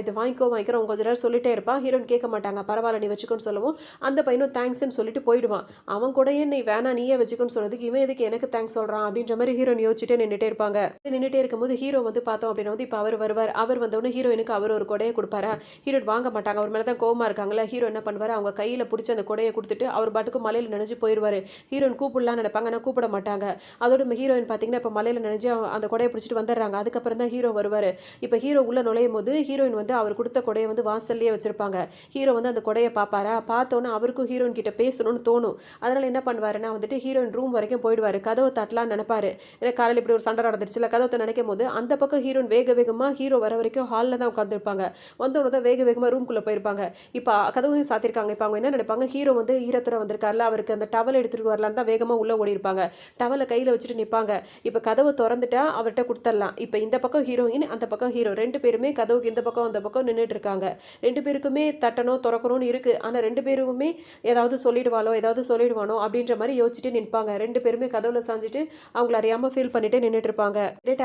A: இது வாங்கிக்கிறோம் கொஞ்ச நேரம் சொல்லிட்டே இருப்பான். ஹீரோயின் கேட்க மாட்டாங்க, பரவாயில்ல நீ வச்சுக்கோன்னு சொல்லவும் அந்த பையனும் தேங்க்ஸ்ன்னு சொல்லிட்டு போயிடுவான். அவன் கூடயே நீ வேணா நீயே வச்சுக்கோன்னு சொல்றதுக்கு இவன் எதுக்கு எனக்கு தேங்க்ஸ் சொல்கிறான் அப்படின்ற மாதிரி ஹீரோயின் யோசிச்சுட்டே நின்றுட்டே இருப்பாங்க. நின்றுட்டே இருக்கும்போது ஹீரோ வந்து பார்த்தோம் அப்படின்னா வந்து இப்போ அவர் வருவார். அவர் வந்தோடனே ஹீரோயினுக்கு அவர் ஒரு கொடையை கொடுப்பாரா. ஹீரோயின் வாங்க மாட்டாங்க, அவர் மேலே தான் கோவமாக இருக்காங்களா. ஹீரோ என்ன பண்ணுவார், அவங்க கையில் பிடிச்சி அந்த கொடையை கொடுத்துட்டு அவர் பாட்டுக்கு மலையில் நினைஞ்சு போயிடுவார். ஹீரோயின் கூப்பிடலாம் நினைப்பாங்க, ஆனால் கூப்பிட மாட்டாங்க. அதோட ஹீரோயின் பார்த்தீங்கன்னா இப்போ மலையில் நினைஞ்சு அந்த கொடையை பிடிச்சிட்டு வந்துடுறாங்க. அதுக்கப்புறம் தான் ஹீரோ வருவார். இப்போ ஹீரோ உள்ள நுழையும் போது ஹீரோயின் வந்து அவர் கொடுத்த கொடையை வந்து வாசல்லையே வச்சிருப்பாங்க. ஹீரோ வந்து அந்த கொடையை பார்ப்பாரா. பார்த்தோன்னே அவருக்கும் ஹீரோயின் கிட்ட பேசணும்னு தோணும். அதனால என்ன பண்ணுவாருன்னா வந்துட்டு ஹீரோயின் ரூம் வரைக்கும் போயிடுவார். கதவை தட்டலான்னு நினைப்பாரு. ஏன்னா காலையில் இப்படி ஒரு சண்டை நடந்துருச்சுல, கதவை நினைக்கும் போது அந்த பக்கம் ஹீரோயின் வேக வேகமாக ஹீரோ வர வரைக்கும் ஹாலில் தான் உட்காந்துருப்பாங்க. வந்தோட தான் வேக வேகமாக ரூம்குள்ளே போயிருப்பாங்க. இப்போ கதவையும் சாத்திருக்காங்க. இப்போ அவங்க என்ன நினைப்பாங்க, ஹீரோ வந்து ஈரத்துறை வந்திருக்காருல, அவருக்கு அந்த டவல் எடுத்துகிட்டு வரலான்னு தான் வேகமாக உள்ளே ஓடி இருப்பாங்க. டவலை கையில் வச்சுட்டு நிற்பாங்க. இப்போ கதவை திறந்துட்டா அவர்கிட்ட கொடுத்துடலாம். இப்போ இந்த பக்கம் ஹீரோயின், அந்த பக்கம் ஹீரோ, ரெண்டு பேருமே கதவுக்கு இந்த பக்கம் அந்த பக்கம் நின்றுட்டு இருக்காங்க. ரெண்டு பேருக்குமே தட்டணும் திறக்கணும்னு இருக்குது. ஆனால் ரெண்டு பேருக்குமே ஏதாவது சொல்லிடுவானோ அப்படின்ற மாதிரி யோசிச்சுட்டு நிற்பாங்க. ரெண்டு பேருமே கதவுல சாஞ்சிட்டு அவங்கள அறியாமல் ஃபீல் பண்ணிட்டு நின்றுட்டு இருப்பாங்க.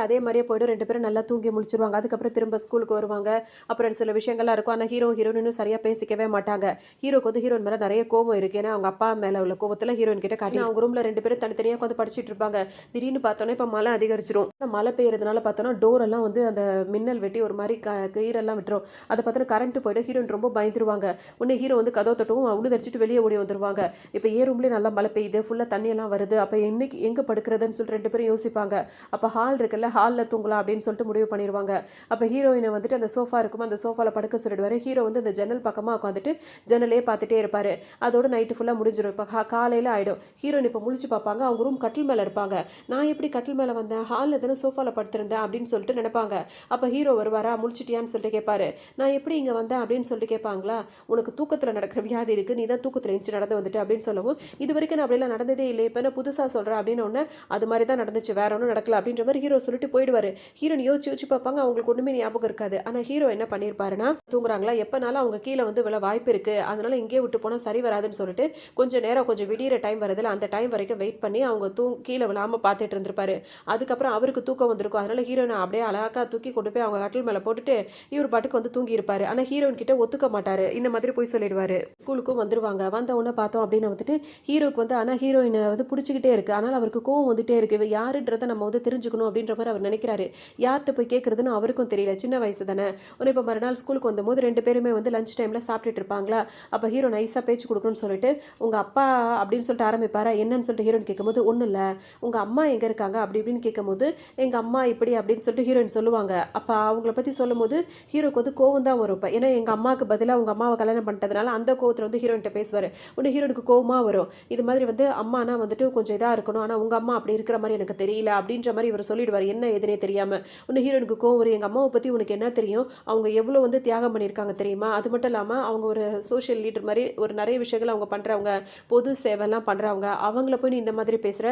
A: அதே மாதிரியே போய்ட்டு ரெண்டு பேரும் நல்லா தூங்கி முடிச்சிருவாங்க. அதுக்கப்புறம் திரும்ப ஸ்கூலுக்கு வருவாங்க. அப்புறம் சில விஷயங்கள்லாம் இருக்கும். ஆனால் ஹீரோயினும் சரியாக பேசிக்கவே மாட்டாங்க. ஹீரோக்கு வந்து ஹீரோயின் மேலே நிறைய கோவம் இருக்குது. ஏன்னா அவங்க அப்பா மேலே உள்ள கோவத்தில் ஹீரோயின் கிட்ட காட்டி அவங்க ரூமில் ரெண்டு பேரும் தனித்தனியாக உட்காந்து படிச்சுட்டு இருப்பாங்க. திடீர்னு பார்த்தோன்னே இப்போ மழை அதிகரிச்சிடும். மழை பெய்யறதுனால பார்த்தோன்னா டோர் எல்லாம் வந்து அந்த மின்னல் வெட்டி ஒரு மாதிரி கீரெல்லாம் விட்டுரும். அதை பார்த்தோன்னா கரண்ட் போய்ட்டு ஹீரோயின் ரொம்ப பயந்துருவாங்க. உடனே ஹீரோ வந்து கதவை தட்டவும் உழுதடிச்சிட்டு வெளியே ஓடி வந்துருவாங்க. இப்போ ரூம்லேயே நல்லா மழை பெய்யுது, ஃபுல்லாக தண்ணியெல்லாம் வருது. அப்போ இன்னைக்கு எங்கே படுக்கிறதுன்னு சொல்லிட்டு ரெண்டு பேரும் யோசிப்பாங்க. அப்போ ஹால் இருக்குல்ல, ஹாலில் தூங்கலாம் அப்படின்னு சொல்லிட்டு முடிவு பண்ணிடுவாங்க. அப்போ ஹீரோயினை வந்துட்டு அந்த சோஃபா இருக்கும், அந்த சோஃபாவில் படுக்க சொல்லிடுவார். ஹீரோ வந்து அந்த ஜன்னல் பக்கமாக உட்காந்துட்டு ஜன்னலே பார்த்துட்டே இருப்பார். அதோட நைட்டு ஃபுல்லாக முடிஞ்சிடும். இப்போ காலையில் ஆகிடும். ஹீரோயின் இப்போ முழிச்சு பார்ப்பாங்க. அவங்க ரூம் கட்டில் மேலே இருப்பாங்க. நான் எப்படி கட்டில் மேலே வந்தேன், ஹாலில் தானே சோஃபாவில் படுத்திருந்தேன் அப்படின்னு சொல்லிட்டு நினைப்பாங்க. அப்போ ஹீரோ வருவாரா, முழிச்சிட்டியான்னு சொல்லிட்டு கேட்பாரு. நான் எப்படி இங்கே வந்தேன் அப்படின்னு சொல்லிட்டு கேட்பாங்களா. உனக்கு தூக்கத்தில் நடக்கிற வியாதி இருக்குது, நீ தான் தூக்கத்தில் இருந்துச்சு நடந்து வந்துட்டு அப்படின்னு சொல்லவும் இது வரைக்கும் நான் அப்படிலாம் நடந்ததே இல்லை, இப்போ என்ன புதுசாக சொல்கிறேன் அப்படின்னு ஒன்று அது மாதிரி தான் நடந்துச்சு, வேற ஒன்றும் நடக்கல அப்படின்ற மாதிரி ஹீரோ சொல்லிட்டு போயிடுவார். ஹீரோன் யோசிச்சு பார்ப்பாங்க. அவங்களுக்கு ஒன்றுமே ஞாபகம் இருக்காது. ஆனால் ஹீரோ என்ன பண்ணியிருப்பாருன்னா, தூங்குறாங்களா எப்போனாலும் அவங்க கீழே வந்து விழ வாய்ப்பு இருக்குது, அதனால இங்கே விட்டு போனால் சரி வராதுன்னு சொல்லிட்டு கொஞ்சம் நேரம் கொஞ்சம் விடிகிற டைம் வருதுல அந்த டைம் வரைக்கும் வெயிட் பண்ணி அவங்க கீழே விழாமல் பார்த்துட்டு இருந்திருப்பாரு. அதுக்கப்புறம் அவருக்கு ஆளுக்கு தூக்கம் வந்திருக்கும். அதனால ஹீரோயின அப்படியே அழகா தூக்கி கொண்டு போய் அவங்க கட்டில் மேல போட்டுட்டு இவர் பாட்டுக்கு வந்து தூங்கி இருப்பாரு. ஆனா ஹீரோயின் கிட்ட ஒத்துக்க மாட்டாரு. இந்த மாதிரி போய் சொல்லிடுவாரு. ஸ்கூலுக்கும் வந்துருவாங்க. வந்த உடனே பார்த்தோம் அப்படின்னு வந்துட்டு ஹீரோக்கு வந்து ஆனா ஹீரோயின வந்து புடிச்சுக்கிட்டே இருக்கு. அதனால அவருக்கு கோவம் வந்துட்டே இருக்கு. இவ யாருன்றத நம்ம வந்து தெரிஞ்சுக்கணும் அப்படின்ற மாரி அவர் நினைக்கிறாரு. யார்ட்ட போய் கேட்கறதுன்னு அவருக்கும் தெரியல. சின்ன வயசு தானே. உடனே இப்ப மறுநாள் ஸ்கூலுக்கு வந்தபோது 2 பேருமே வந்து லஞ்ச் டைம்ல சாப்பிட்டுட்டு இருப்பாங்களா. அப்ப ஹீரோ நைஸா பேச்சு குடுக்கணும்னு சொல்லிட்டு, "உங்க அப்பா" அப்படின்னு சொல்லிட்டு ஆரம்பிப்பாரா. என்னன்னு சொல்லிட்டு ஹீரோயின் கேட்கும்போது, "ஒண்ணும் இல்ல. உங்க அம்மா எங்க இருக்காங்க?" அப்படி இப்படின்னு கேட்கும்போது, "எங்க அம்மா இப்படி" அப்படின்னு சொல்லிட்டு ஹீரோயின் சொல்லுவாங்க. அப்ப அவங்கள பத்தி சொல்லும்போது ஹீரோக்கு வந்து கோவம் தான் வரும் இப்ப. ஏன்னா எங்க அம்மாவுக்கு பதிலா உங்க அம்மாவ கல்யாணம் பண்ணிட்டதுனால அந்த கோவத்துல வந்து ஹீரோயின்ட்ட பேசுவாரு. உடனே ஹீரோயினுக்கு கோவமா வரும். இது மாதிரி வந்து அம்மானா வந்துட்டு கொஞ்சம் இதா இருக்கணும். ஆனா உங்க அம்மா அப்படி இருக்கிற மாரி எனக்கு தெரியல அப்படின்ற மாரி இவரு சொல்லிடுவாரு. என்ன ஏதுன்னே தெரியாம. உடனே ஹீரோயினுக்கு கோவம் வரும். எங்க அம்மாவ பத்தி உனக்கு என்ன தெரியும்? அவங்க எவ்வளோ வந்து தியாகம் பண்ணியிருக்காங்க தெரியுமா? அது மட்டும் இல்லாம அவங்க ஒரு சோஷியல் லீடர் மாரி ஒரு நெறைய விஷயங்கள் அவங்க பண்றவங்க. பொது சேவைலாம் பண்றவங்க. அவங்கள போய் நீ இந்த மாதிரி பேசுற.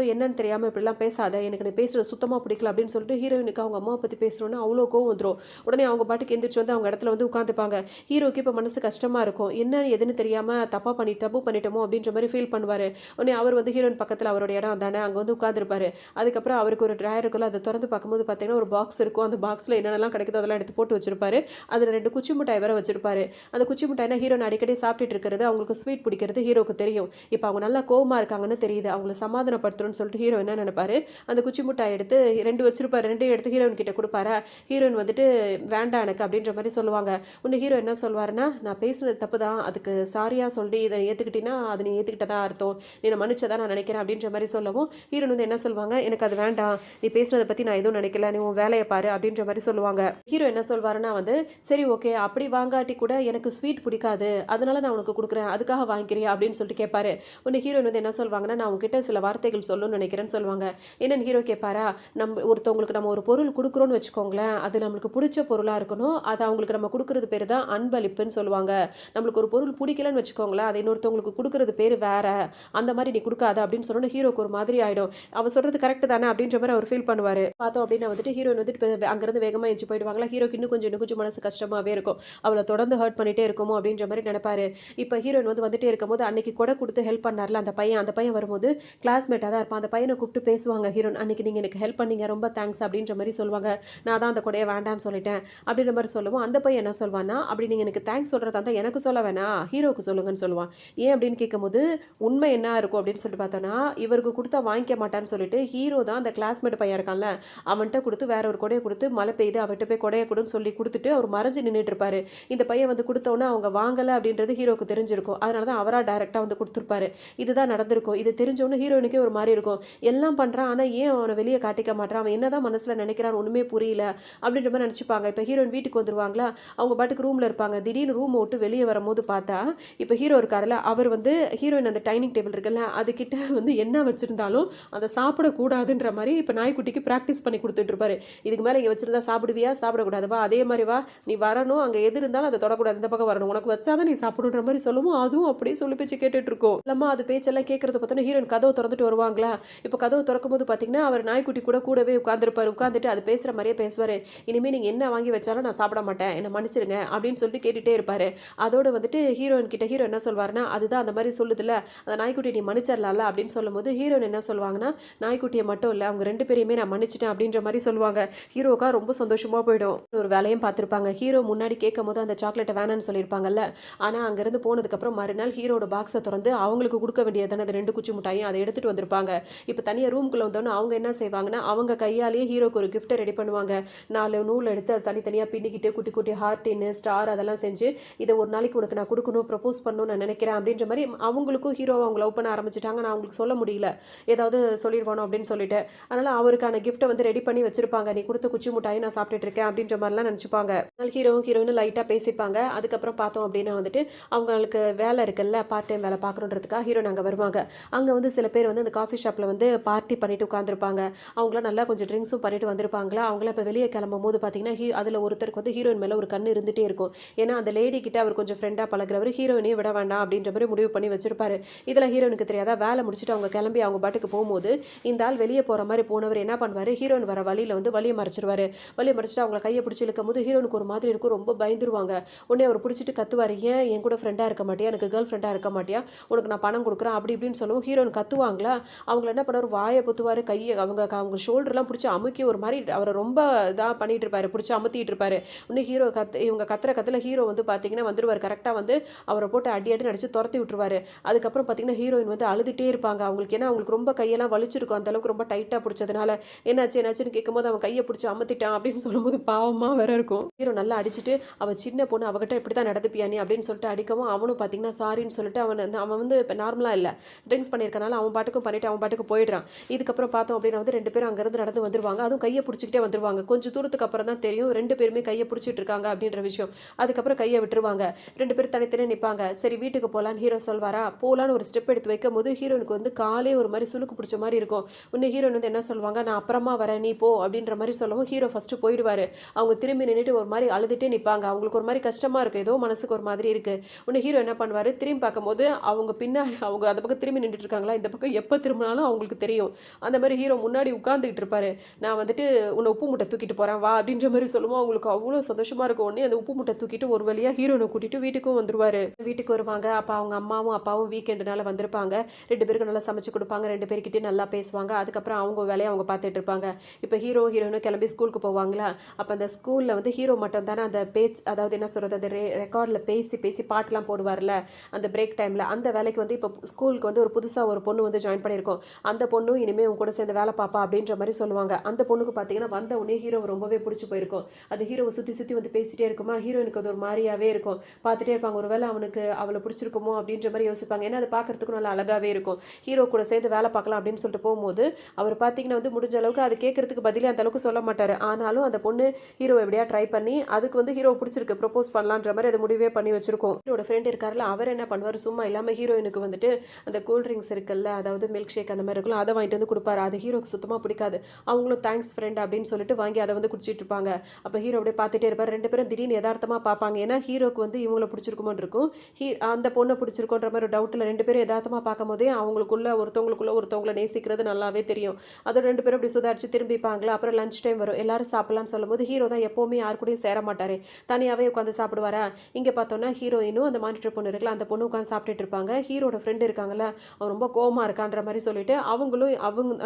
A: என்னன்னு தெரியாம இப்படிலாம் பேசாத. எனக்கு நீ பேசுறது சுத்தமா பிடிக்கல அப்படின்னு சொல்லிட்டு ஹீரோயினுக்கு அவங்க அம்மாவ பத்தி பேசுனோனே அவ்வளோ கோவம் வந்துரும். உடனே அவங்க பாட்டுக்கு எந்திரிச்சு வந்து அவங்க இடத்துல வந்து உட்காந்துப்பாங்க. ஹீரோக்கு இப்ப மனசு கஷ்டமா இருக்கும். என்ன ஏதுன்னு தெரியாம தப்பு பண்ணிட்டோமோ அப்படின்ற மாரி ஃபீல் பண்ணுவாரு. உடனே அவர் வந்து ஹீரோயின் பக்கத்துல அவரோட இடம் அதானே அங்க வந்து உட்கார்ந்திருப்பாரு. அதுக்கப்புறம் அவருக்கு ஒரு ட்ராயர் இருக்குல்ல அத தொறந்து பார்க்கும்போது பார்த்தீங்கன்னா, ஒரு பாக்ஸ் இருக்கும். அந்த பாக்ஸ்ல என்னென்னலாம் கிடைக்குதோ அதெல்லாம் எடுத்து போட்டு வச்சிருப்பாரு. அதுல 2 குச்சி மிட்டாய் வேற வச்சிருப்பாரு. அந்த குச்சி மிட்டாய்னா ஹீரோயின் அடிக்கடி சாப்பிட்டுட்டு இருக்கிறது, அவங்களுக்கு ஸ்வீட் பிடிக்கிறது ஹீரோக்கு தெரியும். இப்ப அவங்க நல்லா கோவமா இருக்காங்கன்னு தெரியுது. அவங்கள சமாதானப்படுத்தணும்னு சொல்லிட்டு ஹீரோ என்ன நினைப்பாரு, அந்த குச்சி மிட்டாய் எடுத்து 2 வச்சிருப்பாரு. 2யும் எடுத்து ஹீரோயின் கிட்ட குடுப்பாரா. ஹீரோயின் வந்துட்டு வேண்டாம் எனக்கு அப்படின்ற மாரி சொல்லுவாங்க. உடனே ஹீரோ என்ன சொல்வாருன்னா, நான் பேசுனது தப்பு தான். அதுக்கு சாரியா சொல்லி இத ஏத்துக்கிட்டீன்னா, அது நீ ஏத்துக்கிட்டதா அர்த்தம். நீ என்ன மன்னிச்சதா நான் நினைக்கிறேன் அப்படின்ற மாரி சொல்லவும், ஹீரோயின் வந்து என்ன சொல்வாங்க, எனக்கு அது வேண்டாம். நீ பேசுனத பத்தி நான் எதுவும் நினைக்கல. நீ உன் வேலைய பாரு அப்படின்ற மாரி சொல்லுவாங்க. ஹீரோ என்ன சொல்வாருன்னா வந்து, சரி ஓகே அப்படி வாங்காட்டி கூட எனக்கு ஸ்வீட் பிடிக்காது. அதனால நான் உனக்கு குடுக்குறேன். அதுக்காக வாங்கிக்கிறியா அப்படின்னு சொல்லிட்டு கேட்பாரு. உடனே ஹீரோயின் வந்து என்ன சொல்வாங்கன்னா, நான் உன்கிட்ட சில வார்த்தைகள் சொல்லணும்னு நினைக்கிறேன்னு சொல்லுவாங்க. என்னன்னு ஹீரோ கேட்பாரா, ஒருத்தவங்களுக்கு நம்ம ஒரு பொருள் குடுக்குறோம்னு வச்சுக்கோங்களேன், அது நம்மளுக்கு புடிச்ச பொருளா இருக்கணும். அது அவங்களுக்கு நம்ம குடுக்குறது பேரு தான் அன்பளிப்புன்னு சொல்லுவாங்க. நம்மளுக்கு ஒரு பொருள் பிடிக்கலன்னு வச்சுக்கோங்களேன், அதை இன்னொருத்தவங்களுக்கு குடுக்குறது பேரு வேற. அந்த மாரி நீ குடுக்காத அப்படின்னு சொன்னோனே ஹீரோக்கு ஒரு மாதிரி ஆயிடும். அவ சொல்றது கரெக்ட் தானே அப்படின்ற மாரி அவர் ஃபீல் பண்ணுவாரு. பார்த்தோம் அப்படின்னா வந்துட்டு ஹீரோயின் வந்துட்டு இப்ப அங்கிருந்து வேகமா எந்திச்சு போயிடுவாங்களா. ஹீரோக்கு இன்னும் கொஞ்சம் மனசு கஷ்டமாவே இருக்கும். அவள தொடர்ந்து ஹர்ட் பண்ணிட்டே இருக்குமோ அப்படின்ற மாரி நெனைப்பாரு. இப்ப ஹீரோயின் வந்து வந்துட்டே இருக்கும்போது அன்னைக்கு கொடை குடுத்து ஹெல்ப் பண்ணார்ல அந்த பையன் வரும்போது கிளாஸ்மேட்டா தான் இருப்பான். அந்த பையன கூப்பிட்டு பேசுவாங்க ஹீரோயின். அன்னைக்கு நீங்க எனக்கு ஹெல்ப் பண்ணீங்க. ரொம்ப தேங்க்ஸ் அப்படின்ற மாரி சொல்லுவாங்க. நான் தான் அந்த கொடைய வேண்டான்னு சொல்லிட்டேன். அப்படின்ற மாரி சொல்லவும் அந்த பையன் என்ன சொல்வான்னா, அப்படி நீங்க எனக்கு தேங்க்ஸ் சொல்றதா இருந்தா எனக்கு சொல்ல வேணாம். ஹீரோக்கு சொல்லுங்கன்னு சொல்லுவான். ஏன் அப்படின்னு கேட்கும்போது, உண்மை என்ன இருக்கும் அப்படின்னு சொல்லிட்டு பார்த்தோம்னா, இவருக்கு குடுத்தா வாங்கிக்க மாட்டான்னு சொல்லிட்டு, ஹீரோ தான் அந்த கிளாஸ்மேட் பையன் இருக்கான்ல, அவன்ட்ட குடுத்து வேற ஒரு கொடைய குடுத்து, மழை பெய்யுது அவன்ட்ட போய் கொடைய குடுன்னு சொல்லி குடுத்துட்டு, அவர் மறைஞ்சு நின்னுட்டு இருப்பாரு. இந்த பையன் வந்து குடுத்தோனே அவங்க வாங்கல அப்படின்றது ஹீரோக்கு தெரிஞ்சிருக்கும். அதனால தான் அவரா டைரக்ட்டா வந்து குடுத்துருப்பாரு. இதுதான் நடந்திருக்கும். இது தெரிஞ்சோனே ஹீரோயினுக்கே ஒரு மாரி இருக்கும். எல்லாம் பண்றான். ஆனா ஏன் அவன வெளிய காட்டிக்க மாட்றான்? அவன் என்னதான் மனசுல நெனைக்கிறான்னு ஒண்ணுமே புரியல. அப்படின்ற மாரி நெனச்சுப்பாங்க. இப்ப ஹீரோயின் வீட்டுக்கு வந்துருவாங்களா, அவங்க பாட்டுக்கு ரூம்ல இருப்பாங்க. திடீர்னு ரூம விட்டு வெளிய வரும்போது பார்த்தா, இப்ப ஹீரோ இருக்காருல்ல, அவர் வந்து ஹீரோயின் அந்த டைனிங் டேபிள் இருக்குல்ல, அதுகிட்ட வந்து என்ன வச்சிருந்தாலும் அத சாப்பிடக்கூடாதுன்ற மாரி இப்ப நாய்க்குட்டிக்கு பிராக்டிஸ் பண்ணி குடுத்துட்டு இருப்பாரு. இதுக்கு மேல இங்க வச்சிருந்தா சாப்பிடுவியா? சாப்பிடக்கூடாது. வா அதே மாரி வா. நீ வரணும். அங்க எது இருந்தாலும் அத தொடக்கூடாது. இந்த பக்கம் வரணும். உனக்கு வச்சா தான் நீ சாப்பிடணுன்ற மாரி சொல்லவும், அதுவும் அப்படியே சொல்லி பேச்சு கேட்டுட்டு இருக்கும். இல்லம்மா அது பேச்செல்லாம் கேட்கறத பார்த்தோன்னே ஹீரோயின் கதவ தொறந்துட்டு வருவாங்களா, இப்ப கதவு தொறக்கும்போது பார்த்தீங்கன்னா, அவர் நாய்க்குட்டி கூடவே உட்கார்ந்திருப்பாரு. உட்கார்ந்துட்டு அது பேசுற மாரியே பேசுவாரு. இனிமே நீங்க என்ன வாங்கி வச்சாலும் நான் சாப்பிட மாட்டேன். என்ன மன்னிச்சிடுங்க அப்படின்னு சொல்லிட்டு கேட்டுட்டே இருப்பாரு. அதோட வந்துட்டு ஹீரோயின் கிட்ட ஹீரோ என்ன சொல்வாருன்னா, அதுதான் அந்த மாரி சொல்லுதுல்ல, அந்த நாய்க்குட்டிய நீ மன்னிச்சிடலாம்ல அப்படின்னு சொல்லும்போது, ஹீரோயின் என்ன சொல்வாங்கன்னா, நாய்க்குட்டிய மட்டும் இல்ல அவங்க 2 பேரையுமே நான் மன்னிச்சுட்டேன் அப்படின்ற மாரி சொல்லுவாங்க. ஹீரோவுக்கா ரொம்ப சந்தோஷமா போயிடும். ஒரு வேலையும் பார்த்திருப்பாங்க. ஹீரோ முன்னாடி கேட்கும்போது அந்த சாக்லேட்ட வேணான்னு சொல்லியிருப்பாங்கல்ல. ஆனா அங்கிருந்து போனதுக்கப்புறம் மறுநாள் ஹீரோட பாக்ஸ தொறந்து அவங்களுக்கு குடுக்க வேண்டியது தானே அந்த 2 குச்சி மிட்டாயும் அத எடுத்துட்டு வந்திருப்பாங்க. இப்ப தனியா ரூம்குள்ள வந்தோனே அவங்க என்ன செய்வாங்கன்னா, அவங்க கையாலேயே ஹீரோக்கு ஒரு கிஃப்ட்ட ரெடி பண்ணுவாங்க. 4 நூல் எடுத்து அது தனித்தனியா பின்னிக்கிட்டு குட்டி குட்டி ஹார்டின்னு, ஸ்டார் அதெல்லாம் செஞ்சு, இத ஒரு நாளைக்கு உனக்கு நான் குடுக்கணும், ப்ரப்போஸ் பண்ணணும்னு நான் நினைக்கிறேன் அப்படின்ற மாரி அவங்களுக்கும் ஹீரோவ அவங்க லவ் பண்ண ஆரம்பிச்சுட்டாங்க. ஆனா அவங்களுக்கு சொல்ல முடியல. ஏதாவது சொல்லிருவானோ அப்படின்னு சொல்லிட்டு. அதனால அவருக்கான கிஃப்ட்ட வந்து ரெடி பண்ணி வச்சிருப்பாங்க. நீ குடுத்த குச்சி மிட்டாய் நான் சாப்பிட்டுட்டு இருக்கேன் அப்படின்ற மாரிலாம் நெனச்சுப்பாங்க. அதனால ஹீரோவும் ஹீரோயினும் லைட்டா பேசிப்பாங்க. அதுக்கப்புறம் பார்த்தோம் அப்படின்னா வந்துட்டு, அவங்களுக்கு வேலை இருக்குல்ல, பார்ட் டைம் வேலை பார்க்கணுன்றதுக்காக ஹீரோயின் அங்க வருவாங்க. அங்க வந்து சில பேர் வந்து அந்த காஃபி ஷாப்ல வந்து பார்ட்டி பண்ணிட்டு உட்கார்ந்திருப்பாங்க. அவங்கலாம் நல்லா கொஞ்சம் ட்ரிங்க்ஸும் பண்ணிட்டு வந்திருப்பாங்களா, அவங்கலாம் இப்ப வெளிய கிளம்பும்போது பார்த்தீங்கன்னா, அதுல ஒருத்தருக்கு வந்து ஹீரோயின் மேல ஒரு கண்ணு இருந்துட்டே இருக்கும். ஏன்னா அந்த லேடி கிட்ட அவர் கொஞ்சம் ஃப்ரெண்டா பழகுறவரு, ஹீரோயினையும் விட வேண்டாம் அப்படின்ற மாரி முடிவு பண்ணி வச்சிருப்பாரு. இதெல்லாம் ஹீரோயினுக்கு தெரியாதா, வேலை முடிச்சுட்டு அவங்க கிளம்பி அவங்க பாட்டுக்கு போம்போது, இந்த ஆள் வெளிய போற மாரி போனவர் என்ன பண்ணுவாரு, ஹீரோயின் வர வழியில வந்து வழிய மறைச்சிருவாரு. வழிய மறைச்சுட்டு அவங்கள கைய பிடிச்சு இழுக்கும்போது ஹீரோயினுக்கு ஒரு மாதிரி இருக்கும். ரொம்ப பயந்துருவாங்க. உடனே அவர் பிடிச்சிட்டு கத்துவாரு, "ஏன் என் கூட ஃப்ரெண்டா இருக்க மாட்டியா? எனக்கு கேர்ள் ஃப்ரெண்டா இருக்க மாட்டியா? உனக்கு நான் பணம் குடுக்குறேன்." அப்படி இப்படின்னு சொல்லவும் ஹீரோயின் கத்துவாங்களா, அவங்கள என்ன பண்ணுவாரு, வாய பொத்துவாரு, கைய அவங்க அவங்க ஷோல்டர்லாம் பிடிச்சி அமுக்கி ஒரு மாதிரி அவரை ரொம்ப இதாக பண்ணிட்டு இருப்பாரு, பிடிச்சி அமுத்திட்டு இருப்பாரு. இன்னும் ஹீரோ இவங்க கத்துற ஹீரோ வந்து பார்த்தீங்கன்னா வந்துருவாரு. கரெக்டாக வந்து அவரை போட்டு அடி அடி நடிச்சு துரத்தி விட்டுருவாரு. அதுக்கப்புறம் பார்த்தீங்கன்னா ஹீரோயின் வந்து அழுதுட்டே இருப்பாங்க. அவங்களுக்கு ஏன்னா அவங்களுக்கு ரொம்ப கையெல்லாம் வலிச்சிருக்கும். அந்த அளவுக்கு ரொம்ப டைட்டாக பிடிச்சதுனால என்னாச்சுன்னு கேட்கும்போது அவன் கையை பிடிச்சி அமுத்திட்டான் அப்படின்னு சொல்லும்போது பாவமாக வேற இருக்கும். ஹீரோ நல்லா அடிச்சுட்டு அவ சின்ன பொண்ணு அவகிட்ட இப்படி தான் நடந்துப்பியா நீ அப்படின்னு சொல்லிட்டு அடிக்கவும் அவனும் பார்த்தீங்கன்னா சாரின்னு சொல்லிட்டு அவன் வந்து இப்போ நார்மலாக இல்லை, ட்ரிங்க்ஸ் பண்ணியிருக்கனால அவன் பாட்டுக்கும் பண்ணிட்டு அவன் பாட்டுக்கு போயிடுறான். இதுக்கப்புறம் பார்த்தோம் அப்படின்னா வந்து 2 பேரும் அங்கேருந்து நடந்து வந்துருவாங்க. அதுவும் கையை பிடிச்சிக்கிட்டே வந்துருவாங்க. கொஞ்சம் தூரத்துக்கு அப்புறம் தான் தெரியும் 2 பேருமே கையை பிடிச்சிட்டு இருக்காங்க அப்படின்ற விஷயம். அதுக்கப்புறம் கையை விட்டுருவாங்க. 2 பேரும் தனித்தனியாக நிற்பாங்க. சரி வீட்டுக்கு போகலான்னு ஹீரோ சொல்வாரா, போகலான்னு ஒரு ஸ்டெப் எடுத்து வைக்கும் போது ஹீரோனுக்கு வந்து காலே ஒரு மாதிரி சுளுக்கு பிடிச்ச மாதிரி இருக்கும். இன்னும் ஹீரோயின் வந்து என்ன சொல்லுவாங்க, நான் அப்புறமா வரேன் நீ போ அப்படின்ற மாதிரி சொல்லவும் ஹீரோ ஃபஸ்ட்டு போயிடுவார். அவங்க திரும்பி நின்றுட்டு ஒரு மாதிரி அழுதுகிட்டே நிற்பாங்க. அவங்களுக்கு ஒரு மாதிரி கஷ்டமாக இருக்குது, ஏதோ மனசுக்கு ஒரு மாதிரி இருக்குது. இன்னும் ஹீரோ என்ன பண்ணுவார், திரும்பி பார்க்கும்போது அவங்க பின்னாடி அவங்க அந்த பக்கம் திரும்பி நின்றுட்டு இருக்காங்களா, இந்த பக்கம் எப்போ திரும்பினாலும் அவங்களுக்கு தெரியும். அந்த மாதிரி ஹீரோ முன்னாடி உட்காந்துக்கிட்டு இருப்பாரு. நான் வந்துட்டு உன்னை உப்பு மூட்டை தூக்கிட்டு போகிறேன் வா அப்படின்ற மாதிரி சொல்லுவோம். அவங்களுக்கு அவ்வளோ சந்தோஷமாக இருக்கும். உடனே அந்த உப்பு மூட்டை தூக்கிட்டு ஒரு வழியாக ஹீரோனை கூட்டிகிட்டு வீட்டுக்கும் வந்துருவார். வீட்டுக்கு வருவாங்க. அப்போ அவங்க அம்மாவும் அப்பாவும் வீக்கெண்டுனால வந்திருப்பாங்க. 2 பேருக்கும் நல்லா சமைச்சு கொடுப்பாங்க. 2 பேர்கிட்டே நல்லா பேசுவாங்க. அதுக்கப்புறம் அவங்க வேலையை அவங்க பார்த்துட்டு இருப்பாங்க. இப்போ ஹீரோயினும் கிளம்பி ஸ்கூலுக்கு போவாங்களா, அப்போ அந்த ஸ்கூலில் வந்து ஹீரோ மட்டும் தானே அந்த பேச்சு, அதாவது என்ன சொல்கிறது, அந்த ரெக்கார்டில் பேசி பேசி பாட்டெலாம் போடுவார்ல அந்த பிரேக் டைமில், அந்த வேலைக்கு வந்து இப்போ ஸ்கூலுக்கு வந்து ஒரு புதுசாக ஒரு பொண்ணு வந்து ஜாயின் பண்ணியிருக்கோம். அந்த பொண்ணும் இனிமேல் உங்க கூட சேர்ந்து வேலை பாப்பா அப்படின்ற மாதிரி சொல்லுவாங்க. அந்த பொண்ணுக்கு பார்த்தீங்கன்னா வந்த உடனே ஹீரோவை ரொம்பவே பிடிச்சி போயிருக்கும். அது ஹீரோவை சுற்றி சுற்றி வந்து பேசிகிட்டே இருக்குமா, ஹீரோயினுக்கு அது ஒரு மாதிரியாவே இருக்கும். பார்த்துட்டே இருப்பாங்க, ஒரு வேளை அவனுக்கு அவளை பிடிச்சிருக்குமோ அப்படின்ற மாதிரி யோசிப்பாங்க. ஏன்னா அது பார்க்கறதுக்கும் நல்லா அழகாகவே இருக்கும். ஹீரோ கூட சேர்ந்து வேலை பார்க்கலாம் அப்படின்னு சொல்லிட்டு போகும்போது அவர் பார்த்தீங்கன்னா வந்து முடிஞ்ச அளவுக்கு அது கேட்கறதுக்கு பதிலே அந்த அளவுக்கு சொல்ல மாட்டார். ஆனாலும் அந்த பொண்ணு ஹீரோ எப்படியா ட்ரை பண்ணி அதுக்கு வந்து ஹீரோ பிடிச்சிருக்கு, ப்ரப்போஸ் பண்ணலான்ற மாதிரி அதை முடிவே பண்ணி வச்சிருக்கோம். ஹீரோட ஃப்ரெண்ட் இருக்காருல்ல, அவர் என்ன பண்ணுவார், சும்மா இல்லாமல் ஹீரோயினுக்கு வந்துட்டு அந்த கூல் ட்ரிங்க்ஸ் இருக்குல்ல, அதாவது மில்க் ஷேக் அந்த மாதிரி இருக்குல்ல, அதை வாங்கிட்டு வந்து கொடுப்பாரு. அது ஹீரோக்கு சுத்தமாக பிடிக்காது. அவங்களும் தேங்க்ஸ் ஃப்ரெண்ட் அப்படின்னு சொல்லிட்டு வாங்கி அதை வந்து குடிச்சிட்டு இருப்பாங்க. அப்போ ஹீரோ அப்படியே பார்த்துட்டே இருப்பார். 2 பேரும் திடீர்னு யதார்த்தமாக பார்ப்பாங்க. ஏன்னா ஹீரோக்கு வந்து இவங்களை பிடிச்சிருக்குமோன்னு இருக்கும், அந்த பொண்ணை பிடிச்சிருக்கோன்ற மாதிரி ஒரு டவுட்டில் 2 பேரும் யதார்த்தமாக பார்க்கும் போதே அவங்களுக்குள்ள ஒருத்தவங்களை நேசிக்கிறது நல்லாவே தெரியும். அதோட 2 பேரும் அப்படி சுதாரிச்சு திரும்பிப்பாங்களா. அப்புறம் லஞ்ச் டைம் வரும், எல்லாரும் சாப்பிடலான்னு சொல்லும்போது ஹீரோ தான் எப்போவுமே யாரு கூடயும் சேர மாட்டார், தனியாகவே உட்காந்து சாப்பிடுவாரா. இங்கே பார்த்தோன்னா ஹீரோயினும் அந்த மானிட்டர் பொண்ணு இருக்குல்ல, அந்த பொண்ணு உட்காந்து சாப்பிட்டுட்டு இருப்பாங்க. ஹீரோட ஃப்ரெண்டு இருக்காங்கல்ல, அவன் ரொம்ப கோவமாக இருக்கான்ற மாதிரி சொல்லிட்டு அவங்க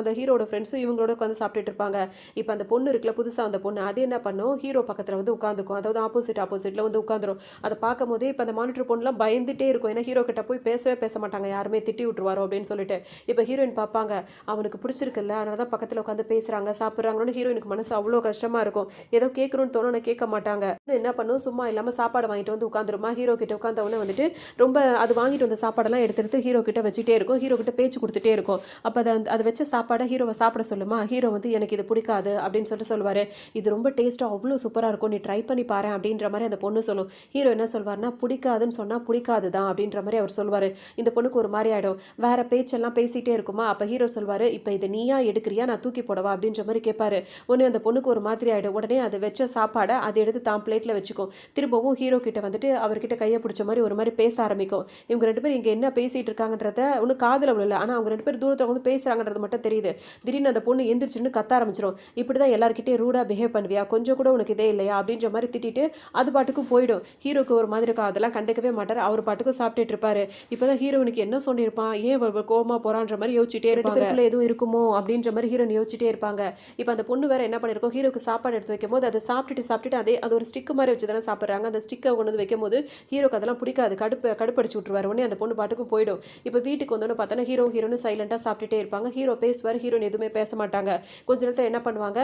A: அந்த ஹீரோட ஃப்ரெண்ட்ஸும் இவங்களோட உட்காந்து சாப்பிட்டுட்டு இருப்பாங்க. இப்போ அந்த பொண்ணு இருக்குல்ல, புதுசாக அந்த பொண்ணு, அது என்ன பண்ணும், ஹீரோ பக்கத்தில் வந்து உட்காந்துக்கும். அதாவது ஆப்போசிட்டில் வந்து உட்காந்துரும். அதை பார்க்கும் போதே இப்போ அந்த மானிட்டர் பொண்ணுலாம் பயந்துட்டே இருக்கும். ஏன்னா ஹீரோ கிட்ட போய் பேச மாட்டாங்க, யாருமே திட்டி விட்டுருவாரோ அப்படின்னு சொல்லிட்டு. இப்போ ஹீரோயின் பார்ப்பாங்க, அவனுக்கு பிடிச்சிருக்குல்ல, அதனால தான் பக்கத்தில் உட்காந்து பேசுகிறாங்க சாப்பிட்றாங்கன்னு ஹீரோயினுக்கு மனசு அவ்வளோ கஷ்டமாக இருக்கும். ஏதோ கேட்கணும்னு தோணுன்னு கேட்க மாட்டாங்க. என்ன பண்ணும், சும்மா இல்லாமல் சாப்பாடு வாங்கிட்டு வந்து உட்காந்துருமா. ஹீரோ கிட்ட உட்காந்தவொடனே வந்துட்டு ரொம்ப அது வாங்கிட்டு வந்த சாப்பாடெல்லாம் எடுத்து ஹீரோ கிட்ட வச்சுட்டே இருக்கும். ஹீரோ கிட்ட பேச்சு கொடுத்துட்டே இருக்கும். அப்போ அதை வச்ச சாப்பாடை ஹீரோவை சாப்பிட சொல்லுமா. ஹீரோ வந்து எனக்கு இது பிடிக்காது அப்படின்னு சொல்லிட்டு சொல்லுவார். இது ரொம்ப டேஸ்ட்டாக அவ்வளோ சூப்பராக இருக்கும், நீ ட்ரை பண்ணி பாரு அப்படின்ற மாதிரி அந்த பொண்ணு சொல்லும். ஹீரோ என்ன சொல்வார்னா, பிடிக்காதுன்னு சொன்னால் பிடிக்காது தான் அப்படின்ற மாதிரி அவர் சொல்லுவார். இந்த பொண்ணுக்கு ஒரு மாதிரி ஆகிடும், வேற பேச்செல்லாம் பேசிகிட்டே இருக்குமா. அப்போ ஹீரோ சொல்வார், இப்போ இதை நீயா எடுக்கிறியா, நான் தூக்கி போடவா அப்படின்ற மாதிரி கேட்பாரு. உடனே அந்த பொண்ணுக்கு ஒரு மாதிரி ஆகிடும். உடனே அதை வச்ச சாப்பாடை அதை எடுத்து தான் பிளேட்டில் வச்சுக்கும். திரும்பவும் ஹீரோ கிட்ட வந்துட்டு அவர்கிட்ட கையை பிடிச்ச மாதிரி ஒரு மாதிரி பேச ஆரம்பிக்கும். இவங்க 2 பேரும் இங்கே என்ன பேசிகிட்டு இருக்காங்கன்றத ஒன்றும் காதில் விழல, ஆனால் அவங்க 2 பேர் தூரத்தில் வந்து பேசுகிறாங்கன்றது மட்டும் தெரியுது. திடீர்னு அந்த பொண்ணு எந்திரிச்சுன்னு கத்த ஆரம்பிச்சிடும். இப்படி தான் எல்லாருக்கிட்டே ரூடாக பிஹேவ் பண்ணுவியா, கொஞ்சம் கூட உனக்கு இதே இல்லையா அப்படின்ற மாதிரி திட்டிட்டு அது பாட்டுக்கும் போயிடும். ஹீரோக்கு ஒரு மாதிரி இருக்கும், அதெல்லாம் கண்டுக்கவே மாட்டார். அவர் பாட்டுக்கும் சாப்பிட்டுட்டு இருப்பாரு. இப்போ தான் ஹீரோனுக்கு என்ன சொல்லியிருப்பான், ஏன் கோவமாக போகிறான்ற மாதிரி யோசிச்சுட்டே இருப்பாங்க. எதுவும் இருக்குமோ அப்படின்ற மாதிரி ஹீரோன் யோசிச்சுட்டே இருப்பாங்க. இப்போ அந்த பொண்ணு வேற என்ன பண்ணியிருக்கோம், ஹீரோக்கு சாப்பாடு எடுத்து வைக்கும் போது அதை சாப்பிட்டுட்டு அது ஒரு ஸ்டிக்கு மாதிரி வச்சு தானே சாப்பிட்றாங்க. அந்த ஸ்டிக்கை கொண்டு வந்து வைக்கும் போது ஹீரோக்கு அதெல்லாம் பிடிக்காது, கடுப்படிச்சு விட்டுருவார். உடனே அந்த பொண்ணு பாட்டுக்கும் போயிடும். இப்போ வீட்டுக்கு வந்தோன்னு பார்த்தோன்னா ஹீரோனும் சைலண்டாக சாப்பிட்டுட்டே இருப்பாங்க. ஹீரோ பேசுவார், ஹீரோன் எதுவுமே பேச மாட்டாங்க. கொஞ்ச நேரத்தில் என்ன பண்ணுவாங்க,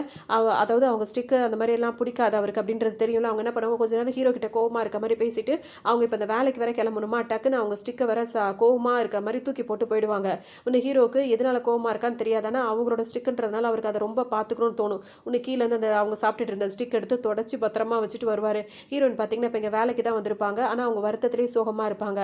A: அதாவது அவங்க ஸ்டிக்கு அந்த மாதிரி எல்லாம் பிடிக்காது அவருக்கு அப்படின்றது தெரியும்ல. அவங்க என்ன பண்ணுவாங்க, கொஞ்ச நேரம் ஹீரோ கிட்ட கோவமாக இருக்க மாதிரி பேசிட்டு அவங்க இப்போ அந்த வேலைக்கு வேற கிளம்பணுமா, டக்குன்னு அவங்க ஸ்டிக்கை வேற கோவமாக இருக்க மாதிரி தூக்கி போட்டு போயிடுவாங்க. உன்னை ஹீரோக்கு எதனால கோவமாக இருக்கான்னு தெரியாதானா, அவங்களோட ஸ்டிக்குன்றதுனால அவருக்கு அதை ரொம்ப பார்த்துக்கணும்னு தோணும். உன்னை கீழேருந்து அந்த அவங்க சாப்பிட்டுட்டு இருந்த ஸ்டிக் எடுத்து தொடச்சி பத்திரமா வச்சுட்டு வருவார். ஹீரோயின் பார்த்தீங்கன்னா இப்போ இங்கே வேலைக்கு தான் வந்திருப்பாங்க, ஆனால் அவங்க வருத்தத்திலேயே சோகமாக இருப்பாங்க.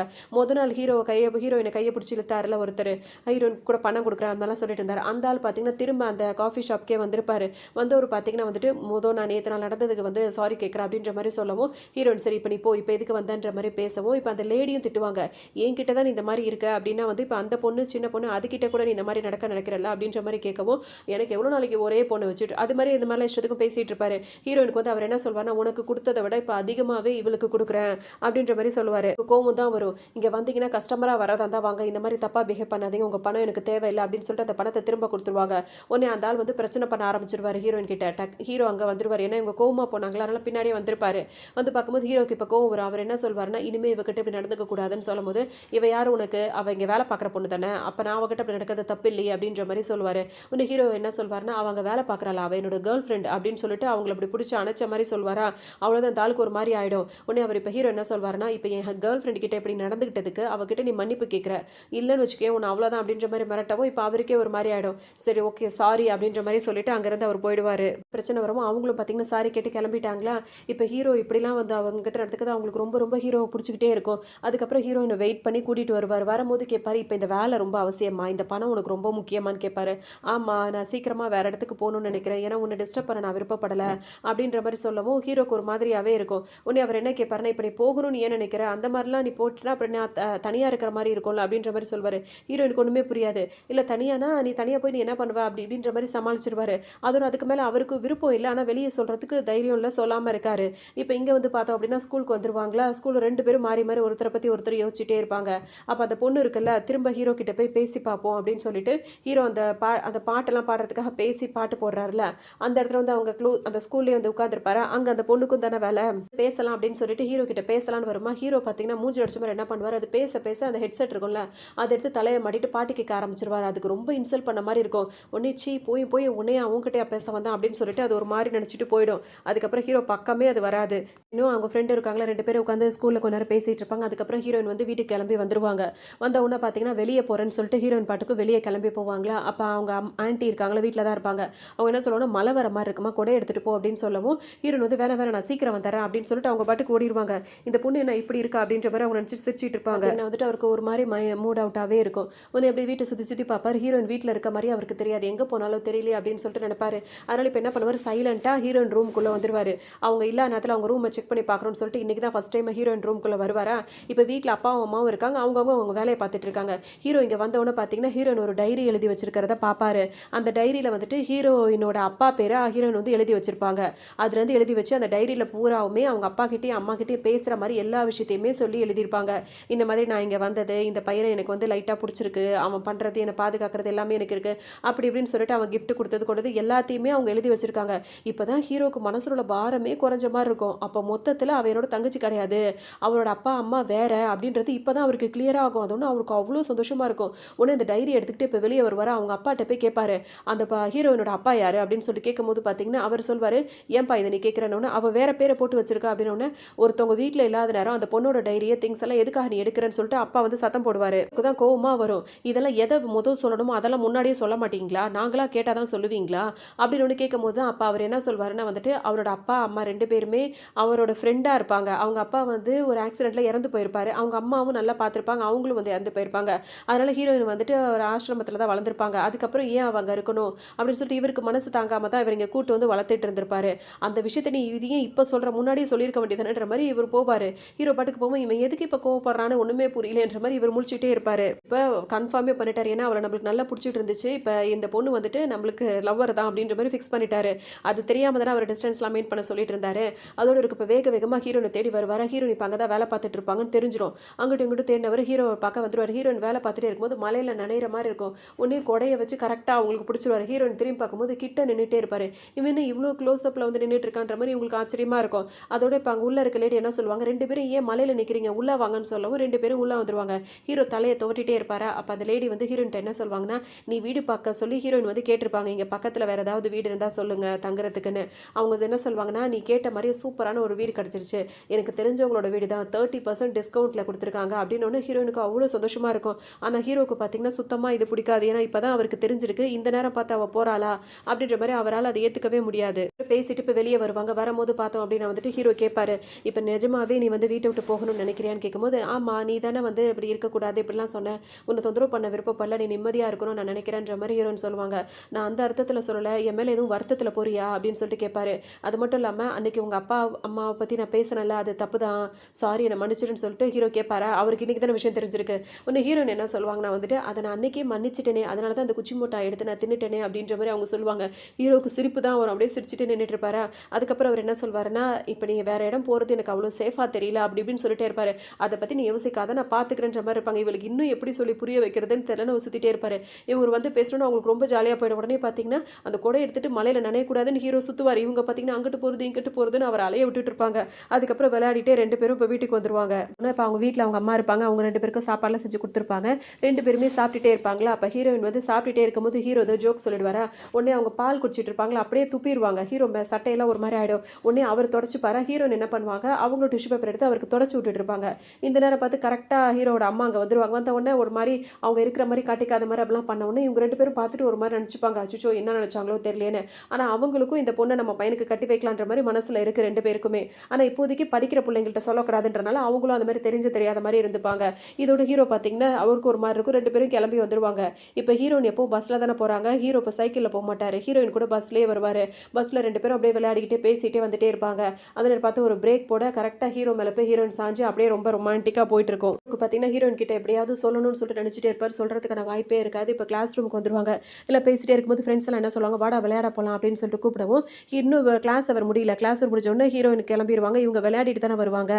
A: நாள் ஹீரோயினை கையை பிடிச்சி இழுத்தாருல ஒருத்தர், ஹீரோயின் கூட பணம் கொடுக்குறாரு மாதிரிலாம் சொல்லிட்டு இருந்தார். அந்த ஆள் பார்த்தீங்கன்னா திரும்ப அந்த காஃபி ஷாப்க்கே வந்திருப்பாரு. வந்தவர் பார்த்தீங்கன்னா வந்துட்டு நான் நேற்று நாள் நடந்ததுக்கு வந்து சாரி கேட்குறேன் அப்படின்ற மாதிரி சொல்லவும் ஹீரோயின் சரி இப்போ நீ இப்போ எதுக்கு வந்தன்ற மாதிரி பேசவும் இப்போ அந்த லேடியும் திட்டுவாங்க, என்கிட்ட தான் இந்த மாதிரி இருக்க அப்படின்னா வந்து இப்போ அந்த பொண்ணு சின்ன பொண்ணு அதுக்கிட்ட கூட நீ இந்த மாதிரி நினைக்கிறல்ல அப்படின்ற மாதிரி கேட்கவும், எனக்கு எவ்வளோ நாளைக்கு ஒரே பொண்ணு வச்சுட்டு அது மாதிரி இந்த மாதிரிலாம் இஷ்டத்துக்கும் பேசிகிட்டு இருப்பாரு. ஹீரோயினுக்கு வந்து அவர் என்ன சொல்வார்னா, உனக்கு கொடுத்ததை விட இப்போ அதிகமாகவே இவளுக்கு கொடுக்குறேன் அப்படின்ற மாதிரி சொல்லுவார். கோவம் தான் வரும், இங்கே வந்தீங்கன்னா கஸ்டமராக வரதா இருந்தால் வாங்க, இந்த மாதிரி தப்பாக பிஹேவ் பண்ணாதீங்க, உங்கள் பணம் எனக்கு தேவையில்லை அப்படின்னு சொல்லிட்டு அந்த பணத்தை திரும்ப கொடுத்துருவாங்க. உடனே அந்த ஆள் வந்து பிரச்சனை பண்ண ஆரம்பிச்சிருவாரு ஹீரோயின் கிட்ட. ஹீரோ அங்கே வந்துருவார். ஏன்னா இவங்க கோவமா போனாங்களா, அதனால பின்னாடியே வந்திருப்பாரு. வந்து பார்க்கும்போது ஹீரோக்கு இப்போ கோவம் வரும். அவர் என்ன சொல்வாருன்னா, இனிமே இவகிட்ட இப்படி நடந்துக்க கூடாதுன்னு சொல்லும்போது, இவ யாரு உனக்கு? அவ இங்கே வேலை பார்க்குற பொண்ணு தானே, அப்போ நான் அவகிட்ட அப்படி நடக்கிறது தப்பு இல்லையே அப்படின்ற மாதிரி சொல்லுவார். உடனே ஹீரோ என்ன சொல்வாருன்னா, அவங்க வேலை பார்க்குறாளா, அவ என்னோட கேர்ள் ஃப்ரெண்ட் அப்படின்னு சொல்லிட்டு அவங்கள அப்படி பிடிச்சி அணைச்ச மாதிரி சொல்வாரா. அவ்வளோதான், அந்த ஆளுக்கு ஒரு மாதிரி ஆகிடும். உடனே அவர் இப்போ ஹீரோ என்ன சொல்வாருன்னா, இப்போ என் கேர்ள் ஃப்ரெண்ட் கிட்ட இப்படி நடந்துக்கிட்டதுக்கு அவகிட்ட நீ மன்னிப்பு கேட்குற, இல்லைன்னு வச்சுக்கே உன்னை அவ்வளோதான் அப்படின்ற மாதிரி மிரட்டவும் இப்போ அவருக்கே ஒரு மாதிரி ஆகிடும். சரி ஓகே சாரி அப்படின்ற மாதிரி சொல்லிட்டு அங்கேருந்து அவர் போயிடுவார். பிரச்சனை வரவும் அவங்களும் பார்த்தீங்கன்னா சாரி கேட்டு கிளம்பிட்டாங்களா. இப்போ ஹீரோ இப்படிலாம் வந்து அவங்க கிட்ட நடத்துக்கிறது அவங்களுக்கு ரொம்ப ரொம்ப ஹீரோவை பிடிச்சிக்கிட்டே இருக்கும். அதுக்கப்புறம் ஹீரோயினை வெயிட் பண்ணி கூட்டிகிட்டு வருவார். வரும்போது கேட்பாரு, இப்போ இந்த வேலை ரொம்ப அவசியமா, இந்த பணம் உனக்கு ரொம்ப முக்கியமானு கேட்பாரு. ஆமாம், நான் சீக்கிரமாக வேறு இடத்துக்கு போகணும்னு நினைக்கிறேன், ஏன்னா உன்னை டிஸ்டர்ப் பண்ண நான் விருப்பப்படலை அப்படின்ற மாதிரி சொல்லவும் ஹீரோக்கு ஒரு மாதிரியாகவே இருக்கும். உடனே அவர் என்ன கேட்பாருன்னா, இப்போ நீ போகணும்னு ஏன் நினைக்கிற, அந்த மாதிரிலாம் நீ போட்டுனா அப்புறம் நான் தனியாக இருக்கிற மாதிரி இருக்கும்ல அப்படின்ற மாதிரி சொல்வார். ஹீரோயினுக்கு ஒன்றுமே புரியாது. இல்லை தனியானா நீ தனியாக போய் நீ என்ன பண்ணுவ அப்படி இப்படின்ற மாதிரி சமாளிச்சிருவாரு. அதோட அதுக்கு மேலே அவருக்கு விருப்பம் இல்லை, ஆனால் வெளியே சொல்கிறதுக்கு தைரியம் இல்லை, சொல்லாமல் இருக்காரு. இப்போ இங்கே வந்து பார்த்தோம் அப்படின்னா ஸ்கூலுக்கு வந்துருவாங்களா. ஸ்கூலில் 2 பேரும் மாறி மாறி ஒருத்தரை பற்றி ஒருத்தர் யோசிச்சுட்டே இருப்பாங்க. அப்போ அந்த பொண்ணு இருக்குல்ல, திரும்ப ஹீரோ கிட்ட போய் பேசி பார்ப்போம் அப்படின்னு சொல்லிட்டு ஹீரோ அந்த பாட்டெல்லாம் பாடுறதுக்காக பேசி பாட்டு போடுறாருல, அந்த இடத்துல வந்து அவங்க அந்த ஸ்கூல்லேயே வந்து உட்காந்துருப்பாரு. அங்கே அந்த பொண்ணுக்கும் தானே வேலை, பேசலாம் அப்படின்னு சொல்லிட்டு ஹீரோ கிட்ட பேசலான்னு வருமா. ஹீரோ பார்த்தீங்கன்னா மூஞ்சி அடிச்ச மாதிரி என்ன பண்ணுவார், அது பேச பேச அந்த ஹெட்செட் இருக்கும்ல, அதை எடுத்து தலையை மாட்டிட்டு பாட்டு கேட்க ஆரம்பிச்சிருவார். அதுக்கு ரொம்ப இன்சல்ட் பண்ண மாதிரி இருக்கும். உடனே சீ போய் போய் உன்னையா அவங்ககிட்டயா பேச வந்தேன் அப்படின்னு சொல்லிட்டு அது ஒரு மாதிரி நினச்சிட்டு போயிடும். அதுக்கப்புறம் ஹீரோ பக்கமே அது வராது. இன்னும் அவங்க ஃப்ரெண்டு இருக்காங்களா, 2 பேரும் உட்காந்து ஸ்கூலில் கொஞ்ச நேரம் பேசிகிட்டு இருப்பாங்க. அதுக்கப்புறம் ஹீரோயின் வந்து வீட்டுக்கு கிளம்பி வந்துருவாங்க. வந்த உடனே பார்த்தீங்கன்னா வெளியே போகிறேன்னு சொல்லிட்டு ஹீரோயின் பாட்டுக்கு வெளியே கிளம்பி போவாங்களா. அப்போ அவங்க ஆன்ட்டி இருக்காங்களா, வீட்டில் தான் இருப்பாங்க. அவங்க என்ன சொல்லுவாங்கன்னா, மழை வர மாதிரி இருக்குமா, கொடை எடுத்துகிட்டு போ அப்படின்னு சொல்லவும் ஹீரோயின் வந்து வேலை நான் சீக்கிரம் வந்துறேன் அப்படின்னு சொல்லிட்டு அவங்க பாட்டுக்கு ஓடிடுவாங்க. இந்த பொண்ணு என்ன இப்படி இருக்கா அப்படின்ற மாதிரி அவங்க நினச்சி சிரிச்சிட்டு இருப்பாங்க. நான் வந்துட்டு அவருக்கு ஒரு மாதிரி மூட் அவுட்டாகவே இருக்கும். ஒன்று எப்படி வீட்டை சுற்றி சுற்றி பார்ப்பார். ஹீரோயின் வீட்டில் இருக்க மாதிரி அவருக்கு தெரியாது, எங்கே போனாலும் தெரியல அப்படின்னு சொல்லிட்டு நினைப்பாரு. அதனால் இப்போ என்ன பண்ணுவார், சைலண்ட்டாக ஹீரோயின் ரூம்குள்ளே வந்துருவார். அவங்க இல்லாத நேரத்தில் அவங்க ரூமை செக் பண்ணி பார்க்குறோன்னு சொல்லிட்டு இன்றைக்கி தான் ஃபஸ்ட் டைம் ஹீரோயின் ரூம்குள்ளே வருவாரா. இப்போ வீட்டில் அப்பாவும் அம்மாவும் இருக்காங்க, அவங்க வேலையை பார்த்துட்டு இருக்காங்க. ஹீரோ இங்கே வந்தவொன்னே பார்த்தீங்கன்னா ஹீரோயின் ஒரு டைரி எழுதி வச்சிருக்கிறத பார்ப்பாரு. அந்த டைரியில் வந்துட்டு ஹீரோயினோட அப்பா பேரை ஹீரோயின் வந்து எழுதி வச்சிருப்பாங்க. அதுலேருந்து எழுதி வச்சு அந்த டைரியில் பூராவுமே அவங்க அப்பா கிட்டேயும் அம்மா கிட்டேயும் பேசுகிற மாதிரி எல்லா விஷயத்தையுமே சொல்லி எழுதியிருப்பாங்க. இந்த மாதிரி நான் இங்கே வந்தது, இந்த பையனை எனக்கு வந்து லைட்டாக பிடிச்சிருக்கு, அவன் பண்ணுறது என்னை பாதுகாக்கிறது எல்லாமே எனக்கு இருக்குது அப்படி இப்படின்னு சொல்லிட்டு அவன் கிஃப்ட் கொடுத்தது கொண்டது எல்லாத்தையுமே அவங்க எழுதி வச்சிருக்காங்க. இப்போ தான் ஹீரோக்கு மனசில் உள்ள பாரமே குறைஞ்ச மாதிரி இருக்கும். அப்போ மொத்தத்தில் அவ என்னோட தங்கச்சி கிடையாது, அவரோட அப்பா அம்மா வேற அப்படின்றது இப்போ தான் அவருக்கு கிளியராக ஆகும். அது ஒன்று அவருக்கு அவ்வளோ சந்தோஷமாக இருக்கும். உடனே இந்த டைரி எடுத்துக்கிட்டு இப்போ வெளியே வருவார். அவங்க அப்பாட்ட போய் கேட்பாரு, அந்த ஹீரோயினோட அப்பா யார் அப்படின்னு சொல்லி கேட்கும்போது பார்த்தீங்கன்னா அவர் சொல்வார், ஏன்பா இதை நீ கேட்குறேன்னு. அவள் வேற பேரை போட்டு வச்சிருக்கா அப்படின்னு. ஒருத்தவங்க வீட்டில் இல்லாத நேரம் அந்த பொண்ணோட டைரியை திங்ஸ் எல்லாம் எதுக்காக நீ எடுக்கிறேன்னு சொல்லிட்டு அப்பா வந்து சத்தம் போடுவார். தான் கோவமாக வரும். இதெல்லாம் எதை முதல் சொல்லணுமோ அதெல்லாம் முன்னாடியே சொல்ல மாட்டீங்களா, நாங்களா கேட்டால் தான் சொல்லுவீங்களா அப்படின்னு ஒன்று கேட்கும்போது தான் அப்பா அவர் என்ன சொல்வாருன்னா வந்துட்டு அவரோட அப்பா அம்மா 2 பேருமே அவரோட ஃப்ரெண்டாக இருப்பாங்க. அவங்க அப்பா வந்து ஒரு ஆக்சிடெண்ட்டில் இறந்து போயிருப்பாரு. அவங்க அம்மாவும் நல்லா பார்த்துருப்பாங்க, அவங்களும் வந்து இறந்து போயிருப்பாங்க. அதனால் ஹீரோயின் வந்துட்டு ஒரு ஆசிரமத்தில் தான் வளர்ந்துருப்பாங்க. அதுக்கப்புறம் ஏன் அவங்க இருக்கணும் அப்படின்னு சொல்லிட்டு இவருக்கு மனசு தாங்காமல் தான் இவர் இங்கே கூட்டு வந்து வளர்த்துட்டு இருந்திருப்பாரு. அந்த விஷயத்தை நீ இதையும் இப்போ சொல்கிற முன்னாடியே சொல்லியிருக்க வேண்டியதுன்ற மாதிரி இவர் போவார். ஹீரோ பாட்டுக்கு போவோம், இவன் எதுக்கு இப்போ கோவப்படுறான்னு ஒன்றுமே புரியலன்ற மாதிரி இவர் முழிச்சுட்டே இருப்பார். இப்போ கன்ஃபார்மே பண்ணிட்டார், ஏன்னா அவளை நம்மளுக்கு நல்லா பிடிச்சிட்டு இருந்துச்சு, இப்போ இந்த பொண்ணு வந்துட்டு நம்மளுக்கு லவ்வர் தான் அப்படின்ற மாதிரி ஃபிக்ஸ் பண்ணிட்டாரு. அது தெரியாமல் தானே அவர் டிஸ்டன்ஸ்லாம் மெயின் பண்ண சொல்லிட்டு இருந்தாரு. அதோடு இருக்கு இப்போ வேக வேகமாக ஹீரோனை தேடி வருவார். ஹீரோயின் இப்போ அங்கே தான் வேலை பார்த்துட்டு இருப்பாங்கன்னு தெரிஞ்சிடும். அங்கிட்டு இங்கிட்டு தேடினவர் ஹீரோவை பார்க்க வந்துருவார். ஹீரோயின் வேலை பார்த்துட்டே இருக்கும்போது மலையில் நனைகிற மாதிரி இருக்கும். ஒன்றே கொடையை வச்சு கரெக்டாக அவங்களுக்கு பிடிச்சிருவார். ஹீரோயின் திரும்பி பார்க்கும்போது கிட்ட நின்றுட்டே இருப்பார். இவன் இவ்வளோ க்ளோஸ்அப்பில் வந்து நின்றுட்டு இருக்கான்ற மாதிரி உங்களுக்கு ஆச்சரியமாக இருக்கும். அதோட இப்போ அங்கே உள்ள இருக்க லேடி என்ன சொல்லுவாங்க, 2 பேரும் ஏன் மலையில் நிற்கிறீங்க, உள்ளே வாங்கன்னு சொல்லவும் 2 பேரும் உள்ளே வந்துருவாங்க. ஹீரோ தலையை துவட்டிட்டே இருப்பாரா. அப்போ அந்த லேடி வந்து ஹீரோயின் என்ன சொல்லுவாங்கன்னா, நீ வீடு பார்க்க சொல்லி ஹீரோயின் வந்து கேட்டிருப்பாங்க, இங்கே பக்கத்தில் வேறு ஏதாவது வீடு இருந்தால் சொல்லுங்கள் தங்குறதுக்குன்னு. அவங்க என்ன சொல்லுவாங்கன்னா, நீ கேட்ட மாதிரியே சூப்பரான ஒரு வீடு கிடச்சிருச்சு, எனக்கு தெரிஞ்சவங்களோட வீடு தான், 30% டிஸ்கவுண்ட்டில் கொடுத்துருக்காங்க அப்படின்னு ஒன்று. ஹீரோயினுக்கு அவ்வளோ சந்தோஷமாக இருக்கும். ஆனால் ஹீரோக்கு பார்த்தீங்கன்னா சுத்தமாக இது பிடிக்காது. ஏன்னா இப்போ தான் அவருக்கு தெரிஞ்சிருக்கு, இந்த நேரம் பார்த்து அவள் போகிறாளா அப்படின்ற மாதிரி அவரால் அதை ஏற்றுக்கவே முடியாது. பேசிட்டு இப்போ வெளியே வருவாங்க. வரும்போது பார்த்தோம் அப்படின்னு வந்துட்டு ஹீரோ கேட்பாரு, இப்போ நிஜமாவே நீ வந்து வீட்டை விட்டு போகணும்னு நினைக்கிறியான்னு கேட்கும்போது, ஆமாம் நீ தானே வந்து இப்படி இருக்கக்கூடாது இப்படிலாம் சொன்னேன், உன்னை தொந்தரவு பண்ண விருப்பப்படல, நீ நிம்மதியாக இருக்கணும் நான் நினைக்கிறேன்ற மாதிரி ஹீரோன்னு சொல்லுவாங்க. நான் அந்த அர்த்தத்தில் சொல்லலை, என் மேலே எதுவும் வருத்தத்தில் போறியா அப்படின்னு சொல்லிட்டு கேட்பாரு. அது மட்டும் இல்லாமல் அன்றைக்கி உங்கள் அப்பா அம்மாவை பற்றி நான் பேசினல, அது தப்பு தான், சாரி என்னை மன்னிச்சிடுன்னு சொல்லிட்டு ஹீரோ கேட்பாரா. அவருக்கு இன்றைக்கி தானே விஷயம் தெரிஞ்சிருக்கு. ஒன்று ஹீரோயின் என்ன சொல்லுவாங்கன்னா வந்துட்டு, அதை நான் அன்றைக்கே மன்னிச்சிட்டேனே, அதனால தான் அந்த குச்சி மூட்டை எடுத்து நான் தின்னுட்டேனே அப்படின்ற மாதிரி அவங்க சொல்லுவாங்க. ஹீரோக்கு சிரிப்பு தான் வரும், அப்படியே சிரிச்சுட்டு நின்றுட்டு இருப்பாரா. அதுக்கப்புறம் அவர் என்ன சொல்வாருன்னா, இப்போ நீங்கள் வேறு இடம் போகிறது எனக்கு அவ்வளோ சேஃபாக தெரியல அப்படி இப்படின்னு சொல்லிட்டே இருப்பார். அதை பற்றி நீ யோசிக்காத, நான் பார்த்துக்கிறேன்ற மாதிரி இருப்பாங்க. இவளுக்கு இன்னும் எப்படி சொல்லி புரிய வைக்கிறதுன்னு தெரியல, சுற்றிட்டே இருப்பார். இவர் வந்து பேசணும்னு அவங்களுக்கு ரொம்ப ரொம்ப ஜாலியாக போயிடும். உடனே பார்த்தீங்கன்னா அந்த குடை எடுத்துட்டு மலையில் நனையக்கூடாதுன்னு ஹீரோ சுற்றுவார். இவங்க பார்த்தீங்கன்னா அங்கிட்டு போகிறது இங்கிட்டு போகிறதுன்னு அவர் அலைய விட்டுட்டு இருப்பாங்க. அதுக்கப்புறம் விளையாடிட்டே 2 பேரும் இப்போ வீட்டுக்கு வந்துருவாங்க. ஆனால் இப்போ அவங்க வீட்டில் அவங்க அம்மா இருப்பாங்க. அவங்க 2 பேருக்கும் சாப்பாடுலாம் செஞ்சு கொடுத்துருப்பாங்க. 2 பேருமே சாப்பிட்டுட்டே இருப்பாங்களா. அப்போ ஹீரோயின் வந்து சாப்பிட்டுட்டே இருக்கும்போது ஹீரோ ஏதோ ஜோக் சொல்லிடுவாரா. உடனே அவங்க பால் குடிச்சிட்டு இருப்பாங்களா, அப்படியே துப்பிடுவாங்க. ஹீரோ சட்டையெல்லாம் ஒரு மாதிரி ஆகிடும். உடனே அவர் தொடச்சிப்பாரா. ஹீரோயின் என்ன பண்ணுவாங்க, அவங்களும் டிஷ்யூ பேப்பர் எடுத்து அவருக்கு தொடச்சி விட்டுட்டு இருப்பாங்க. இந்த நேரம் பார்த்து கரெக்டாக ஹீரோட அம்மா அங்கே வந்துருவாங்க. வந்த உடனே ஒரு மாதிரி அவங்க இருக்கிற மாதிரி காட்டிக்காத மாதிரி அப்படிலாம் பண்ண உடனே இவங்க 2 பேரும் பார்த்துட்டு ஒரு மாதிரி நினச்சிப்பாங்க, அச்சோ என்ன நினச்சாங்களோ தெரியலேன்னு. ஆனால் அவங்களுக்கும் இந்த பொண்ணை நம்ம பையனுக்கு கட்டி வைக்கலான்ற மாதிரி மனசில் இருக்குது 2 பேருக்குமே. ஆனால் இப்போதைக்கு படிக்கிற பிள்ளைங்கள்ட்ட சொல்லக்கூடாதுன்றனால அவங்களும் அந்த மாதிரி தெரியாத மாதிரி இருந்துப்பாங்க. இதோட ஹீரோ பார்த்தீங்கன்னா அவருக்கு ஒரு மாதிரி இருக்கும். 2 பேரும் கிளம்பி வந்துருவாங்க. இப்போ ஹீரோயின் எப்போ பஸ்ஸில் தானே போகிறாங்க. ஹீரோ இப்போ சைக்கிளில் போக மாட்டார். ஹீரோயின் கூட பஸ்லேயே வருவார். பஸ்ஸில் 2 பேரும் அப்படியே விளையாடிக்கிட்டே பேசிகிட்டே வந்துட்டே இருப்பாங்க. அதில் பார்த்து ஒரு பிரேக் போட கரெக்டாக ஹீரோ மேலே போய் ஹீரோயின் சாஞ்சு அப்படியே ரொம்ப ரொமான்டிக்காக போயிட்டு இருக்கும். பார்த்தீங்கன்னா ஹீரோயின் கிட்ட எப்படியாவது சொல்லணும்னு சொல்லிட்டு நினச்சிட்டே இருப்பார். சொல்கிறதுக்கான வாய்ப்பே இருக்காது. இப்போ கிளாஸ் ரூமுக்கு வந்துருவாங்க. இல்லை பேசிட்டே இருக்கும்போது ஃப்ரெண்ட்ஸ் எல்லாம் என்ன சொல்லுவாங்க, வாடா விளையாட போகலாம் அப்படின்னு சொல்லிட்டு கூப்பிடவும் இன்னும் கிளாஸ் அவர் முடியல. கிளாஸ் முடிஞ்ச உடனே ஹீரோயின் கிளம்பிடுவாங்க. இவங்க விளையாடிட்டு தானே வருவாங்க.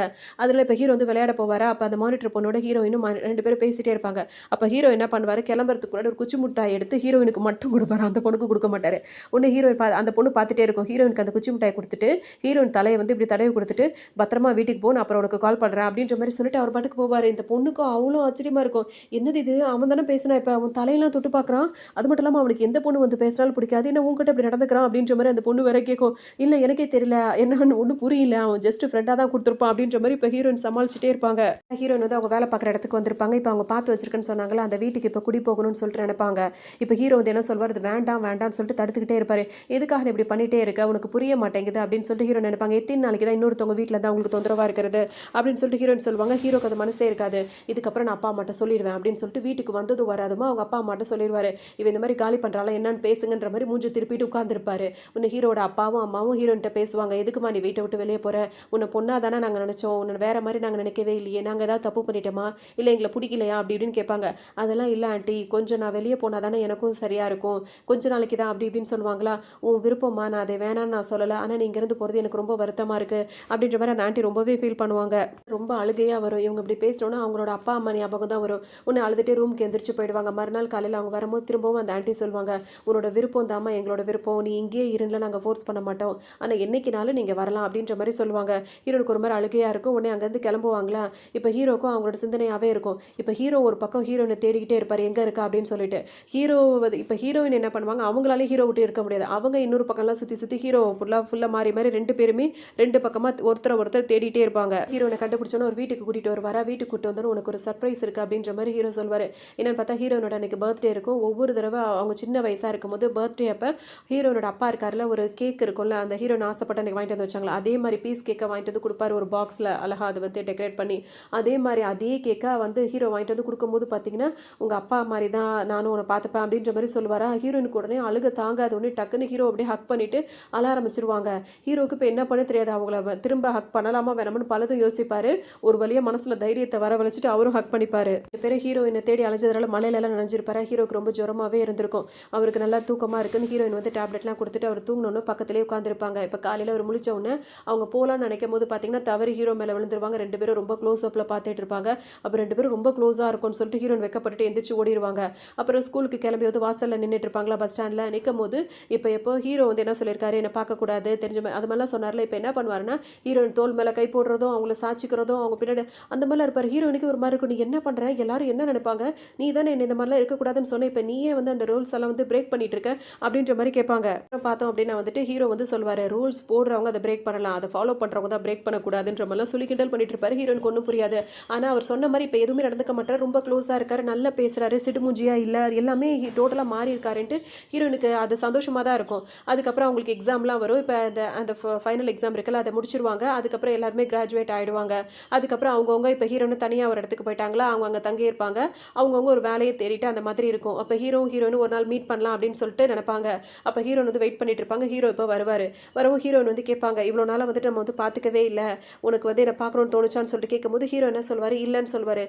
A: அதில் இப்போ ஹீரோ வந்து விளையாட போவாரா. அப்போ அந்த மானிட்டர் பொண்ணோட ஹீரோயினும் 2 பேரும் பேசிட்டே இருப்பாங்க. அப்போ ஹீரோ என்ன பண்ணுவார், கிளம்புறதுக்கு முன்னாடி ஒரு குச்சி முட்டாய் எடுத்து ஹீரோயினுக்கு மட்டும் கொடுப்பாரு. அந்த பொண்ணுக்கு கொடுக்க மாட்டார். உடனே ஹீரோயின் அந்த பொண்ணு பார்த்துட்டே இருக்கும். ஹீரோயினுக்கு அந்த குச்சி முட்டாய் கொடுத்துட்டு ஹீரோயின் தலையை வந்து இப்படி தடவி கொடுத்துட்டு பத்திரமா வீட்டுக்கு போகணும், அப்புறம் உனக்கு கால் பண்ணுறேன் அப்படின்ற மாதிரி சொல்லிட்டு அவர் பாட்டுக்கு போவார். இந்த பொண்ணுக்கும் அவ்வளோ ஆச்சரியமா இருக்கும். என்னது இது, அவன் தானே பேசினா, இப்போ அவன் தலையெல்லாம் தொட்டு பார்க்குறான். அது மட்டும் இல்லாமல் அவனுக்கு எந்த பொண்ணு வந்து பேசினாலும் பிடிக்காது, என்ன உங்ககிட்ட இப்படி நடந்துக்கிறான் அப்படின்ற மாதிரி அந்த பொண்ணு வேற கேட்கும். இல்லை எனக்கே தெரியல, என்னன்னு ஒன்றும் புரியல, அவன் ஜஸ்ட் ஃப்ரெண்டாக தான் கொடுத்துருப்பான் அப்படின்ற மாதிரி இப்போ ஹீரோயின் சமாளிச்சுட்டே இருப்பாங்க. ஹீரோயின் வந்து அவங்க வேலை பார்க்குற இடத்துக்கு வந்திருப்பாங்க. இப்போ அவங்க பார்த்து வச்சிருக்குன்னு சொன்னாங்களா, அந்த வீட்டுக்கு இப்போ குடி போகணும்னு சொல்லிட்டு நினைப்பாங்க. இப்போ ஹீரோ வந்து என்ன சொல்வார், அது வேண்டாம் வேண்டாம்னு சொல்லிட்டு தடுத்துக்கிட்டே இருப்பார். எதுக்காக இப்படி பண்ணிட்டே இருக்க, உனக்கு புரிய மாட்டேங்குது அப்படின்னு சொல்லிட்டு ஹீரோ நினைப்பாங்க. எத்தனை நாளைக்கு தான் இன்னொருத்தவங்க வீட்டில் தான் அவங்களுக்கு தொந்தரவாக இருக்கிறது அப்படின்னு சொல்லிட்டு ஹீரோயின் சொல்லுவாங்க. ஹீரோக்கு அது மனசே இருக்காது. இதுக்கப்புறம் நான் அப்பா அம்மாட்ட சொல்லிடுவேன் அப்படின்னு சொல்லிட்டு வீட்டுக்கு வந்ததும் வராதுமா அவங்க அப்பா அம்மாட்ட சொல்லிடுவாரு. இவன் இந்த மாதிரி காலி பண்ணுறாள் என்னன்னு பேசுங்கன்ற மாதிரி மூஞ்சி திருப்பிட்டு உட்காந்துருப்பாரு. உன்னை ஹீரோட அப்பாவும் அம்மாவும் ஹீரோன்ட்ட பேசுவாங்க. எதுக்குமா நீ வீட்டை விட்டு வெளியே போகிற, உன்னை பொண்ணாக தானே நாங்கள் நினச்சோம், உன்னை வேற மாதிரி நாங்கள் நினைக்கவே இல்லையே, நாங்கள் ஏதாவது தப்பு பண்ணிட்டோமா, இல்லை எங்களை பிடிக்கலையா அப்படி இப்படின்னு கேட்பாங்க. அதெல்லாம் இல்லை ஆண்டி, கொஞ்சம் நான் வெளியே போனால் தானே எனக்கும் சரியாக இருக்கும், கொஞ்ச நாளைக்கு தான் அப்படி இப்படின்னு சொல்லுவாங்களா. உன் விருப்பமா, நான் அதை வேணான்னு நான் சொல்லலை, ஆனால் நீ இங்கேருந்து போகிறது எனக்கு ரொம்ப வருத்தமாக இருக்குது அப்படின்ற மாதிரி அந்த ஆண்டி ரொம்பவே ஃபீல் பண்ணுவாங்க. ரொம்ப அழுகையாக வரும். இவங்க இப்படி பேசணுன்னா அவங்களோட அப்பா அம்மா ஞாபகம் தான் வரும். உன்னை அழுதுகிட்டே ரூமுக்கு எந்திரிச்சு போயிடுவாங்க. மறுநாள் காலையில் அவங்க வரும்போது திரும்பவும் அந்த ஆண்டி சொல்லுவாங்க, உன்னோட விருப்பம் தாம்மா எங்களோட விருப்பம், நீ இங்கேயே இருந்துல நாங்கள் ஃபோர்ஸ் பண்ண மாட்டோம், ஆனால் என்னைக்குனாலும் நீங்கள் வரலாம் அப்படின்ற மாதிரி சொல்லுவாங்க. ஹீரோனுக்கு ஒரு மாதிரி அழுகையாக இருக்கும். உடனே அங்கேருந்து கிளம்புவாங்களா. இப்போ ஹீரோக்கும் அவங்களோட சிந்தனையாகவே இருக்கும். இப்போ ஹீரோ ஒரு பக்கம் ஹீரோயினை தேடிக்கிட்டே இருப்பார், எங்கே இருக்கா அப்படின்னு சொல்லிட்டு. ஹீரோ இப்போ ஹீரோயின் என்ன பண்ணுவாங்க, அவங்களாலே ஹீரோ விட்டு இருக்க முடியாது. அவங்க இன்னொரு பக்கம்லாம் சுற்றி சுற்றி ஹீரோ ஃபுல்லாக மாறி மாறி 2 பேருமே 2 பக்கமாக ஒருத்தர் தேடிட்டே இருப்பாங்க. ஹீரோனை கண்டுபிடிச்சோன்னு ஒரு வீட்டுக்கு கூட்டிகிட்டு வருவாரா. வீட்டுக்கு கூட்டிட்டு வந்தோன்னு உனக்கு ஒரு சர்ப்ரைஸ் இருக்குது அப்படின்ற மாதிரி ஹீரோ சொல்வார். என்னென்னு பார்த்தா ஹீரோனோட அன்றைக்கி பர்த்டே இருக்கும். ஒவ்வொரு தடவை அவங்க சின்ன வயசாக இருக்கும்போது பர்த்டே அப்போ ஹீரோனோட அப்பா இருக்கார்ல, ஒரு கேக் இருக்கும்ல, அந்த ஹீரோன் ஆசைப்பட்டு அன்றைக்கி வாங்கிட்டு வந்து வச்சாங்களா, அதே மாதிரி பீஸ் கேக்கை வாங்கிட்டு வந்து கொடுப்பாரு ஒரு பாக்ஸில் அழகாக அது வந்து டெக்கரேட் பண்ணி. அதே மாதிரி அதே கேக்கை வந்து ஹீரோ வாங்கிட்டு வந்து கொடுக்கும்போது பார்த்தீங்கன்னா உங்கள் அப்பா மாதிரி தான் நானும் உன்னை பார்த்துப்பேன் அப்படின்ற மாதிரி சொல்லுவாரா. ஹீரோனுக்கு உடனே அழுக தாங்காத உடனே டக்குன்னு ஹீரோ அப்படியே ஹக் பண்ணிவிட்டு அழ ஆரம்பிச்சிருவாங்க. ஹீரோக்கு இப்போ என்ன பண்ண தெரியாது, அவங்கள திரும்ப ஹக் பண்ணலாமா வேணாமனு பலதும் யோசிப்பார். ஒரு வழியாக மனசில் தைரியத்தை வரவழைச்சிட்டு அவரும் ஹக் பண்ணிப்பார். பேர் ஹீரோயினை தேடி அலைஞ்சதுனால மலையிலலாம் நனைஞ்சிருப்பாரு. ஹீரோக்கு ரொம்ப ஜுரமாகவே இருந்திருக்கும். அவருக்கு நல்லா தூக்கமாக இருக்குன்னு ஹீரோயின் வந்து டேப்லெட்லாம் கொடுத்துட்டு அவர் தூங்கணுன்னு பக்கத்துலேயே உட்காந்துருப்பாங்க. இப்போ காலையில் அவர் முழிச்ச உடனே அவங்க போகலான்னு நினைக்கும் போது பார்த்தீங்கன்னா தவறு ஹீரோ மேலே விழுந்துருவாங்க. 2 பேரும் ரொம்ப க்ளோஸ் அப்பில் பார்த்துட்டு இருப்பாங்க. அப்போ 2 பேரும் ரொம்ப க்ளோஸாக இருக்கும்னு சொல்லிட்டு ஹீரோயின் வெக்கப்பட்டு எந்திரிச்சு ஓடிடுவாங்க. அப்புறம் ஸ்கூலுக்கு கிளம்பி வந்து வாசலில் நின்றுட்டு இருப்பாங்களா, பஸ் ஸ்டாண்டில் நிற்கும் போது எப்போ ஹீரோ வந்து என்ன சொல்லியிருக்காரு, என்னை பார்க்கக்கூடாது தெரிஞ்ச மாதிரி அது மாதிரிலாம் சொன்னார்ல. இப்போ என்ன பண்ணுவாருன்னா ஹீரோயின் தோல் மேலே கை போடுறதும் அவங்கள சாச்சிக்கிறதும் அவங்க பின்னாடி அந்த மாதிரிலாம் இருப்பார். ஹீரோயினுக்கு ஒரு மாதிரி இருக்கும், நீ என்ன பண்ணுற, எல்லாரும் என்ன நினைப்பாங்க, நீ தானே என்ன இந்த மாதிரிலாம் இருக்கக்கூடாதுன்னு சொன்னேன், இப்போ நீயே வந்து அந்த ரூல்ஸ் எல்லாம் வந்து பிரேக் பண்ணிட்டு இருக்க அப்படின்ற மாதிரி கேட்பாங்க. பார்த்தோம் அப்படின்னா வந்துட்டு ஹீரோ வந்து சொல்வார், ரூல்ஸ் போடுறவங்க அதை பிரேக் பண்ணலாம், அதை ஃபாலோ பண்ணுறவங்க தான் பிரேக் பண்ணக்கூடாதுன்ற மாதிரிலாம் சொல்லி கிண்டல் பண்ணிட்டு இருப்பாரு. ஹீரோனுக்கு ஒன்றும் புரியாது. ஆனால் அவர் சொன்ன மாதிரி இப்போ எதுவுமே நடந்துக்க மாட்டார். ரொம்ப க்ளோஸாக இருக்காரு, நல்லா பேசுகிறாரு, சிடுமூஞ்சியா இல்லை, எல்லாமே டோட்டலாக மாறி இருக்காருன்ட்டு ஹீரோனுக்கு அது சந்தோஷமாக தான் இருக்கும். அதுக்கப்புறம் அவங்களுக்கு எக்ஸாம்லாம் வரும். இப்போ அந்த ஃபைனல் எக்ஸாம் இருக்குல்ல, அதை முடிச்சிருவாங்க. அதுக்கப்புறம் எல்லாருமே கிராஜுவேட் ஆகிடுவாங்க. அதுக்கப்புறம் அவங்கவுங்க இப்போ ஹீரோன்னு தனியாக ஒரு இடத்துக்கு போயிட்டாங்களா, அவங்க அங்கே தங்கியிருப்பாங்க. அவங்கவுங்க ஒரு வேலையை தேடிட்டு அந்த மாதிரி இருக்கும். அப்போ ஹீரோயின் ஒரு நாள் மீட் பண்ணலாம் அப்படின்னு சொல்லிட்டு நினைப்பாங்க. அப்போ ஹீரோன் வந்து வெயிட் பண்ணிட்டு இருப்பாங்க. ஹீரோ இப்போ வருவார். வரவும் ஹீரோயின் வந்து கேட்பாங்க, இவ்வளோ நாளாக வந்துட்டு நம்ம வந்து பார்த்துக்கவே இல்லை, உனக்கு வந்து என்னை பார்க்கணும்னு தோணுச்சான்னு சொல்லிட்டு கேட்கும்போது ஹீரோ என்ன சொல்வார், இல்லைன்னு சொல்வார்.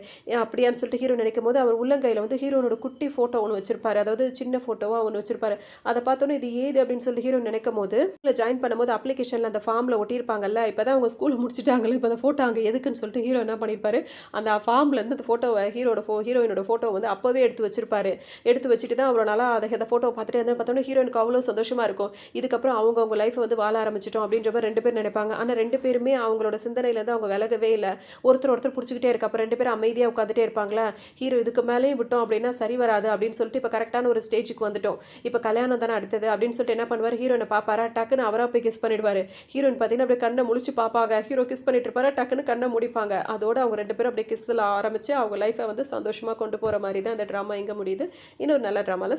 A: அப்படியான்னு சொல்லிட்டு ஹீரோ நினைக்கும் போது அவர் உள்ளங்கையில் வந்து ஹீரோனோட குட்டி ஃபோட்டோ ஒன்று வச்சிருப்பாரு, அதாவது சின்ன ஃபோட்டோவாக ஒன்று வச்சிருப்பாரு. அதை பார்த்தோன்னே இது ஏது அப்படின்னு சொல்லிட்டு ஹீரோ நினைக்கும் போது ஜாயின் பண்ணும்போது அப்ளிகேஷனில் அந்த ஃபார்மில் ஒட்டியிருப்பாங்கல்ல, இப்போ தான் அவங்க ஸ்கூல் முடிச்சுட்டாங்களே, இப்போ அந்த ஃபோட்டோ அங்கே எதுக்குன்னு சொல்லிட்டு ஹீரோ என்ன பண்ணியிருப்பாரு, அந்த ஃபார்ம்லேருந்து அந்த ஃபோட்டோவை ஹீரோயினோட ஃபோட்டோ வந்து அப்போவே எடுத்து வச்சிருப்பாரு. எடுத்து வச்சுட்டு தான் அவரோட இவ்வளோ நாளாக அந்த ஃபோட்டோ பார்த்துட்டு வந்து பார்த்தோன்னா ஹீரோயினுக்கு அவ்வளோ சந்தோஷமாக இருக்கும். இதுக்கப்புறம் அவங்க லைஃப்பை வந்து வாழ ஆரம்பிச்சிட்டோம் அப்படின்ற மாதிரி 2 பேர் நினைப்பாங்க. ஆனா 2 பேருமே அவங்களோட சிந்தனையிலேருந்து அவங்க விலகவே இல்ல. ஒருத்தர் புடிச்சுக்கிட்டே இருக்கு. அப்ப 2 பேரும் அமைதியா உட்காந்துட்டே இருப்பாங்களா, ஹீரோ இதுக்கு மேலேயும் விட்டோம் அப்படின்னா சரி வராது அப்படின்னு சொல்லிட்டு இப்ப கரெக்ட்டான ஒரு ஸ்டேஜுக்கு வந்துட்டோம். இப்ப கல்யாணம் தானே அடுத்தது அப்படின்னு சொல்லிட்டு என்ன பண்ணுவாரு, ஹீரோயின பார்ப்பாரா, டக்குன்னு அவரா போய் கிஸ் பண்ணிடுவாரு. ஹீரோயின் பார்த்தீங்கன்னா அப்படியே கண்ண முழிச்சு பார்ப்பாங்க. ஹீரோ கிஸ் பண்ணிட்டு இருப்பாரு, டக்குன்னு கண்ண மூடிப்பாங்க. அதோட அவங்க 2 பேரும் அப்படியே கிஸ்ல ஆரம்பிச்சு அவங்க லைஃப்ப வந்து சந்தோஷமா கொண்டு போற மாரி தான் இந்த ட்ராமா இங்க முடியுது. இன்னொரு நல்ல ட்ராமால